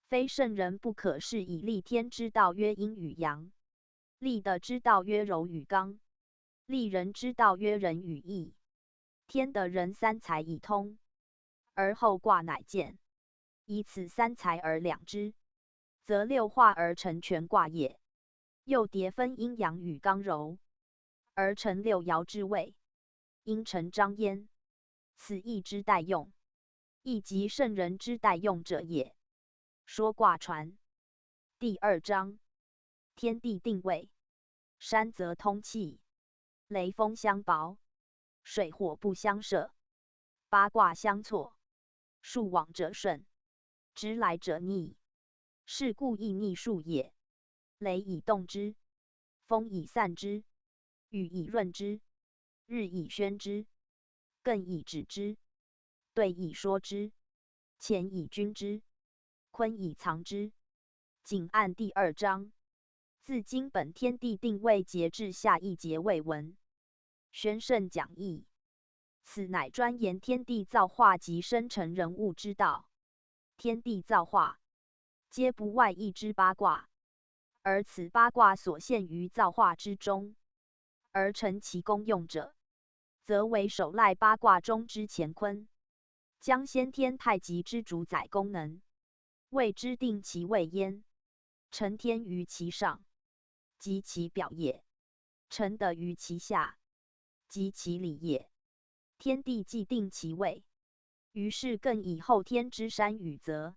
非圣人不可是以立天之道曰阴与阳，立的之道曰柔与刚，立人之道曰仁与义。天的人三才以通，而后卦乃见。以此三才而两之，则六化而成全卦也。又迭分阴阳与刚柔，而成六爻之位，阴成章焉。此义之代用，亦即圣人之代用者也。说卦传第2章，天地定位。山则通气，雷风相雹，水火不相涉，八卦相错，数往者顺，直来者逆。是故易逆数也。雷以动之，风以散之，雨以润之，日以宣之，艮以止之，兑以说之，乾以均之，坤以藏之。谨按第2章。自今本天地定位节至下一节未闻。宣圣讲义。此乃专言天地造化及生成人物之道。天地造化，皆不外易之八卦，而此八卦所现于造化之中，而成其功用者，则为首赖八卦中之乾坤，将先天太极之主宰功能，谓之定其位焉。承天于其上，及其表也；承德于其下，及其里也。天地既定其位，于是更以后天之山雨泽，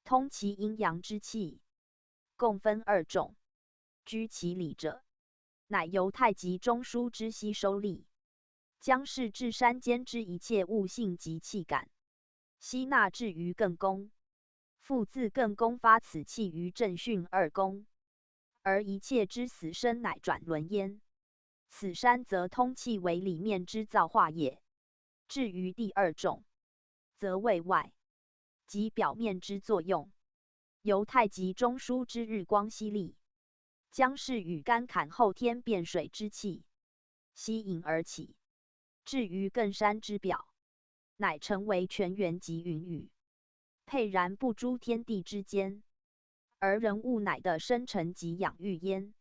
通其阴阳之气，共分2种，居其里者，乃由太极中枢之吸收力，将是至山间之一切物性及气感，吸纳至于艮宫，复自艮宫发此气于震巽2宫，而一切之死生乃转轮焉。此山则通气为里面之造化也。至于第2种，则为外，即表面之作用，由太极中枢之日光吸力，将是与干坎后天变水之气吸引而起，至于艮山之表，乃成为泉源及云雨，沛然不诸天地之间，而人物乃的生成及养育焉。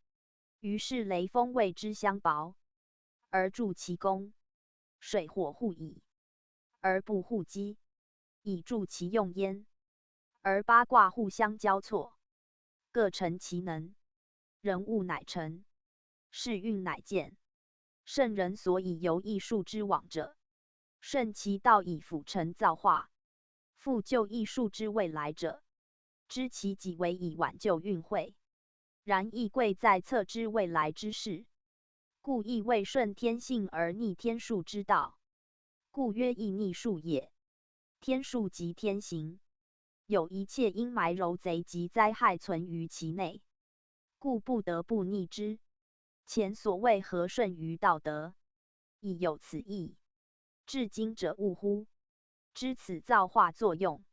于是雷风谓之相雹，而助其功；水火互倚，而不互击，以助其用焉。而八卦互相交错，各成其能，人物乃成，世运乃见。圣人所以由艺术之往者，顺其道以辅成造化；复就艺术之未来者，知其己为以挽救运会。然亦贵在测知未来之事，故亦未顺天性而逆天数之道，故曰易逆数也。天数即天行，有一切阴霾柔贼及灾害存于其内，故不得不逆之。前所谓和顺于道德，亦有此意。至今者悟乎？知此造化作用，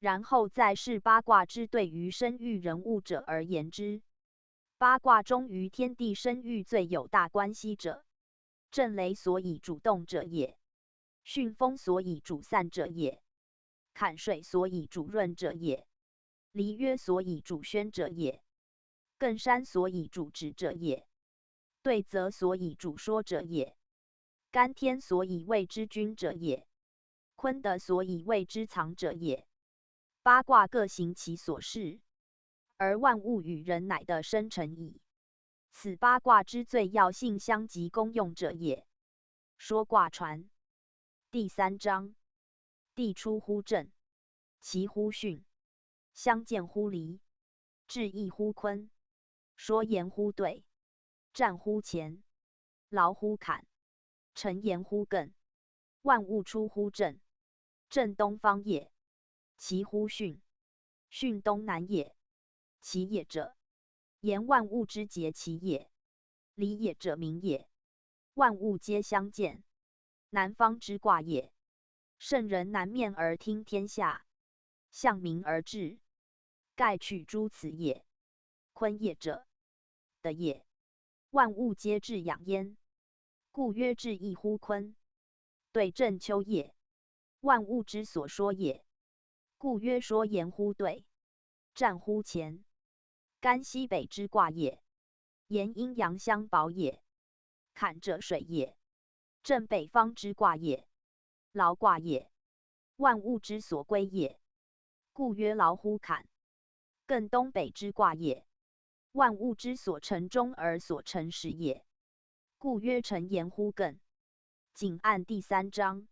然后再视八卦之对于生育人物者而言之。八卦中于天地生育最有大关系者，震雷所以主动者也，巽风所以主散者也，坎水所以主润者也，离约所以主宣者也，艮山所以主止者也，对泽所以主说者也，干天所以谓之君者也，坤德所以谓之藏者也。八卦各行其所事，而万物与人乃的生成矣。此八卦之最要性相及功用者也。说卦传第3章。地出乎震，其乎巽，相见乎离，至义乎坤，说言乎兑，战乎乾，劳乎坎，成言乎艮。万物出乎震，震东方也。其乎巽，巽东南也。其也者，言万物之节其也；离也者明也。万物皆相见，南方之卦也。圣人南面而听天下，向明而治，盖取诸此也。坤也者，德也。万物皆至养焉，故曰至义乎坤。兑正秋也，万物之所说也，故曰说言乎兑。战乎前，干西北之卦也。言阴阳相保也。坎者水也，正北方之卦也。劳卦也，万物之所归也，故曰劳乎坎。艮东北之卦也，万物之所成终而所成始也，故曰成言乎艮。谨按第3章。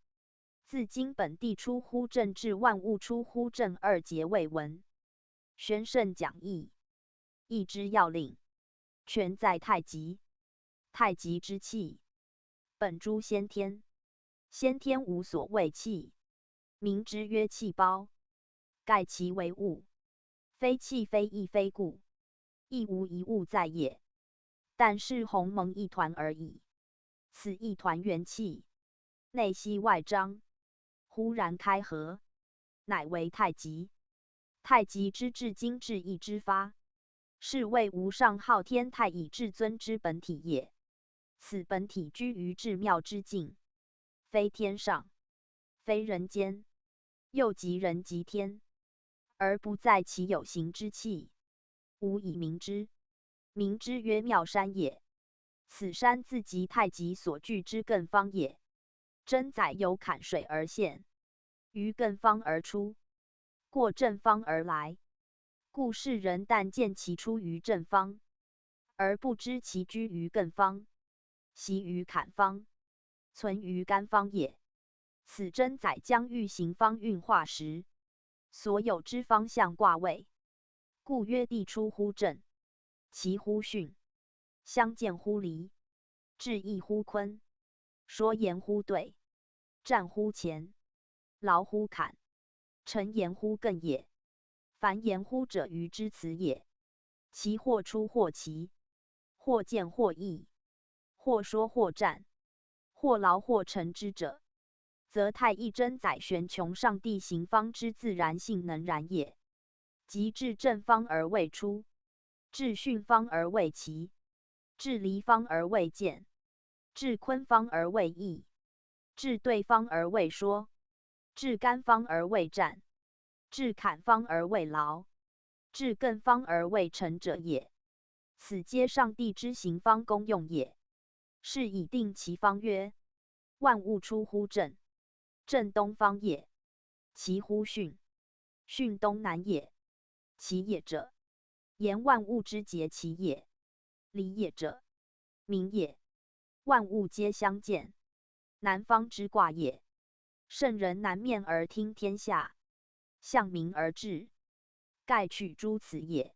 自今本地出乎正至万物出乎正2节未闻。宣圣讲义，义之要领，全在太极。太极之气，本诸先天。先天无所谓气，名之曰气包。盖其为物，非气非意非故，亦无一物在也。但是鸿蒙一团而已。此一团元气，内息外张，忽然开合，乃为太极。太极之至精至意之发，是谓无上昊天太乙至尊之本体也。此本体居于至妙之境，非天上，非人间，又即人即天，而不在其有形之气，吾以明之。名之曰妙山也。此山自即太极所具之艮方也。真载由坎水而现，于艮方而出，过正方而来。故世人但见其出于正方，而不知其居于艮方，习于坎方，存于干方也。此真载将欲行方运化时，所有之方向卦位，故曰地出乎正，其乎巽，相见乎离，至义乎坤，说言乎兑，战乎前，劳乎坎，成言乎艮也。凡言乎者，于之辞也。其或出或奇，或见或异，或说或战，或劳或成之者，则太一真载玄穹上帝行方之自然性能然也。即至正方而未出，至巽方而未齐，至离方而未见，至坤方而未易，至兑方而未说，至干方而未战，至坎方而未劳，至艮方而未成者也。此皆上帝之行方功用也。是以定其方曰：万物出乎正，正东方也。其乎巽，巽东南也。其也者，言万物之结其也。离也者，明也。万物皆相见，南方之卦也。圣人南面而听天下，向明而治，盖取诸此也。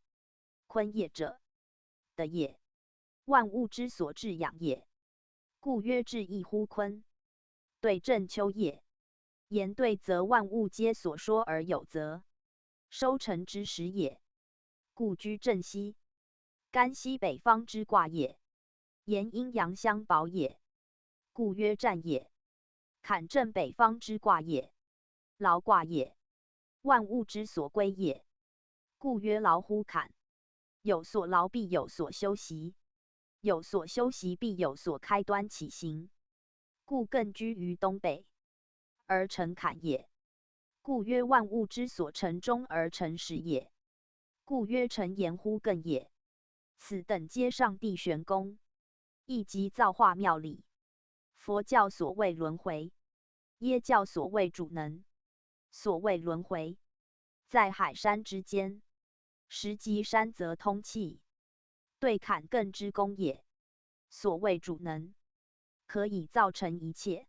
坤也者，德也。万物之所至养也，故曰至义乎坤。对正秋也。言对则万物皆所说而有则，收成之时也，故居正西。干西北方之卦也。言阴阳相保也，故曰战也。坎正北方之卦也。劳卦也。万物之所归也，故曰劳乎坎。有所劳必有所休息，有所休息必有所开端起行，故艮居于东北，而成坎也。故曰万物之所成终而成始也，故曰成言乎艮也。此等皆上帝玄功，亦即造化妙理。佛教所谓轮回，耶教所谓主能。所谓轮回，在海山之间，时极山则通气，对坎艮之功也。所谓主能，可以造成一切，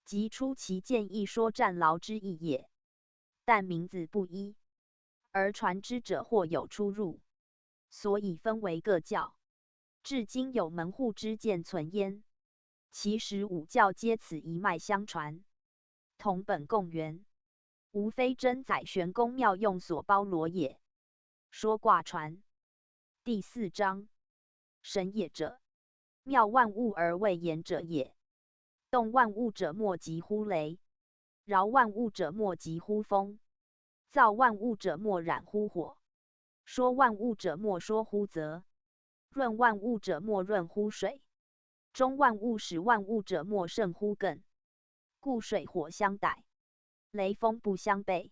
即出其见义说战劳之意也。但名字不一，而传之者或有出入，所以分为各教。至今有门户之见存焉，其实五教皆此一脉相传，同本共源，无非真载玄功妙用所包罗也。说卦传第4章。神也者，妙万物而未言者也。动万物者莫及乎雷，饶万物者莫及乎风，造万物者莫染乎火，说万物者莫说乎泽，润万物者莫润乎水，中万物使万物者莫胜乎艮。故水火相逮，雷风不相悖，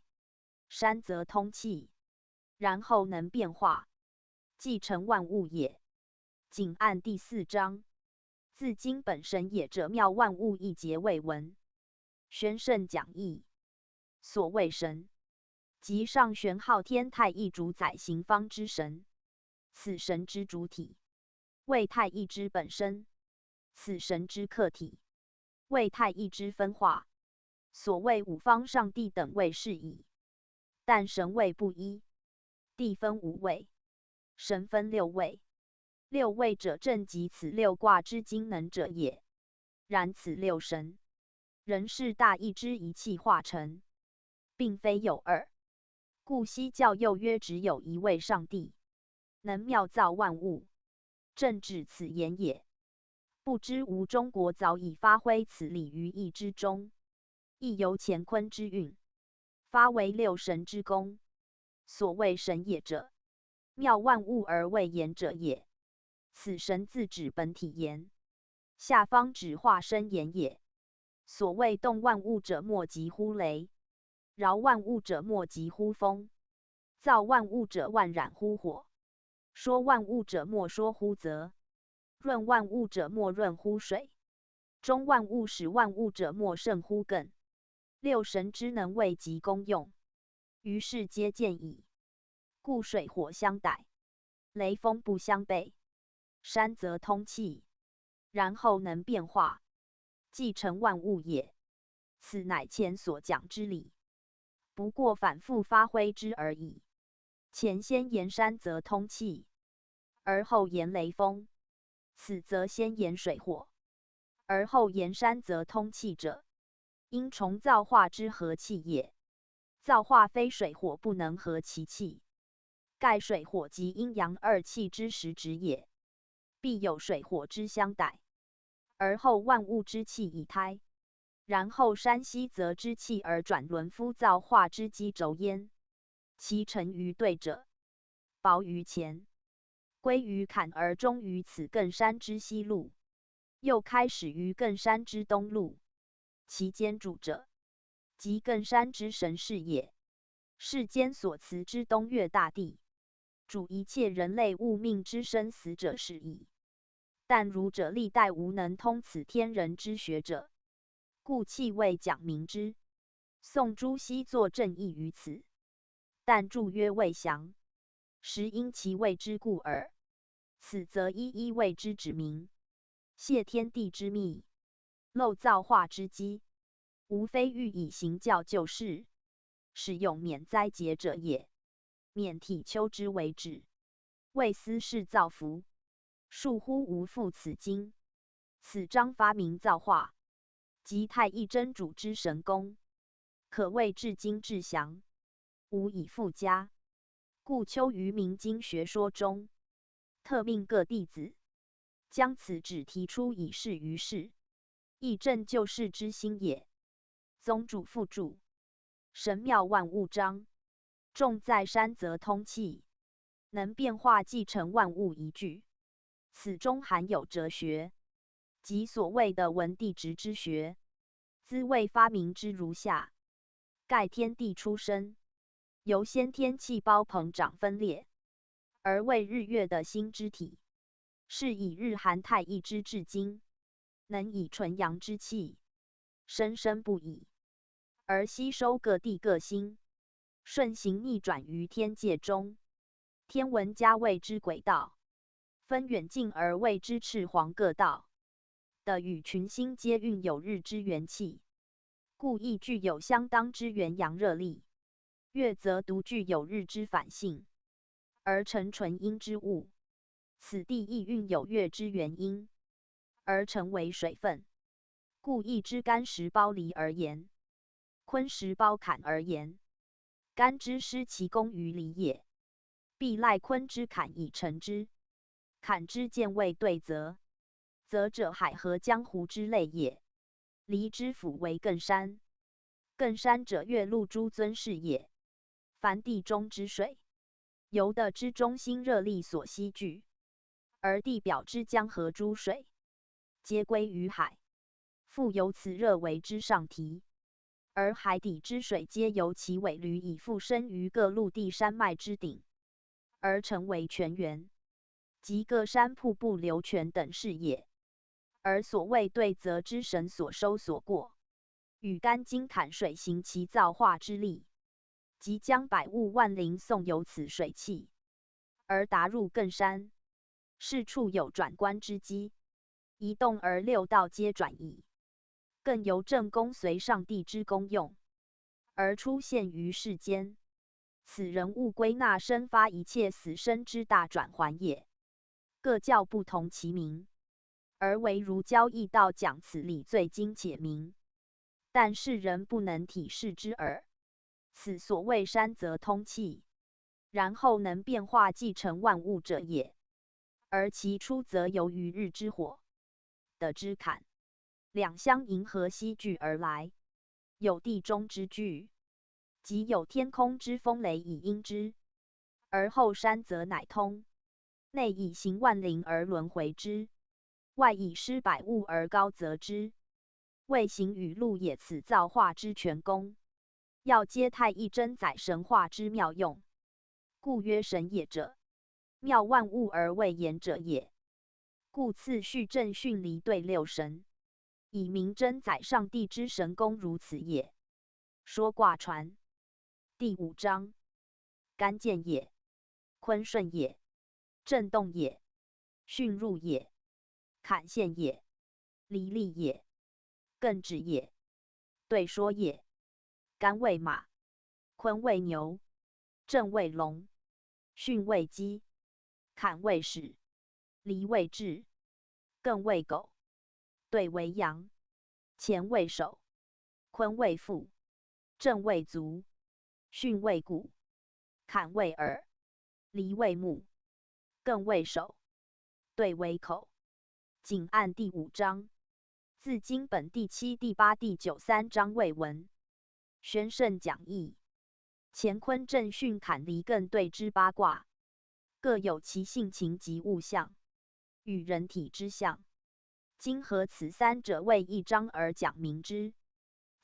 山则通气，然后能变化，即成万物也。仅按第4章，自经本神也者，妙万物一节未闻。宣圣讲义。所谓神，即上玄昊天太一主宰行方之神，此神之主体，为太一之本身；此神之客体，为太一之分化。所谓五方上帝等位是矣。但神位不一，地分5位，神分6位。6位者正即此6卦之精能者也。然此6神，仍是大一之一气化成，并非有二。故西教又曰只有一位上帝，能妙造万物，正指此言也。不知吾中国早已发挥此理于易之中，亦由乾坤之运，发为6神之功。所谓神也者，妙万物而未言者也。此神自指本体言，下方指化身言也。所谓动万物者，莫及乎雷；饶万物者，莫及乎风；造万物者，万染乎火；说万物者，莫说乎泽；润万物者，莫润乎水；中万物使万物者，莫胜乎艮。6神之能位及功用，于是皆见矣。故水火相逮，雷风不相悖，山则通气，然后能变化，即成万物也。此乃前所讲之理，不过反复发挥之而已。前先言山则通气，而后言雷风；此则先言水火，而后言山则通气者，因重造化之和气也。造化非水火不能合其气，盖水火即阴阳2气之实质也。必有水火之相逮，而后万物之气以胎，然后山溪泽之气而转轮夫造化之基轴焉。其成于对者，薄于前，归于坎而终于此艮山之西路，又开始于艮山之东路。其间主者，即艮山之神是也。世间所辞之东岳大地，主一切人类物命之生死者是矣。但儒者历代无能通此天人之学者，故弃未讲明之。宋朱熹作正义于此，但注曰未详，实因其未之故耳。此则一一谓之指明，泄天地之秘，漏造化之机，无非欲以行教救世，使用免灾劫者也。免体丘之为止，为斯是造福。恕乎无复此经。此章发明造化，即太一真主之神功，可谓至精至详，无以复加。故丘于明经学说中，特命各弟子将此旨提出以示于世，以正救世之心也。宗主附注：神妙万物章，重在山则通气，能变化即成万物一句。此中含有哲学，即所谓的文地直之学。兹谓发明之如下：盖天地出生，由先天气胞膨长分裂，而为日月的心之体，是以日含太一之至精，能以纯阳之气，生生不已，而吸收各地各星，顺行逆转于天界中。天文家谓之轨道，分远近而谓之赤黄各道的与群星皆蕴有日之元气，故亦具有相当之元阳热力。月则独具有日之反性，而成纯阴之物。此地亦蕴有月之元阴，而成为水分。故亦之干石包离而言，坤石包坎而言，干之失其功于离也，必赖坤之坎以成之。坎之见未对泽，泽者海河江湖之类也。离之府为艮山，艮山者月露诸尊是也。凡地中之水，由的之中心热力所吸聚，而地表之江河诸水，皆归于海，复由此热为之上提，而海底之水皆由其尾闾以附生于各陆地山脉之顶，而成为泉源，即各山瀑布流泉等是也。而所谓对，则之神所收所过，与干金坎水行其造化之力，即将百物万灵送由此水气，而达入艮山，是处有转关之机，移动而六道皆转移，更由正宫随上帝之功用，而出现于世间。此人物归纳生发一切死生之大转环也。各教不同其名，而唯儒教义道讲此理最精且明，但世人不能体视之耳。此所谓山则通气，然后能变化继承万物者也。而其出则由于日之火的之坎，两相迎合西聚而来，有地中之聚，即有天空之风雷以应之，而后山则乃通，内以行万灵而轮回之，外以施百物而高则之，谓行雨露也。此造化之全功，要皆太一真载神化之妙用，故曰神也者，妙万物而未言者也。故次序正训离对六神，以明真载上帝之神功如此也。说卦传第5章，干见也，坤顺也，震动也，巽入也，坎陷也，离利也，艮止也，对说也。干为马，坤为牛，震为龙，巽为鸡，坎为豕，离为彘，艮为狗，对为羊，乾为首，坤为父，震为足，巽为骨，坎为耳，离为目，艮为首，对为口。谨按第5章。自经本第7、第8、第9、3章未文。宣圣讲义。乾坤震巽坎离艮对之八卦，各有其性情及物象，与人体之象。今合此三者为一章而讲明之。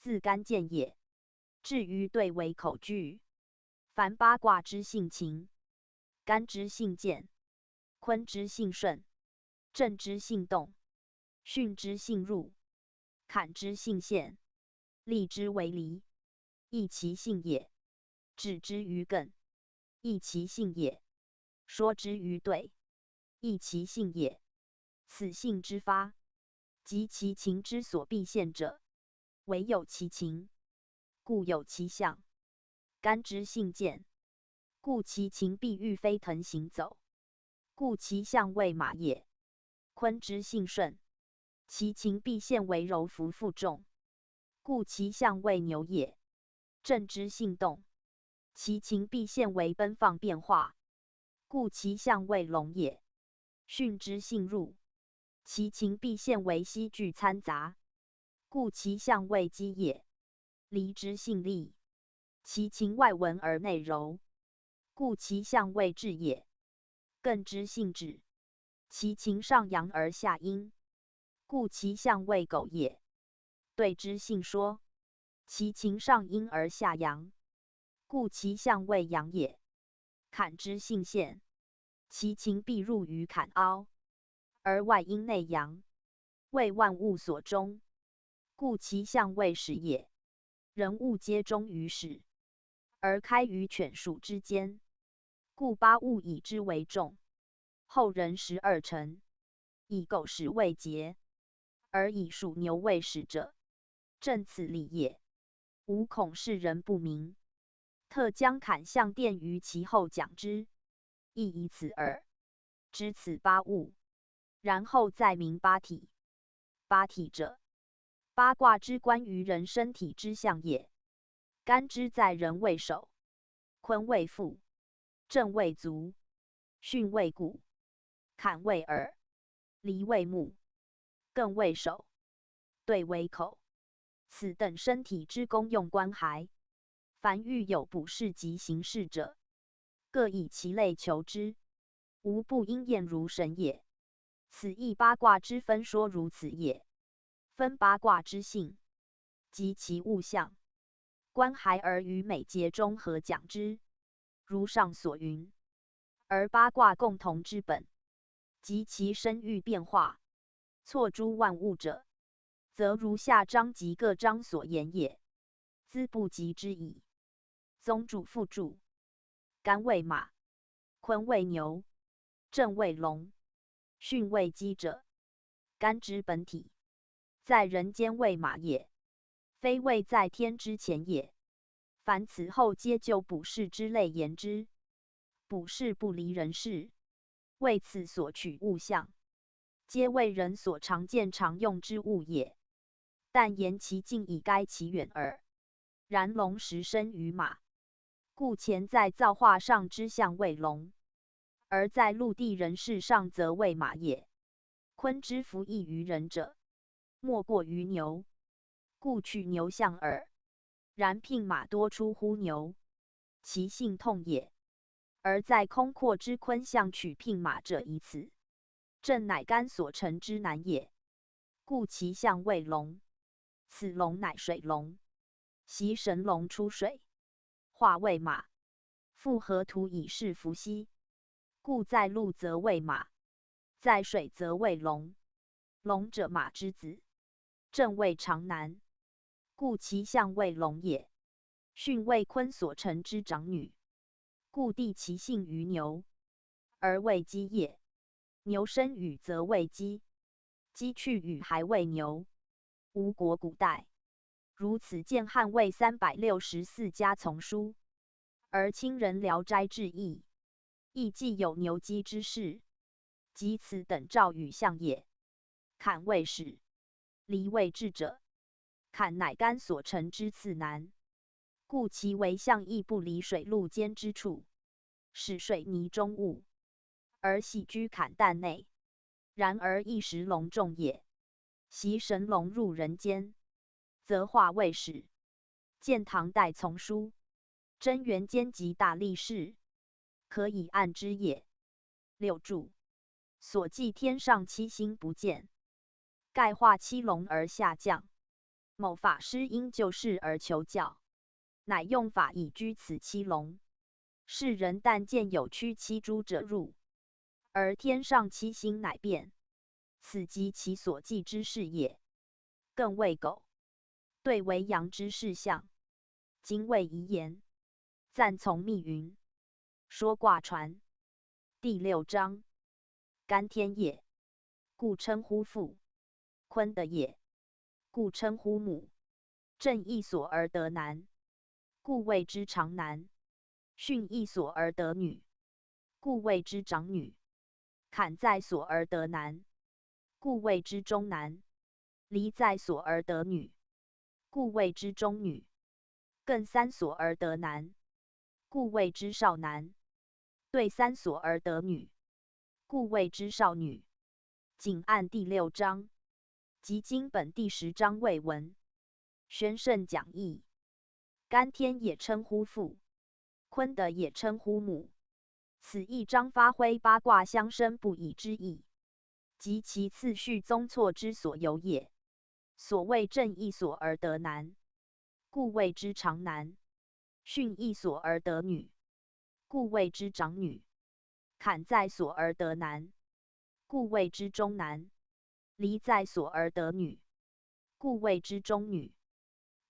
自干见也。至于对为口句，凡八卦之性情，干之性健，坤之性顺，震之性动，巽之性入，坎之性陷，离之为离，亦其性也。指之于艮，亦其性也；说之于兑，亦其性也。此性之发，即其情之所必现者，唯有其情，故有其象。干之性健，故其情必欲飞腾行走，故其象为马也。坤之性顺，其情必现为柔服负重，故其象为牛也。震之性动，其情必现为奔放变化，故其象为龙也。巽之性入，其情必现为西聚参杂，故其象为鸡也。离之性利，其情外文而内柔，故其象为彘也。艮之性止，其情上扬而下阴，故其象为狗也。兑之性说，其情上阴而下扬，故其象为羊也。坎之性陷，其情必入于坎凹，而外阴内阳，为万物所终，故其象为豕也。人物皆终于始，而开于犬属之间，故八物以之为重。后人12成，以狗豕为节，而以属牛为始者，正此理也。吾恐世人不明，特将坎象奠于其后讲之，亦以此耳。知此八物，然后再明八体。八体者，八卦之关于人身体之象也。干之在人为首，坤为腹，震为足，巽为骨，坎为耳，离为目，艮为首，兑为口。此等身体之功用关骸，凡欲有补事及行事者，各以其类求之，无不应验如神也。此亦八卦之分说如此也。分八卦之性，及其物象，关骸而于每节中合讲之，如上所云。而八卦共同之本，及其生育变化，错诸万物者，则如下章及各章所言也。兹不及之矣。宗主副注：干为马，坤为牛，震为龙，巽为鸡者，干之本体，在人间为马也，非谓在天之前也。凡此后皆就卜筮之类言之。卜筮不离人事，为此所取物象，皆为人所常见常用之物也。但言其近以该其远耳。然龙实生于马，故前在造化上之象为龙，而在陆地人事上则为马也。鲲之服役于人者，莫过于牛，故取牛象耳。然牝马多出乎牛，其性痛也。而在空阔之鲲象取牝马者以此，正乃干所成之难也。故其象为龙，此龙乃水龙，习神龙出水，化为马，复河图以示伏羲。故在陆则为马，在水则为龙。龙者马之子，正为长男，故其象为龙也。巽为鲲所成之长女，故地其性于牛，而为鸡也。牛生羽则为鸡，鸡去羽还为牛。吴国古代如此见汉魏364家丛书，而清人《聊斋志异》亦记有牛鸡之事，即此等兆与象也。坎为始，离为至者，坎乃干所成之次男，故其为象亦不离水陆间之处，使水泥中物，而喜居坎蛋内。然而一时隆重也。习神龙入人间，则化为始。见唐代丛书，贞元间及大历士，可以按之也。六注：所记天上七星不见，盖化七龙而下降。某法师因救世而求教，乃用法以居此七龙。世人但见有驱七诸者入，而天上七星乃变，此即其所记之事也。更谓狗，对为阳之事象，今谓遗言，暂从密云，说卦传。第6章：干天也，故称乎父；坤的也，故称乎母。震一所而得男，故谓之长男；巽一所而得女，故谓之长女；坎在所而得男，故谓之中男；离在所而得女，故谓之中女；艮三所而得男，故谓之少男；兑三所而得女，故谓之少女。仅按第6章及经本第10章未文。宣圣讲义：干天也称乎父，坤的也称乎母。此一章发挥八卦相生不已之意，及其次序宗错之所由也。所谓震一所而得男，故谓之长男；巽一所而得女，故谓之长女；坎在所而得男，故谓之中男；离在所而得女，故谓之中女；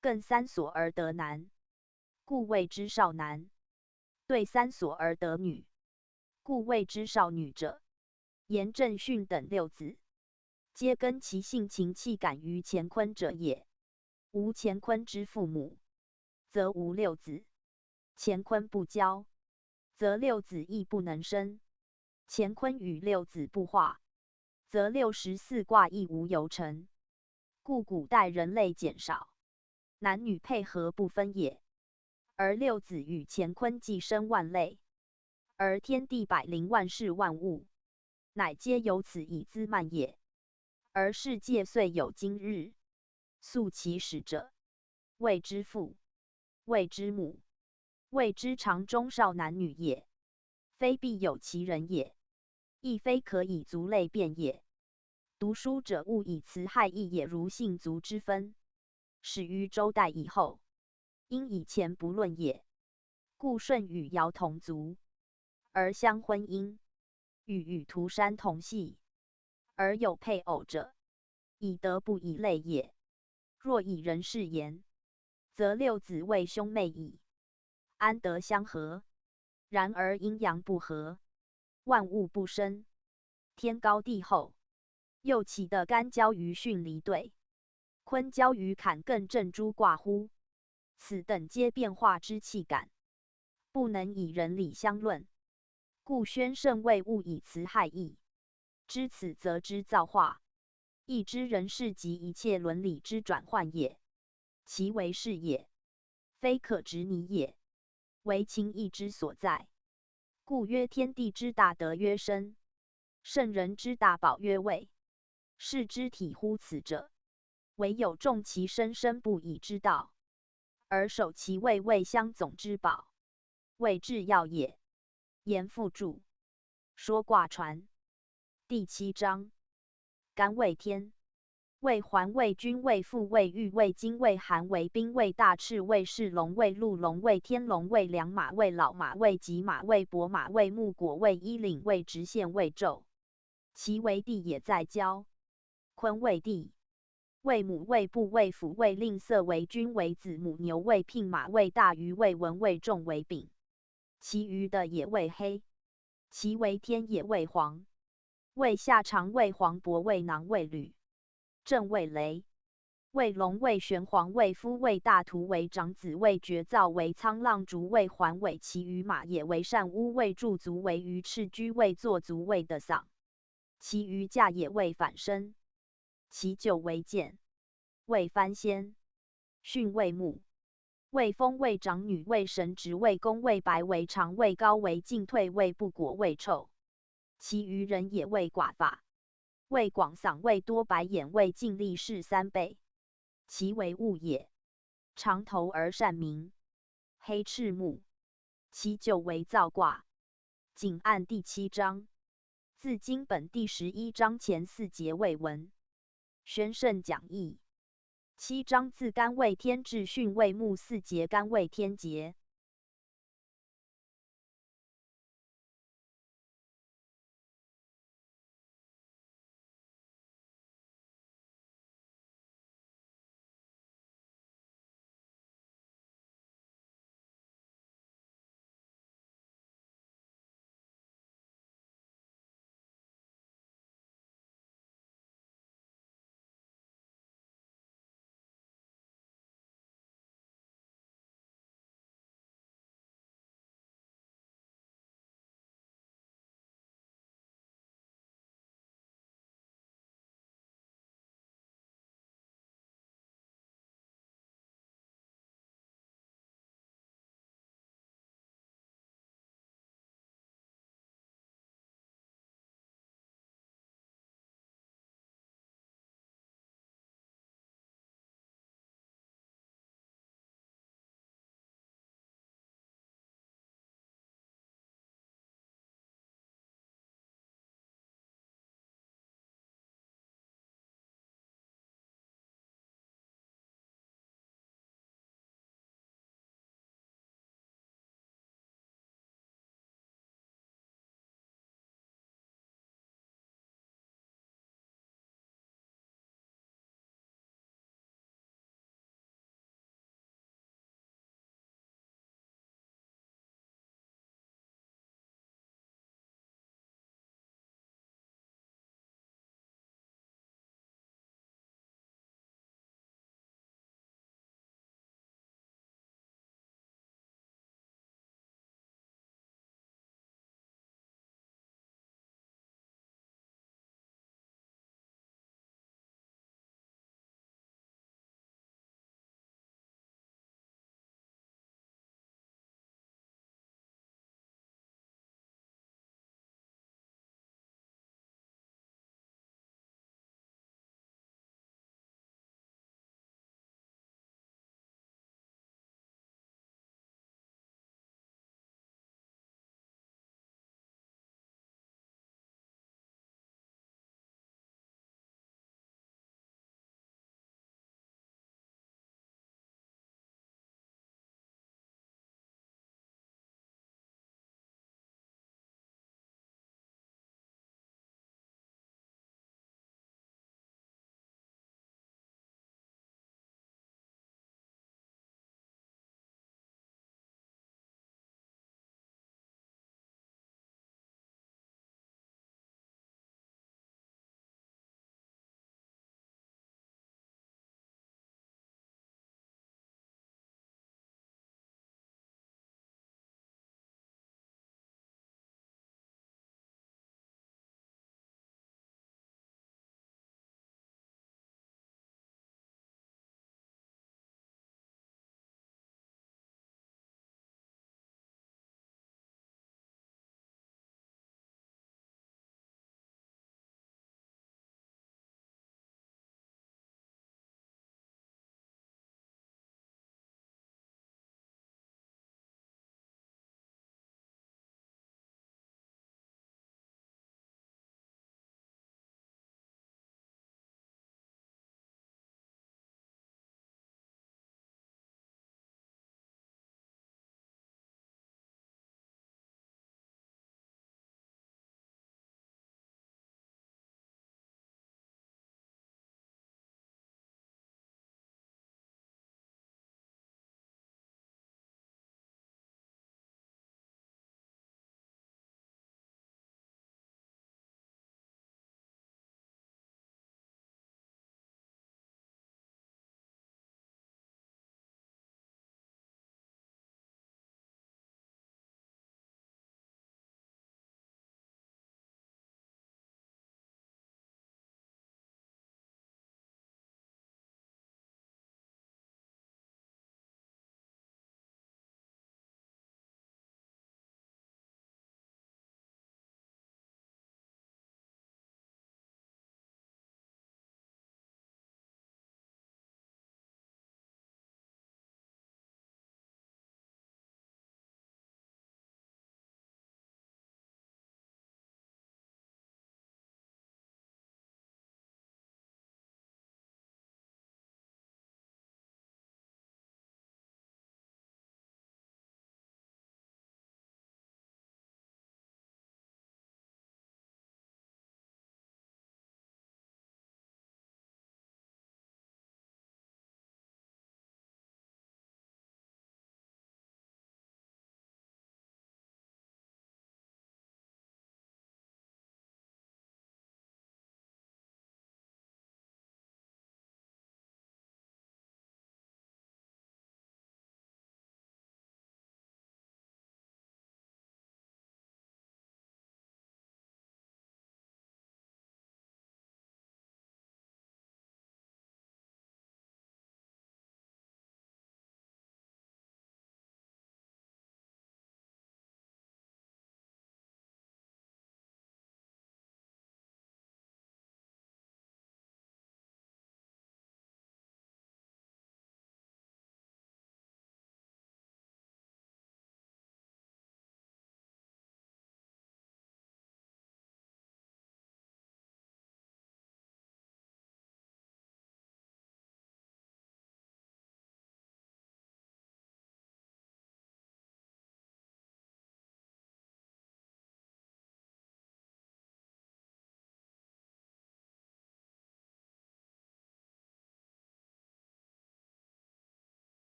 艮三所而得男，故谓之少男；兑三所而得女，故谓之少女者，言正巽等六子，皆根其性情气感于乾坤者也。无乾坤之父母，则无六子；乾坤不交，则六子亦不能生；乾坤与六子不化，则64卦亦无由成。故古代人类减少，男女配合不分也。而六子与乾坤既生万类，而天地百灵万事万物，乃皆由此以滋蔓也。而世界虽有今日，溯其始者，谓之父，谓之母，谓之长中少男女也，非必有其人也，亦非可以族类辨也。读书者务以辞害义也，如姓族之分，始于周代以后，因以前不论也。故舜与尧同族，而相婚姻，与涂山同系，而有配偶者，以德不以类也。若以人事言，则六子为兄妹矣，安得相合？然而阴阳不合，万物不生，天高地厚，又岂得干交于巽离兑，坤交于坎艮震诸卦乎？此等皆变化之气感，不能以人理相论。故宣圣谓勿以辞害义，知此则知造化，亦知人事及一切伦理之转换也。其为是也，非可执拟也，为情义之所在。故曰天地之大德曰生，圣人之大宝曰位。是之体乎此者，唯有重其身身不以之道，而守其位位相总之宝，谓至要也。言复注。说卦传第7章。干为天，为环，为君，为父，为玉，为金，为寒，为冰，为大赤，为士龙，为鹿龙，为天龙，为良马，为老马，为吉马，为伯马，为木果，为衣领，为直线，为胄。其为地也在交。坤为地，为母，为部，为府，为吝啬，为君，为子母牛，为牝马，为大鱼，为文，为仲，为丙。其余的也为黑。其为天也为黄，为下长，为黄渤，为囊，为履，震为雷，为龙，为玄黄，为夫，为大图，为长子，为绝造，为沧浪竹，为环尾。其余马也为善乌，为驻足，为鱼翅居，为坐足，为的嗓。其余驾也为反身。其九为剑，为翻仙，巽为木，为风，为长女，为神职，为公，为白，为长，为高，为进退，为不果，为臭。其余人也为寡法，为广嗓，为多白眼，为尽力士3倍。其为物也，长头而善鸣，黑赤木。其九为造卦。谨按第7章。自经本第11章前4节未文。宣圣讲义。7章自干为天至巽为木4节干为天节。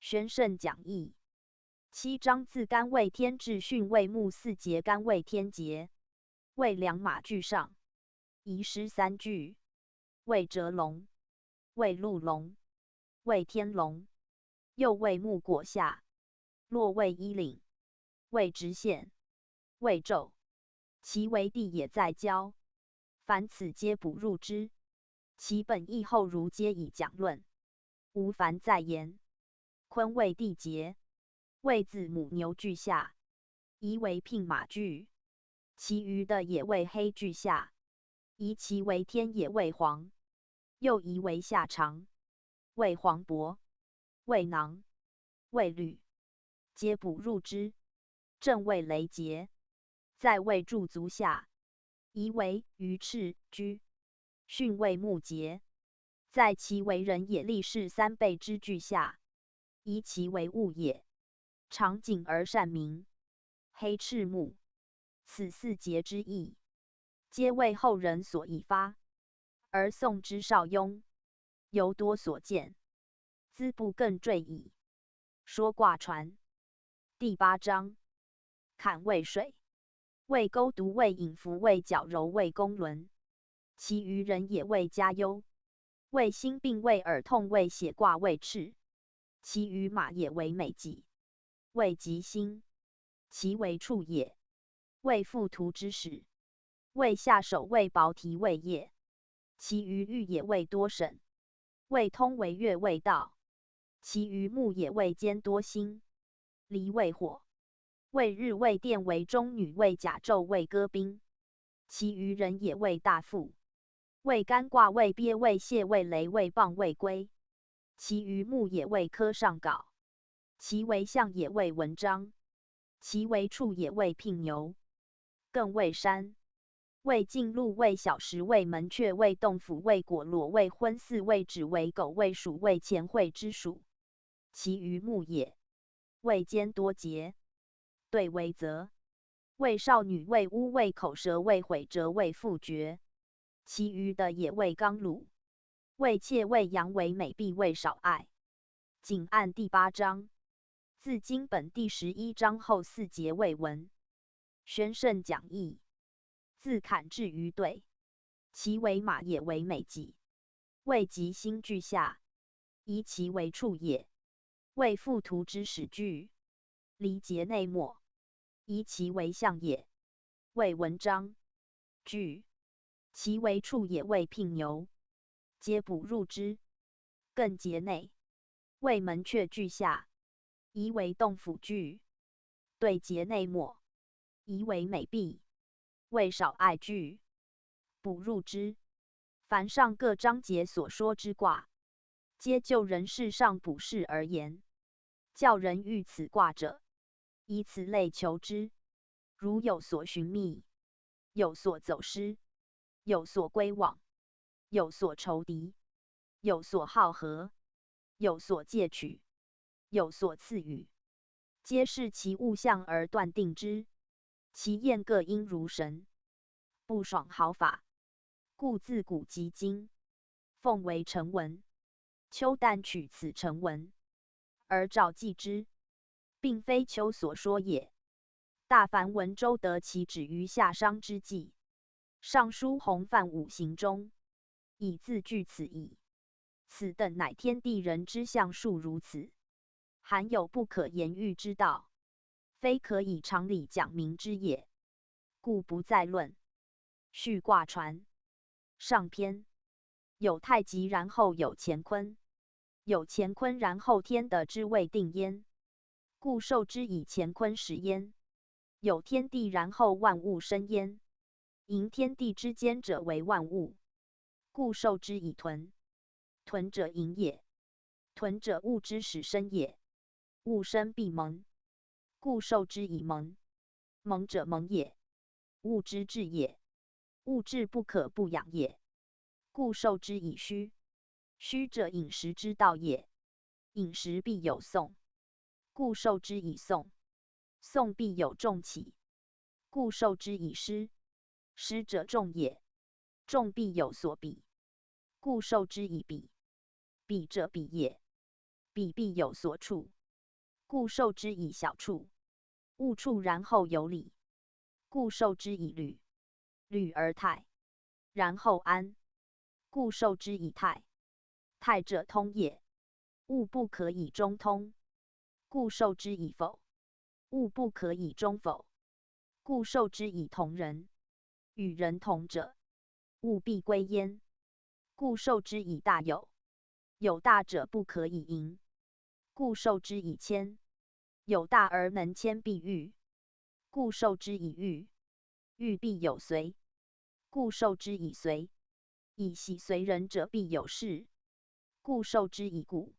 宣圣讲义7章自干位天至巽位木4节干位天节，为两马具上，遗失3句，为折龙，为鹿龙，为天龙，又为木果下，落为衣领，为直线，为昼，其为地也在交，凡此皆补入之。其本义后儒皆以讲论，无凡再言。坤为地节，为子母牛具下，宜为牝马具，其余的也为黑具下，宜其为天也为黄，又宜为下长，为黄帛，为囊，为履，皆补入之。正为雷节，在为柱足下，宜为鱼翅居。巽为木节，在其为人也立是3倍之具下，宜其为物也，长颈而善鸣，黑赤木，此4节之意，皆为后人所以发，而宋之少庸，尤多所见，兹不更赘矣。说卦传第8章，坎为水，为钩独，为引符，为矫柔，为公轮。其余人也为家忧，为心病，为耳痛，为血挂，为赤。其余马也为美己，为吉星，其为畜也，为附图之始，为下手，为薄蹄，为业。其余玉也为多神，为通，为月，为道。其余木也为坚多星，离为火，为日，为电，为中女，为甲胄，为歌兵。其余人也为大富，为干卦，为鳖，为蟹，为雷，为蚌，为龟。其余木也为科上稿，其为象也为文章，其为畜也为聘牛，更为山，为径鹿，为小石，为门阙，为洞府，为果螺，为昏耜，为指，为狗，为鼠，为前会之属。其余木也，为坚多节，对为泽，为少女，为乌，为口舌，为毁折，为复绝。其余的也为刚鲁，为妾，为阳，为美婢，为少爱。仅按第8章，自经本第11章后4节为文。宣圣讲义自坎至于兑，其为马也为美己，为吉星具下，宜其为畜也，为附图之始具，离节内末，宜其为象也，为文章具。其为畜也，为聘牛，皆补入之。更节内，为门阙具下，宜为洞府具，对节内末，宜为美婢，为少爱具，补入之。凡上各章节所说之卦，皆就人事上补事而言，教人遇此卦者，以此类求之。如有所寻觅，有所走失，有所归往，有所仇敌，有所好合，有所借取，有所赐予，皆视其物象而断定之。其验各应如神，不爽好法，故自古及今，奉为成文。丘旦取此成文，而照记之，并非丘所说也。大凡文周得其止于夏商之际，尚书洪范5行中，以自据此矣。此等乃天地人之象数如此，含有不可言喻之道，非可以常理讲明之也，故不再论。序卦传上篇，有太极，然后有乾坤，有乾坤，然后天的之谓定焉，故受之以乾坤始焉。有天地，然后万物生焉，营天地之间者为万物，故受之以屯。屯者营也，屯者物之始生也，物生必萌，故受之以萌。萌者萌也，物之至也，物至不可不养也，故受之以虚。虚者饮食之道也，饮食必有讼，故受之以讼。讼必有重起，故受之以失。失者重也，重必有所比，故受之以比。比者比也，比必有所处，故受之以小处，物处然后有理，故受之以虑，虑而泰，然后安，故受之以泰，泰者通也。物不可以中通，故受之以否；物不可以中否，故受之以同人。与人同者，物必归焉，故受之以大有。有大者不可以盈，故受之以谦。有大而能谦必喻，故受之以喻。喻必有随，故受之以随。以喜随人者必有事，故受之以故。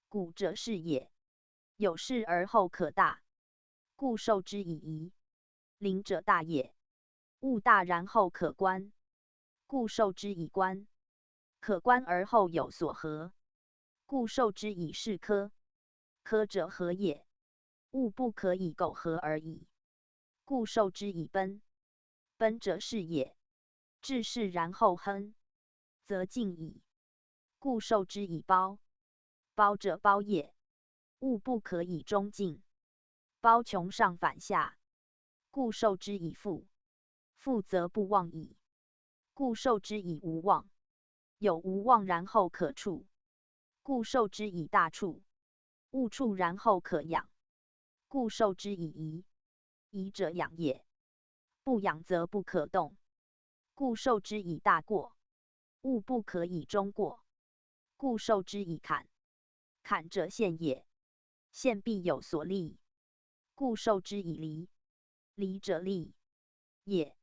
故者是也。有事而后可大，故受之以夷。邻者大也。物大然后可观，故受之以观。可观而后有所合，故受之以是科。科者合也。物不可以苟合而已，故受之以奔。奔者是也。治事然后亨，则进矣，故受之以褒。褒者褒也。物不可以中进，褒穷上反下，故受之以富。富则不忘矣，故受之以无忘。有无忘然后可处，故受之以大处。物处然后可养，故受之以夷。夷者养也。不养则不可动，故受之以大过。物不可以中过，故受之以坎。坎者陷也。陷必有所利，故受之以离。离者利也。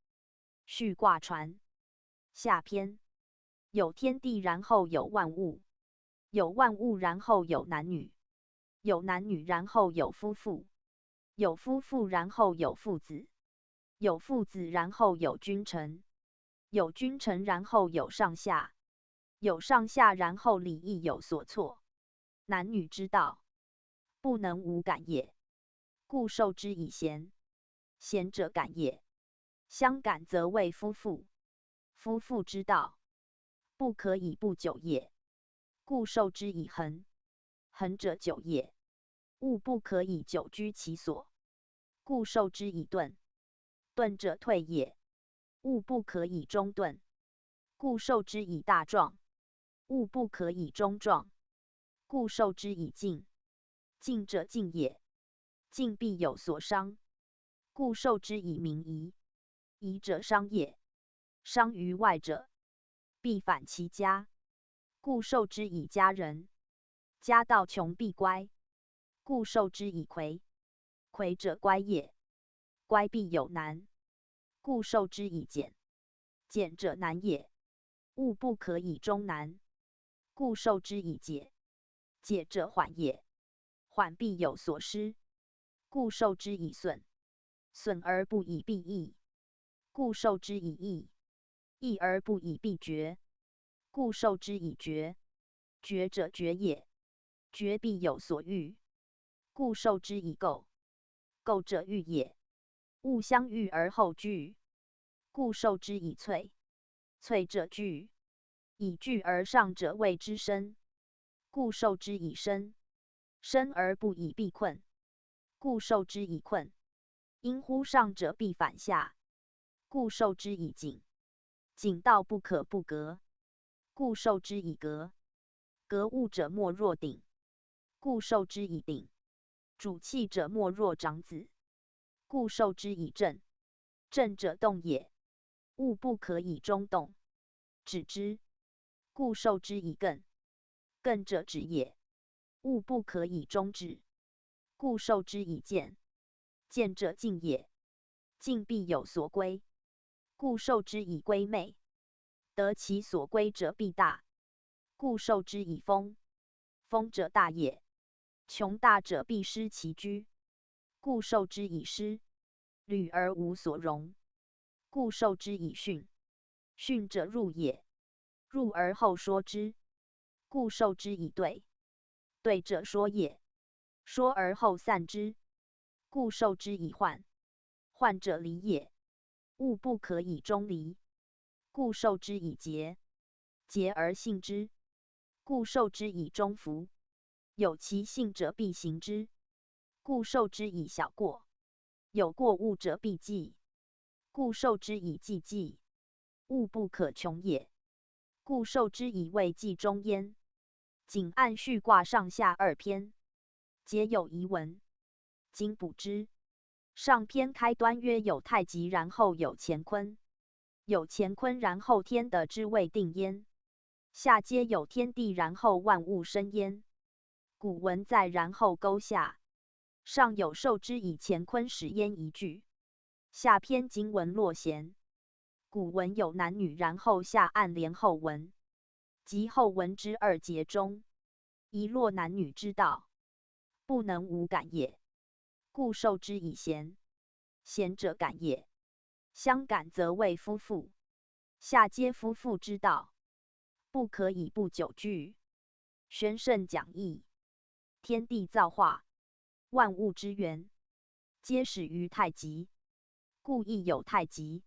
序卦传下篇。有天地然后有万物，有万物然后有男女，有男女然后有夫妇，有夫妇然后有父子，有父子然后有君臣，有君臣然后有上下，有上下然后礼义有所措。男女之道，不能无感也，故受之以贤。贤者感也。相感则为夫妇。夫妇之道，不可以不久也，故受之以恒。恒者久也。物不可以久居其所，故受之以钝。钝者退也。物不可以中钝，故受之以大壮。物不可以中壮，故受之以静。静者静也。静必有所伤，故受之以民夷。夷者伤也。伤于外者，必反其家，故受之以家人。家道穷必乖，故受之以魁。魁者乖也。乖必有难，故受之以俭。俭者难也。物不可以终难，故受之以解。解者缓也。缓必有所失，故受之以损。损而不以必益，故受之以益。益而不以必绝，故受之以绝。绝者绝也。绝必有所欲，故受之以垢。垢者欲也。物相遇而后聚，故受之以萃。萃者聚，以聚而上者谓之深，故受之以深。深而不以必困，故受之以困。因乎上者必反下，故受之以井。井道不可不革，故受之以革。革物者莫若鼎，故受之以鼎。主器者莫若长子，故受之以震。震者动也。物不可以中动，止之，故受之以艮。艮者止也。物不可以中止，故受之以见。见者静也。静必有所归，故受之以归昧。得其所归者必大，故受之以丰。丰者大也。穷大者必失其居，故受之以失。履而无所容，故受之以训。训者入也。入而后说之，故受之以对。对者说也。说而后散之，故受之以患。患者离也。物不可以中离，故受之以节。节而信之，故受之以忠服。有其信者必行之，故受之以小过。有过物者必计，故受之以计计。物不可穷也，故受之以未计中焉。仅按序卦上下2篇，皆有疑文，今补之。上篇开端曰有太极，然后有乾坤，有乾坤，然后天地之谓定焉。下皆有天地，然后万物生焉。古文在然后勾下，上有受之以乾坤始焉一句，下篇经文落弦。古文有男女，然后下按连后文，即后文之2节中，一落男女之道，不能无感也，故受之以贤。贤者感也，相感则谓夫妇。下皆夫妇之道，不可以不久居。宣圣讲义，天地造化，万物之源，皆始于太极，故亦有太极，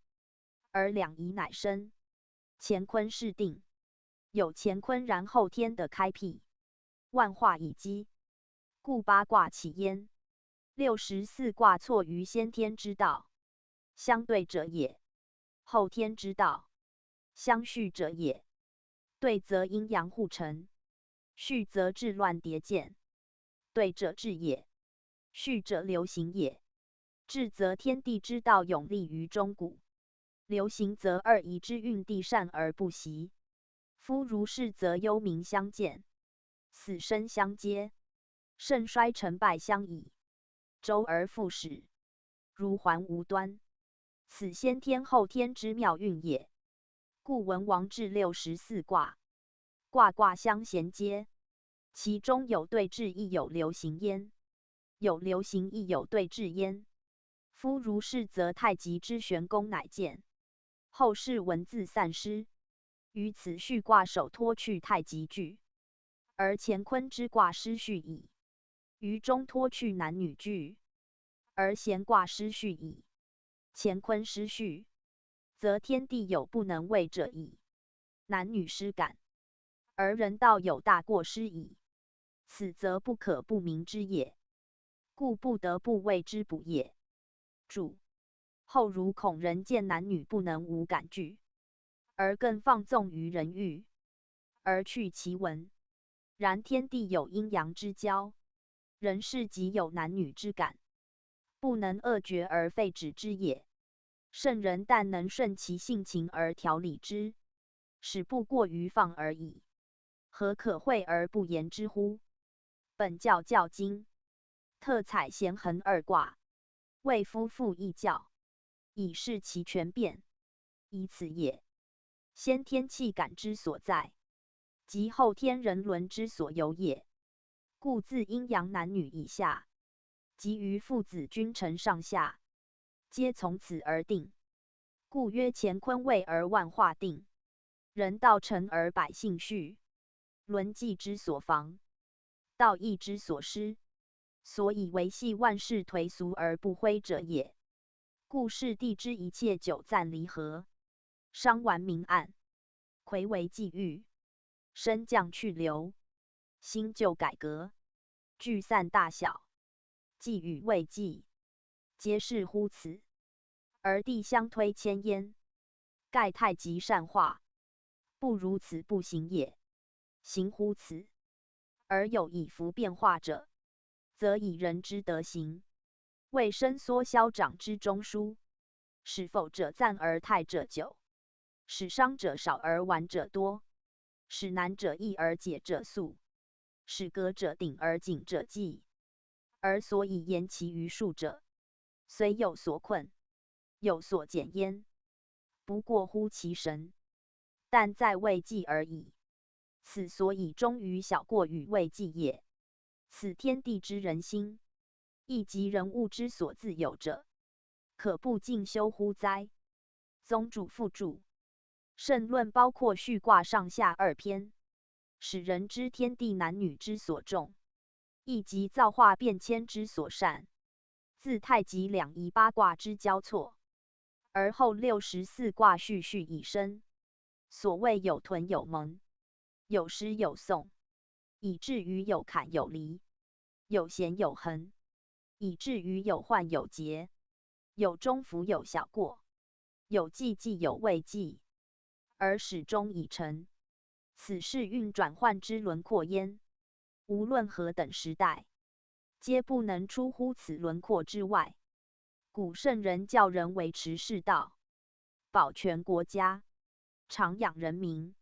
而两仪乃生。乾坤是定，有乾坤，然后天地开辟，万化以基，故八卦起焉。64卦错于先天之道，相对者也；后天之道，相续者也。对则阴阳互成，续则治乱迭见。对者治也，续者流行也。治则天地之道永立于中古，流行则二仪之运地善而不息。夫如是，则幽冥相见，死生相接，盛衰成败相倚，周而复始，如环无端。此先天后天之妙运也。故文王治64卦，卦卦相衔接，其中有对治，亦有流行焉；有流行，亦有对治焉。夫如是，则太极之玄功乃见。后世文字散失，于此序卦首脱去太极句，而乾坤之卦失序矣；于中脱去男女句，而咸卦失序矣。乾坤失序，则天地有不能为者矣；男女失感，而人道有大过失矣。此则不可不明之也，故不得不谓之补也。注：后如恐人见男女不能无感句，而更放纵于人欲，而去其文。然天地有阴阳之交，人世即有男女之感，不能遏绝而废止之也。圣人但能顺其性情而调理之，使不过于放而已，何可讳而不言之乎？本教教经，特采咸衡2卦，为夫妇议教，以示其全变，以此也。先天气感之所在，即后天人伦之所由也。故自阴阳男女以下，及于父子君臣上下，皆从此而定。故曰乾坤位而万化定，人道成而百姓序，伦纪之所防，道义之所失，所以维系万事颓俗而不恢者也。故世地之一切久暂离合，伤顽明暗，魁为际遇，升降去留，新旧改革，聚散大小，际与未际，皆是乎此。而地相推牵焉，盖太极善化，不如此不行也。行乎此，而有以服变化者，则以人之德行，为伸缩消长之中枢，使否者暂而泰者久，使伤者少而顽者多，使难者易而解者速，使革者鼎而紧者济。而所以言其余数者，虽有所困，有所减焉，不过乎其神，但在未济而已。此所以忠于小过与未济也。此天地之人心，亦即人物之所自有者，可不尽修乎哉？宗主附注。圣论包括序卦上下2篇，使人知天地男女之所重，亦即造化变迁之所善。自太极两仪8卦之交错，而后64卦序序以生。所谓有屯有蒙，有诗有颂，以至于有坎有离，有弦有衡，以至于有患有节，有中服有小过，有既既有未既，而始终已成。此是运转换之轮廓焉。无论何等时代，皆不能出乎此轮廓之外。古圣人教人维持世道，保全国家，常养人民，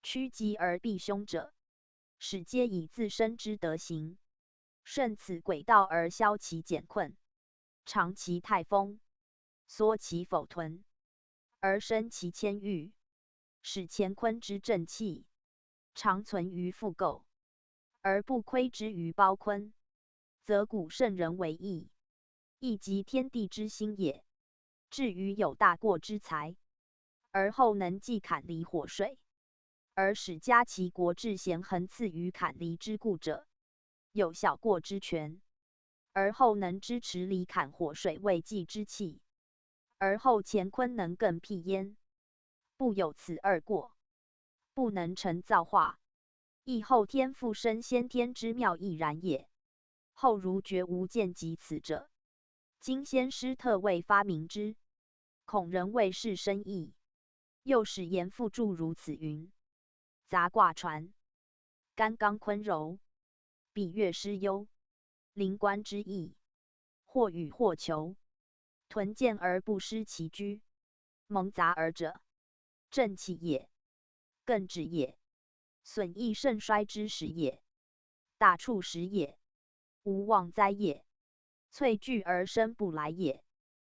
趋吉而避凶者，使皆以自身之德行，顺此轨道而消其简困，长其泰丰，缩其否屯，而生其谦欲，使乾坤之正气长存于复构，而不窥之于包坤，则古圣人为义，亦即天地之心也。至于有大过之才，而后能济坎离火水，而使家其国治贤恒次于坎离之故者，有小过之权，而后能支持离坎火水未济之气，而后乾坤能更辟焉。不有此二过，不能成造化，亦后天复生先天之妙亦然也。后如绝无见及此者，今先师特未发明之，恐人未是深意。又使言复注如此云：杂卦传，干刚坤柔，比月失忧，灵官之意，或与或求，屯见而不失其居，蒙杂而者，正气也，艮止也，损益盛衰之时也，大处时也，无妄灾也，萃聚而生不来也，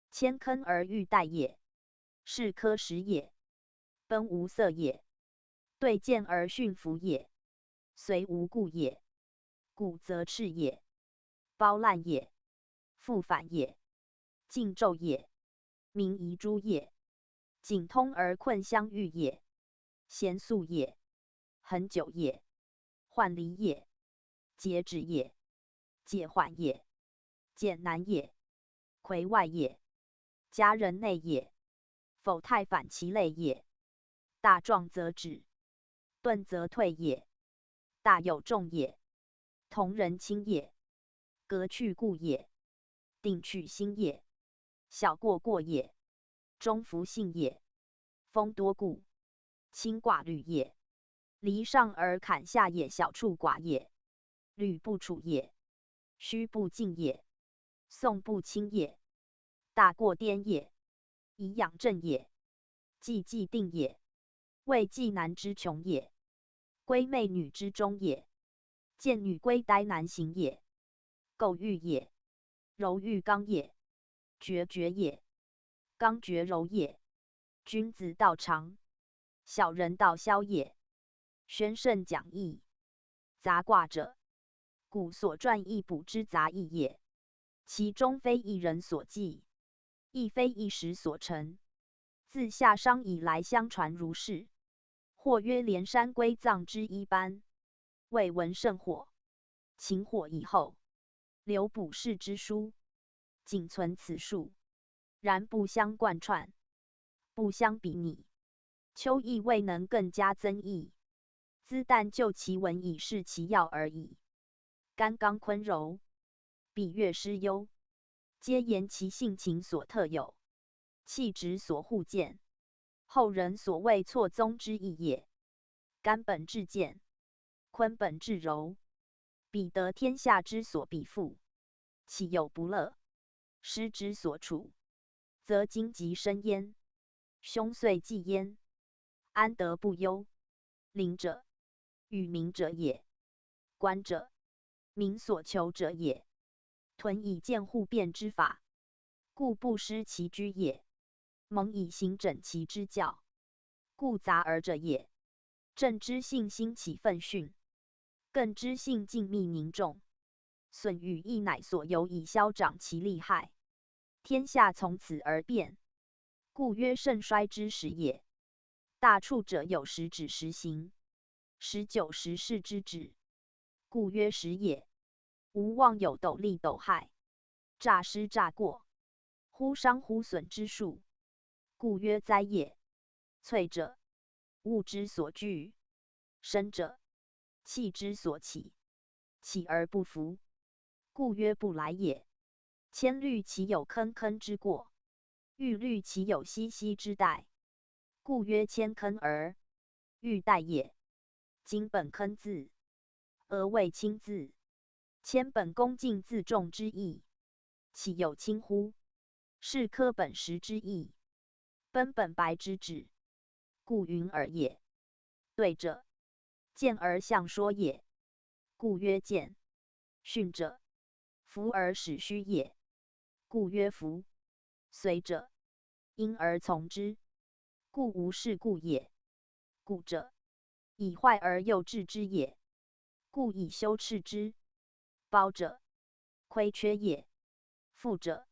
谦坑而欲待也，是科时也，奔无色也，对见而驯服也，随无故也，故则赤也，包烂也，复反也，尽骤也，明遗诸也，景通而困相遇也，咸素也，恒久也，患离也，节止也，解缓也，简难也，魁外也，家人内也，否太反其类也。大壮则止，钝则退也，大有重也，同人轻也，革去故也，定去心也，小过过也，中服性也，风多故，轻寡虑也，离上而坎下也，小处寡也，履不处也，虚不进也，讼不轻也，大过颠也，以养正也，既既定也，为既男之穷也，闺媚女之中也，见女归呆难行也，构欲也，柔欲刚也，决也，刚决柔也，君子道长，小人道消也，宣圣讲义。杂卦者，古所传义卜之杂义也，其中非一人所记，亦非一时所成，自夏商以来相传如是。或曰连山归藏之一般，未闻圣火，秦火以后，留卜筮之书，仅存此数，然不相贯串，不相比拟，秋亦未能更加增益，兹但就其文以示其要而已。干刚坤柔，比月失忧，皆言其性情所特有，气质所互见，后人所谓错综之意也。干本至健，坤本至柔，彼得天下之所必复，岂有不乐？失之所处，则荆棘生焉，凶岁既焉，安得不忧？灵者，与民者也；官者，民所求者也。屯以见互变之法，故不失其居也；蒙以行整齐之教，故杂而者也。正知性兴起奋训，更知性静谧凝重，损与益乃所由以消长其利害，天下从此而变，故曰盛衰之时也。大处者有时止时行，时久时事之止，故曰时也。无妄有斗利斗害，诈失诈过，忽伤忽损之术，故曰灾也。萃者，物之所聚；生者，气之所起，起而不服，故曰不来也。千虑其有坑坑之过，欲虑其有兮兮之待，故曰千坑而欲待也。今本坑字，而谓轻字。千本恭敬自重之意，岂有轻乎？是科本实之意，奔本白之旨，故云尔也。对者，见而象说也，故曰见。训者，服而使虚也，故曰服。随者，因而从之，故无事故也。故者，以坏而诱治之也，故以修斥之。包者，亏缺也；富者，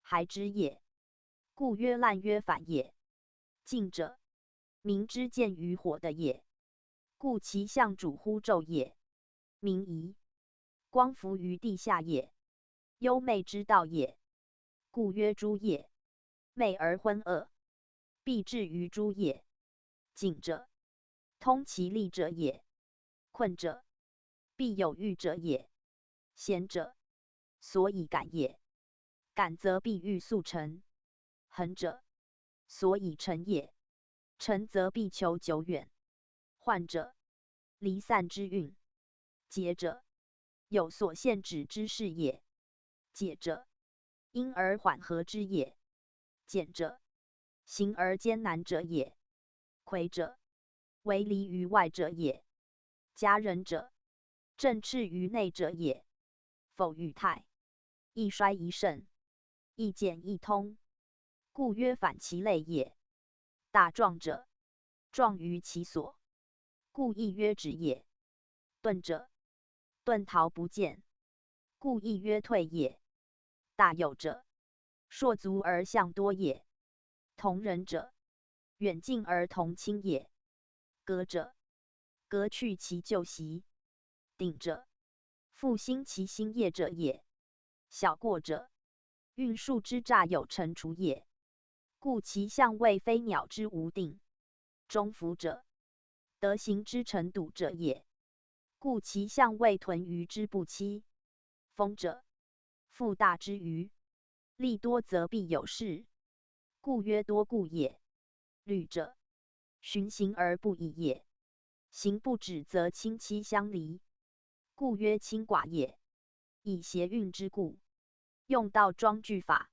孩之也，故曰滥曰反也。静者，民之见于火的也，故其象主乎昼也。明夷，光伏于地下也，幽昧之道也，故曰诸也。昧而昏恶，必至于诸也。景者，通其利者也；困者，必有欲者也。贤者，所以感也，感则必欲速成。恒者，所以成也，成则必求久远。患者，离散之运。节者，有所限止之事也。解者，因而缓和之也。简者，行而艰难者也。魁者，为离于外者也。佳人者，正斥于内者也。否与泰，一衰一盛，一简一通，故曰反其类也。大壮者，壮于其所，故亦曰止也。钝者，遁逃不见，故亦曰退也。大有者，硕足而象多也。同人者，远近而同轻也。革者，革去其旧习。鼎者，复兴其新业者也。小过者，运数之诈有成除也，故其象谓飞鸟之无定。中孚者，德行之成笃者也，故其象谓豚鱼之不期。丰者，富大之余，利多则必有事，故曰多故也。虑者，循行而不已也，行不止则亲戚相离，故曰亲寡也。以谐运之故，用道庄具法，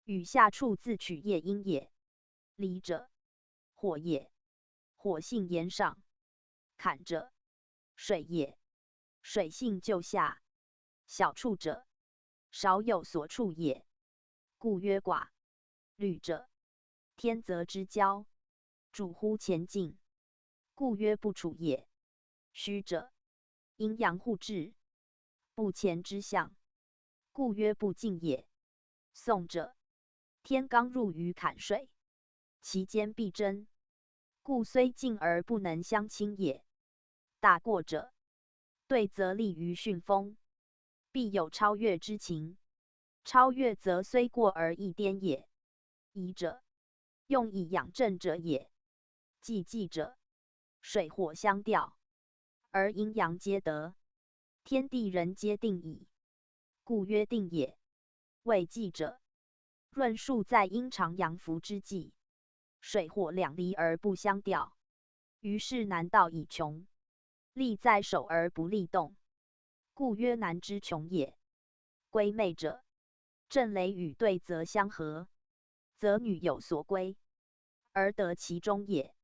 与下处自取业因也。离者，火也，火性炎上。坎者，水也，水性就下。小处者，少有所处也，故曰寡。虑者，天泽之交，主乎前进，故曰不处也。虚者，阴阳互至，不前之象，故曰不进也。讼者，天罡入于坎水，其间必争，故虽进而不能相侵也。大过者，对则利于巽风，必有超越之情。超越则虽过而亦颠也。夷者，用以养正者也。既者，水火相调，而阴阳皆得，天地人皆定矣，故曰定也。谓纪者，论述在阴长阳伏之际，水火两离而不相调，于是难道以穷。力在守而不利动，故曰难之穷也。归昧者，正雷与对则相合，则女有所归，而得其中也，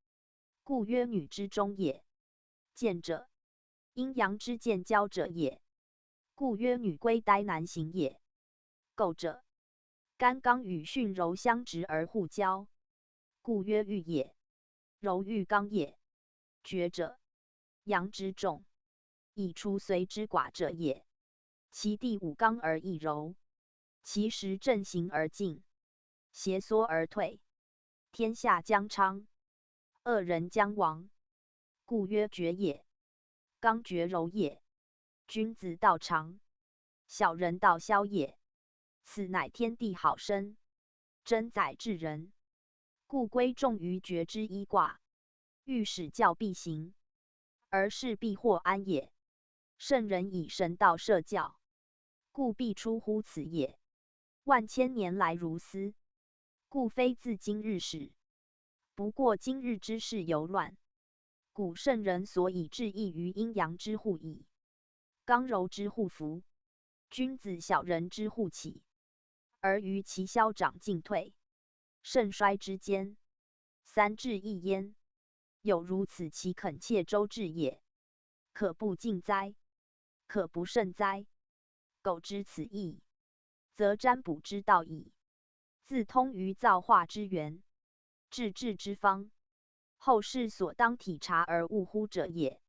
故曰女之中也。见者，阴阳之见交者也，故曰女归呆难行也。构者，干刚与巽柔相直而互交，故曰豫也。柔豫刚也。决者，阳之重，以出随之寡者也。其地五刚而易柔，其实正行而进，斜缩而退，天下将昌，恶人将亡，故曰决也。刚决柔也，君子道长，小人道消也。此乃天地好生，真宰治人，故归重于决之一卦。欲使教必行，而事必获安也。圣人以神道设教，故必出乎此也。万千年来如斯，故非自今日始。不过今日之事由乱，古圣人所以致意于阴阳之互矣。刚柔之互服，君子小人之互起，而于其消长进退、盛衰之间，三至一焉。有如此，其恳切周至也。可不敬哉？可不慎哉？苟知此意，则占卜之道矣。自通于造化之源，治治之方，后世所当体察而务乎者也。